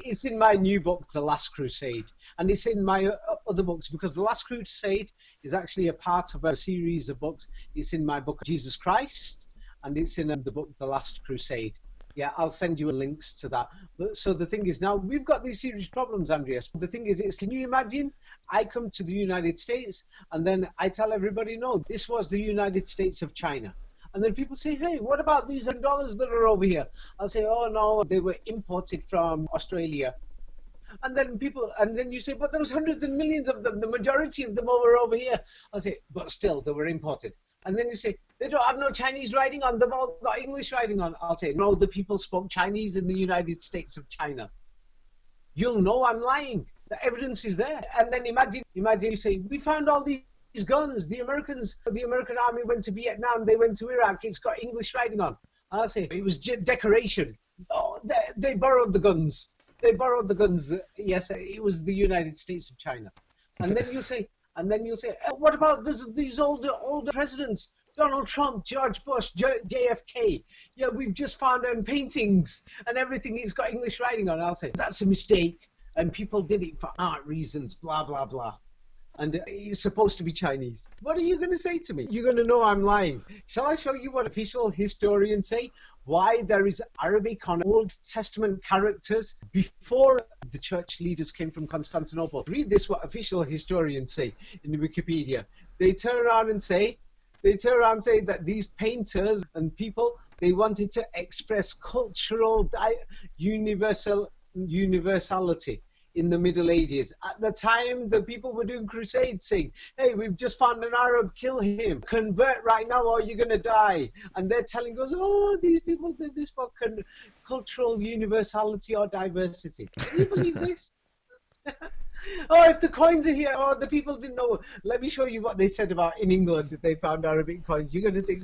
[SPEAKER 4] it's in my new book, The Last Crusade. And it's in my other books, because The Last Crusade is actually a part of a series of books. It's in my book, Jesus Christ, and it's in the book, The Last Crusade. Yeah, I'll send you links to that. So the thing is now, we've got these serious problems, Andreas. The thing is, can you imagine I come to the United States, and then I tell everybody, no, this was the United States of China. And then people say, hey, what about these dollars that are over here? I'll say, oh, no, they were imported from Australia. And then you say, but there was hundreds and millions of them. The majority of them were over here. I'll say, but still, they were imported. And then you say, they don't have no Chinese writing on. They've all got English writing on. I'll say, no, the people spoke Chinese in the United States of China. You'll know I'm lying. The evidence is there. And then imagine you say, we found all these guns. The American army went to Vietnam, they went to Iraq, it's got English writing on. And I'll say, it was decoration. Oh, they borrowed the guns. Yes, it was the United States of China. And then you say, what about these older presidents? Donald Trump, George Bush, JFK. Yeah, we've just found paintings and everything, he's got English writing on. I'll say, that's a mistake. And people did it for art reasons, blah, blah, blah. And it's supposed to be Chinese. What are you going to say to me? You're going to know I'm lying. Shall I show you what official historians say? Why there is Arabic on Old Testament characters before the church leaders came from Constantinople. Read this, what official historians say in the Wikipedia. They turn around and say that these painters and people, they wanted to express cultural universality in the Middle Ages. At the time, the people were doing crusades saying, hey, we've just found an Arab, kill him. Convert right now or you're going to die. And they're telling us, oh, these people did this for cultural universality or diversity. Can you believe this? Oh, if the coins are here, oh, the people didn't know. Let me show you what they said about in England that they found Arabic coins. You're going to think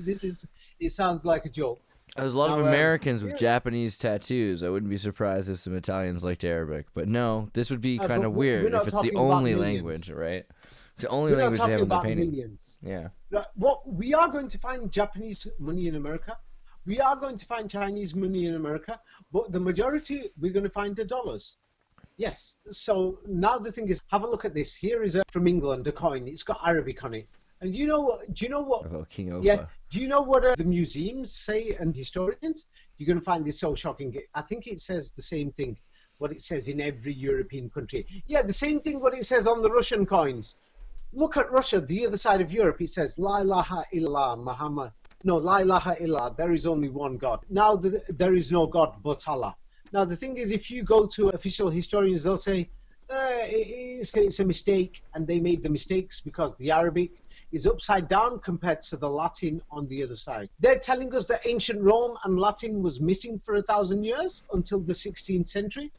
[SPEAKER 4] it sounds like a joke.
[SPEAKER 3] There's a lot of
[SPEAKER 4] Now,
[SPEAKER 3] Americans with
[SPEAKER 4] here-
[SPEAKER 3] Japanese tattoos. I wouldn't be surprised if some Italians liked Arabic. But no, this would be
[SPEAKER 4] but
[SPEAKER 3] kind of
[SPEAKER 4] we're
[SPEAKER 3] weird
[SPEAKER 4] not
[SPEAKER 3] if it's the
[SPEAKER 4] talking about
[SPEAKER 3] only
[SPEAKER 4] millions.
[SPEAKER 3] language, right? It's the only
[SPEAKER 4] We're not
[SPEAKER 3] language they have
[SPEAKER 4] talking
[SPEAKER 3] in the
[SPEAKER 4] about
[SPEAKER 3] painting.
[SPEAKER 4] millions.
[SPEAKER 3] Yeah.
[SPEAKER 4] Right, what we are going to find Japanese money in America. We are going to find Chinese money in America, but the majority we're going to find are dollars. Yes. So now the thing is, have a look at this. Here is from England, a coin. It's got Arabic on it. And do you know what?
[SPEAKER 3] About King Opa.
[SPEAKER 4] Yeah. Do you know what the museums say and historians? You're going to find this so shocking. I think it says the same thing. What it says in every European country. Yeah, the same thing. What it says on the Russian coins. Look at Russia, the other side of Europe. It says La ilaha illallah Muhammad. No, La ilaha illallah. There is only one God. Now there is no God but Allah. Now the thing is, if you go to official historians, they'll say it's a mistake, and they made the mistakes because the Arabic is upside down compared to the Latin on the other side. They're telling us that ancient Rome and Latin was missing for 1,000 years until the 16th century.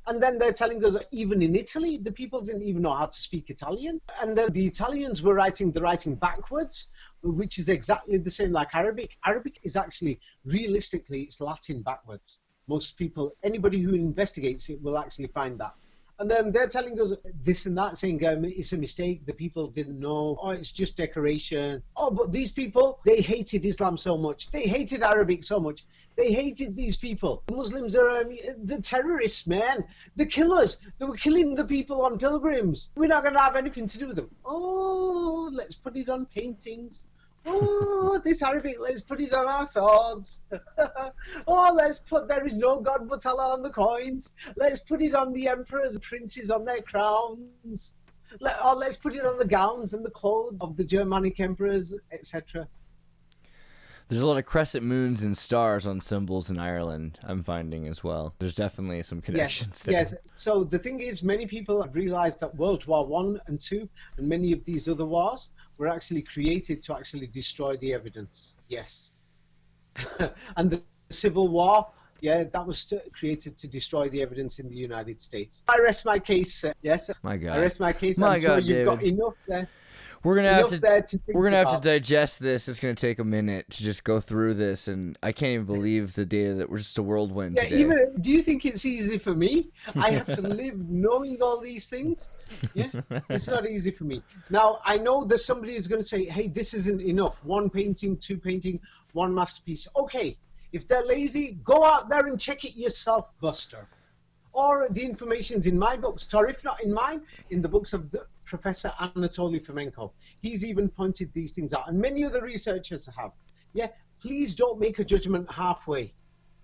[SPEAKER 4] And then they're telling us that even in Italy, the people didn't even know how to speak Italian. And then the Italians were writing the writing backwards, which is exactly the same like Arabic. Arabic is actually, realistically, it's Latin backwards. Most people, anybody who investigates it will actually find that. And they're telling us this and that, saying it's a mistake, the people didn't know, oh, it's just decoration. Oh, but these people, they hated Islam so much. They hated Arabic so much. They hated these people. Muslims are the terrorists, man. The killers. They were killing the people on pilgrims. We're not going to have anything to do with them. Oh, let's put it on paintings. Oh, this Arabic, let's put it on our swords. Oh, let's put there is no God but Allah on the coins. Let's put it on the emperors and princes on their crowns. Let's put it on the gowns and the clothes of the Germanic emperors, etc.
[SPEAKER 3] There's a lot of crescent moons and stars on symbols in Ireland, I'm finding as well. There's definitely some connections there.
[SPEAKER 4] Yes. So the thing is, many people have realized that World War I and II and many of these other wars were actually created to actually destroy the evidence. Yes. And the Civil War, yeah, that was created to destroy the evidence in the United States. I rest my case. Yes.
[SPEAKER 3] My God.
[SPEAKER 4] I rest my case.
[SPEAKER 3] My
[SPEAKER 4] I'm sure
[SPEAKER 3] God,
[SPEAKER 4] you've got
[SPEAKER 3] David.
[SPEAKER 4] enough there.
[SPEAKER 3] We're gonna have to
[SPEAKER 4] think
[SPEAKER 3] have to
[SPEAKER 4] about.
[SPEAKER 3] digest this. It's gonna take a minute to just go through this, and I can't even believe the data that we're just a whirlwind
[SPEAKER 4] Yeah,
[SPEAKER 3] today.
[SPEAKER 4] even do you think it's easy for me? I have to live knowing all these things. Yeah, it's not easy for me. Now I know that somebody is going to say, "Hey, this isn't enough. One painting, two painting, one masterpiece." Okay, if they're lazy, go out there and check it yourself, Buster. Or the information's in my books, or if not in mine, in the books of Professor Anatoly Fomenko. He's even pointed these things out, and many other researchers have. Yeah, please don't make a judgment halfway.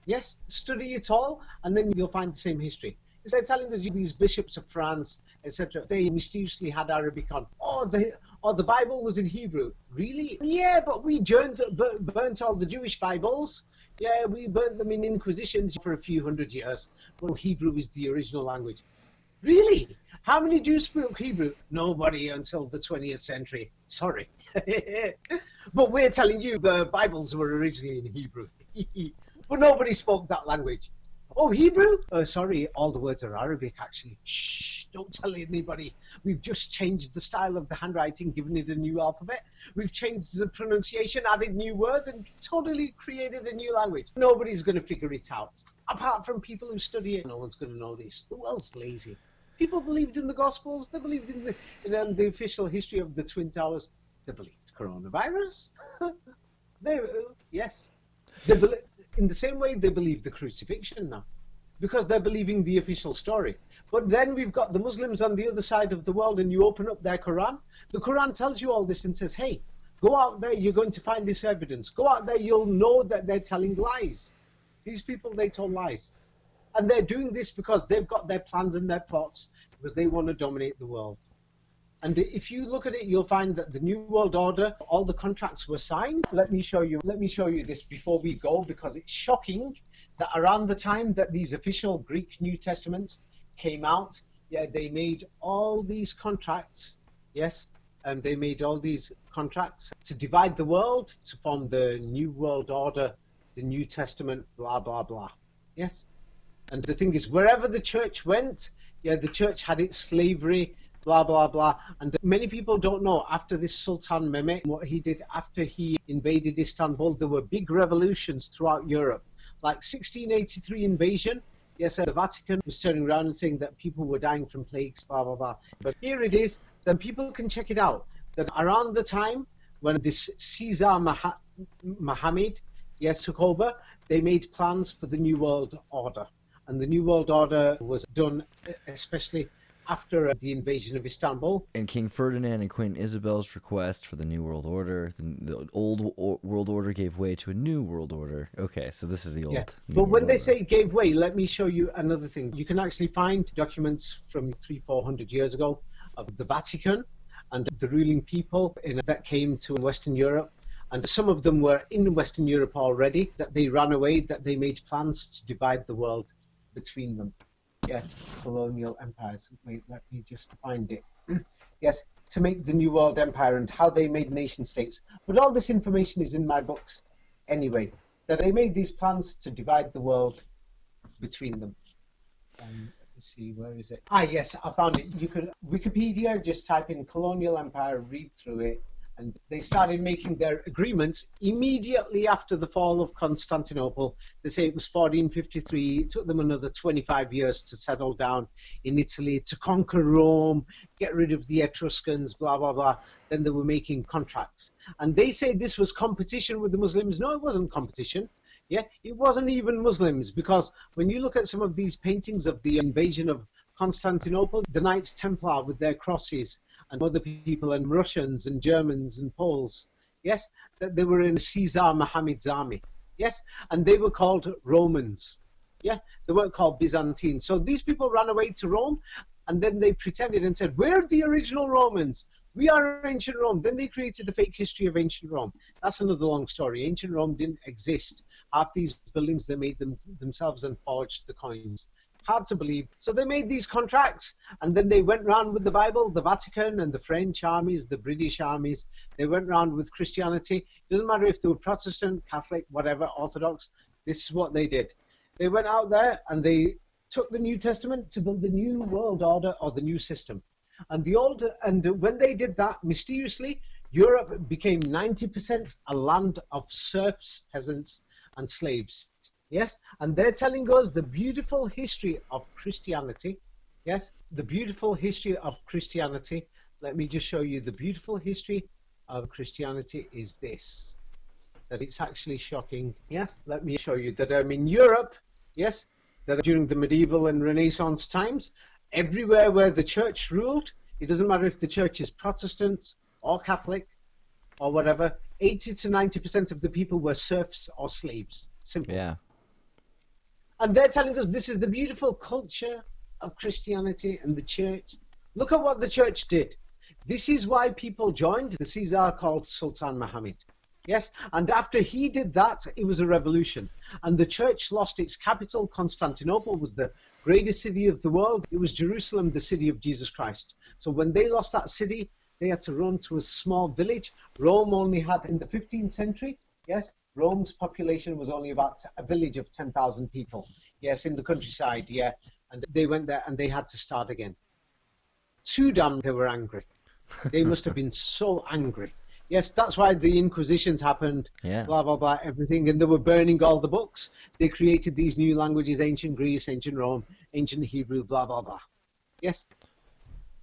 [SPEAKER 4] Yes, study it all, and then you'll find the same history. They're telling us these bishops of France, etc., they mysteriously had Arabic on. Oh, the Bible was in Hebrew. Really? Yeah, but we burnt all the Jewish Bibles. Yeah, we burnt them in Inquisitions for a few hundred years. But Hebrew is the original language. Really? How many Jews spoke Hebrew? Nobody until the 20th century. Sorry. But we're telling you the Bibles were originally in Hebrew. But nobody spoke that language. Oh, Hebrew? Sorry, all the words are Arabic, actually. Shh, don't tell anybody. We've just changed the style of the handwriting, given it a new alphabet. We've changed the pronunciation, added new words, and totally created a new language. Nobody's going to figure it out. Apart from people who study it, no one's going to know this. The world's lazy. People believed in the Gospels. They believed in the official history of the Twin Towers. They believed coronavirus. Yes. In the same way, they believe the crucifixion now, because they're believing the official story. But then we've got the Muslims on the other side of the world, and you open up their Quran. The Quran tells you all this and says, hey, go out there, you're going to find this evidence. Go out there, you'll know that they're telling lies. These people, they told lies. And they're doing this because they've got their plans and their plots, because they want to dominate the world. And if you look at it, you'll find that the New World Order, all the contracts were signed. Let me show you this before we go, because it's shocking that around the time that these official Greek New Testaments came out, yeah, they made all these contracts, yes, and they made all these contracts to divide the world, to form the New World Order, the New Testament, blah, blah, blah. Yes? And the thing is, wherever the church went, yeah, the church had its slavery blah, blah, blah. And many people don't know, after this Sultan Mehmet, what he did after he invaded Istanbul, there were big revolutions throughout Europe. Like 1683 invasion, yes, the Vatican was turning around and saying that people were dying from plagues, blah, blah, blah. But here it is, then people can check it out, that around the time when this Caesar Mohammed, yes, took over, they made plans for the New World Order. And the New World Order was done especially after the invasion of Istanbul.
[SPEAKER 3] And King Ferdinand and Queen Isabel's request for the New World Order, the old world order gave way to a new world order. Okay, so this is the old.
[SPEAKER 4] Yeah.
[SPEAKER 3] New
[SPEAKER 4] But
[SPEAKER 3] World
[SPEAKER 4] when they
[SPEAKER 3] Order.
[SPEAKER 4] say it gave way, let me show you another thing. You can actually find documents from 300-400 years ago of the Vatican and the ruling people that came to Western Europe. And some of them were in Western Europe already, that they ran away, that they made plans to divide the world between them. Yes, colonial empires. Wait, let me just find it. Yes, to make the New World Empire and how they made nation states. But all this information is in my books anyway, that they made these plans to divide the world between them. Let me see, where is it? Ah, yes, I found it. You could, Wikipedia, just type in colonial empire, read through it. And they started making their agreements immediately after the fall of Constantinople. They say it was 1453. It took them another 25 years to settle down in Italy, to conquer Rome, get rid of the Etruscans, blah, blah, blah. Then they were making contracts. And they say this was competition with the Muslims. No, it wasn't competition. Yeah, it wasn't even Muslims, because when you look at some of these paintings of the invasion of Constantinople, the Knights Templar with their crosses, and other people, and Russians and Germans and Poles, yes, that they were in Caesar Mohammed's army, yes, and they were called Romans, yeah, they weren't called Byzantines. So these people ran away to Rome, and then they pretended and said, we're the original Romans, we are ancient Rome. Then they created the fake history of ancient Rome. That's another long story. Ancient Rome didn't exist. Half these buildings, they made them themselves and forged the coins. Hard to believe. So they made these contracts, and then they went round with the Bible, the Vatican and the French armies, the British armies. They went round with Christianity. It doesn't matter if they were Protestant, Catholic, whatever, Orthodox. This is what they did. They went out there and they took the New Testament to build the new world order, or the new system. And when they did that, mysteriously, Europe became 90% a land of serfs, peasants, and slaves. Yes, and they're telling us the beautiful history of Christianity. Yes, the beautiful history of Christianity. Let me just show you the beautiful history of Christianity is this. That it's actually shocking. Yes, let me show you that in Europe, yes, that during the medieval and Renaissance times, everywhere where the church ruled, it doesn't matter if the church is Protestant or Catholic or whatever, 80 to 90% of the people were serfs or slaves. Simple.
[SPEAKER 3] Yeah.
[SPEAKER 4] And they're telling us this is the beautiful culture of Christianity and the church. Look at what the church did. This is why people joined the Caesar called Sultan Mohammed. Yes, and after he did that, it was a revolution. And the church lost its capital. Constantinople was the greatest city of the world. It was Jerusalem, the city of Jesus Christ. So when they lost that city, they had to run to a small village. Rome only had, in the 15th century, yes, Rome's population was only about a village of 10,000 people. Yes, in the countryside, yeah. And they went there and they had to start again. Too damn, they were angry. They must have been so angry. Yes, that's why the Inquisitions happened,
[SPEAKER 3] Yeah.
[SPEAKER 4] blah, blah, blah, everything. And they were burning all the books. They created these new languages, ancient Greece, ancient Rome, ancient Hebrew, blah, blah, blah. Yes.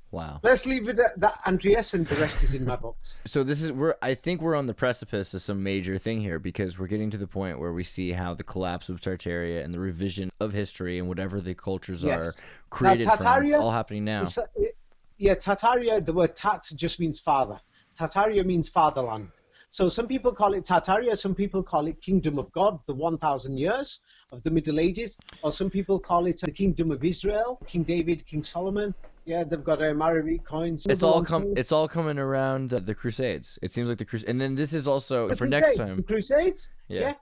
[SPEAKER 3] Wow.
[SPEAKER 4] Let's leave it at that, Andreas, and the rest is in my books.
[SPEAKER 3] So I think we're on the precipice of some major thing here, because we're getting to the point where we see how the collapse of Tartaria and the revision of history and whatever the cultures
[SPEAKER 4] Yes.
[SPEAKER 3] are created
[SPEAKER 4] Now,
[SPEAKER 3] from,
[SPEAKER 4] Tartaria,
[SPEAKER 3] it's all happening now.
[SPEAKER 4] Yeah, Tartaria, the word tat just means father. Tartaria means fatherland. So some people call it Tartaria, some people call it Kingdom of God, the 1,000 years of the Middle Ages, or some people call it the Kingdom of Israel, King David, King Solomon. Yeah, they've got Maravi coins.
[SPEAKER 3] It's all coming around the Crusades. It seems like the Crusades, and then this is also
[SPEAKER 4] the
[SPEAKER 3] for
[SPEAKER 4] Crusades,
[SPEAKER 3] next time.
[SPEAKER 4] The Crusades,
[SPEAKER 3] Yeah.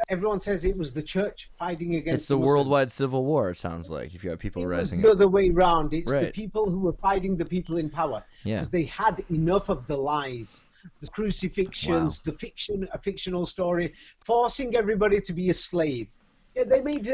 [SPEAKER 4] everyone says it was the church fighting against
[SPEAKER 3] It's the
[SPEAKER 4] Muslims.
[SPEAKER 3] worldwide civil war. It sounds like, if you have people
[SPEAKER 4] It was
[SPEAKER 3] rising
[SPEAKER 4] the
[SPEAKER 3] up.
[SPEAKER 4] other way round. It's the
[SPEAKER 3] Right.
[SPEAKER 4] people who were fighting the people in power,
[SPEAKER 3] Yeah.
[SPEAKER 4] because they had enough of the lies, the crucifixions, the fiction, a fictional story, forcing everybody to be a slave. Yeah, they made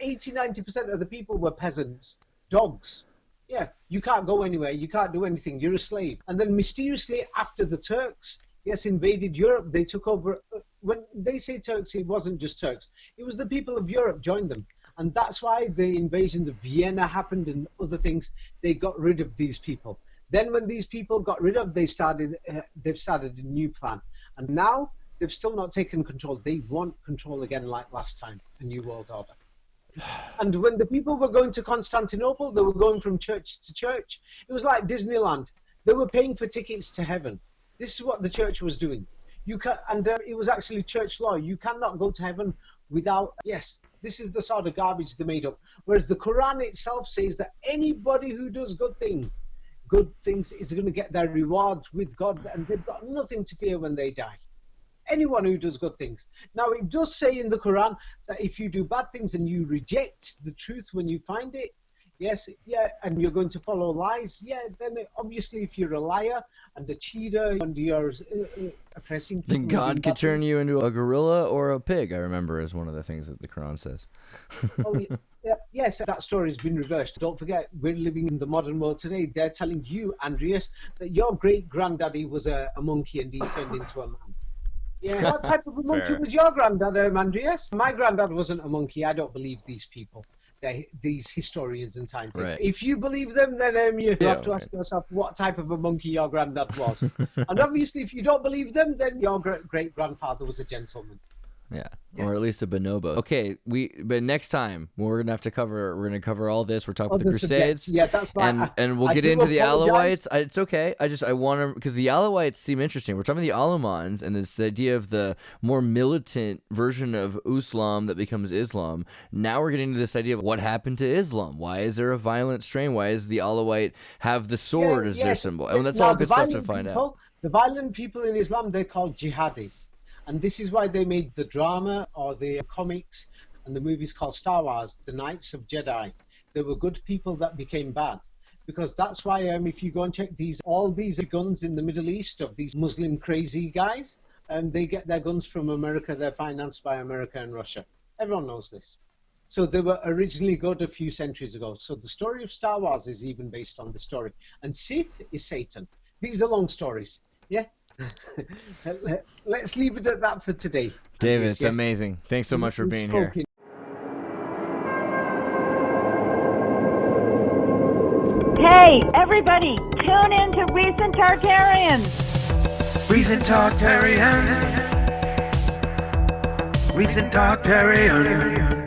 [SPEAKER 4] 80-90% of the people were peasants, dogs. Yeah, you can't go anywhere. You can't do anything. You're a slave. And then mysteriously, after the Turks, yes, invaded Europe, they took over. When they say Turks, it wasn't just Turks. It was the people of Europe joined them. And that's why the invasions of Vienna happened and other things. They got rid of these people. Then when these people got rid of, they've started a new plan. And now they've still not taken control. They want control again like last time, a new world order. And when the people were going to Constantinople, they were going from church to church. It was like Disneyland. They were paying for tickets to heaven. This is what the church was doing. It was actually church law. You cannot go to heaven without, yes, this is the sort of garbage they made up. Whereas the Quran itself says that anybody who does good things is going to get their rewards with God, and they've got nothing to fear when they die. Anyone who does good things. Now, it does say in the Quran that if you do bad things and you reject the truth when you find it, yes, yeah, and you're going to follow lies, yeah, then obviously if you're a liar and a cheater and you're oppressing people...
[SPEAKER 3] Then God could turn you into a gorilla or a pig, I remember, is one of the things that the Quran says.
[SPEAKER 4] Oh, yeah, yes, that story has been reversed. Don't forget, we're living in the modern world today. They're telling you, Andreas, that your great-granddaddy was a monkey and he turned into a man. Yeah, what type of a monkey was your granddad, Andreas? My granddad wasn't a monkey. I don't believe these people, these historians and scientists.
[SPEAKER 3] Right.
[SPEAKER 4] If you believe them, then you have to ask yourself what type of a monkey your granddad was. And obviously, if you don't believe them, then your great-grandfather was a gentleman.
[SPEAKER 3] Yeah,
[SPEAKER 4] yes.
[SPEAKER 3] Or at least a bonobo. Okay, but next time we're gonna cover all this. We're talking about the Crusades.
[SPEAKER 4] Yeah, that's right.
[SPEAKER 3] And we'll get into the Alawites. It's okay. I want to, because the Alawites seem interesting. We're talking about the Alawans and this idea of the more militant version of Islam that becomes Islam. Now we're getting into this idea of what happened to Islam. Why is there a violent strain? Why does the Alawite have the sword as their symbol? And that's all good stuff to find out.
[SPEAKER 4] The violent people in Islam, they're called jihadis. And this is why they made the drama or the comics and the movies called Star Wars, The Knights of Jedi. They were good people that became bad. Because that's why if you go and check all these guns in the Middle East of these Muslim crazy guys, they get their guns from America. They're financed by America and Russia. Everyone knows this. So they were originally good a few centuries ago. So the story of Star Wars is even based on the story. And Sith is Satan. These are long stories. Yeah. Let's leave it at that for today.
[SPEAKER 3] David, it's amazing. Thanks so much for being here.
[SPEAKER 1] Hey, everybody, tune in to Recent Tartarians.
[SPEAKER 2] Recent Tartarian. Recent Tartarian.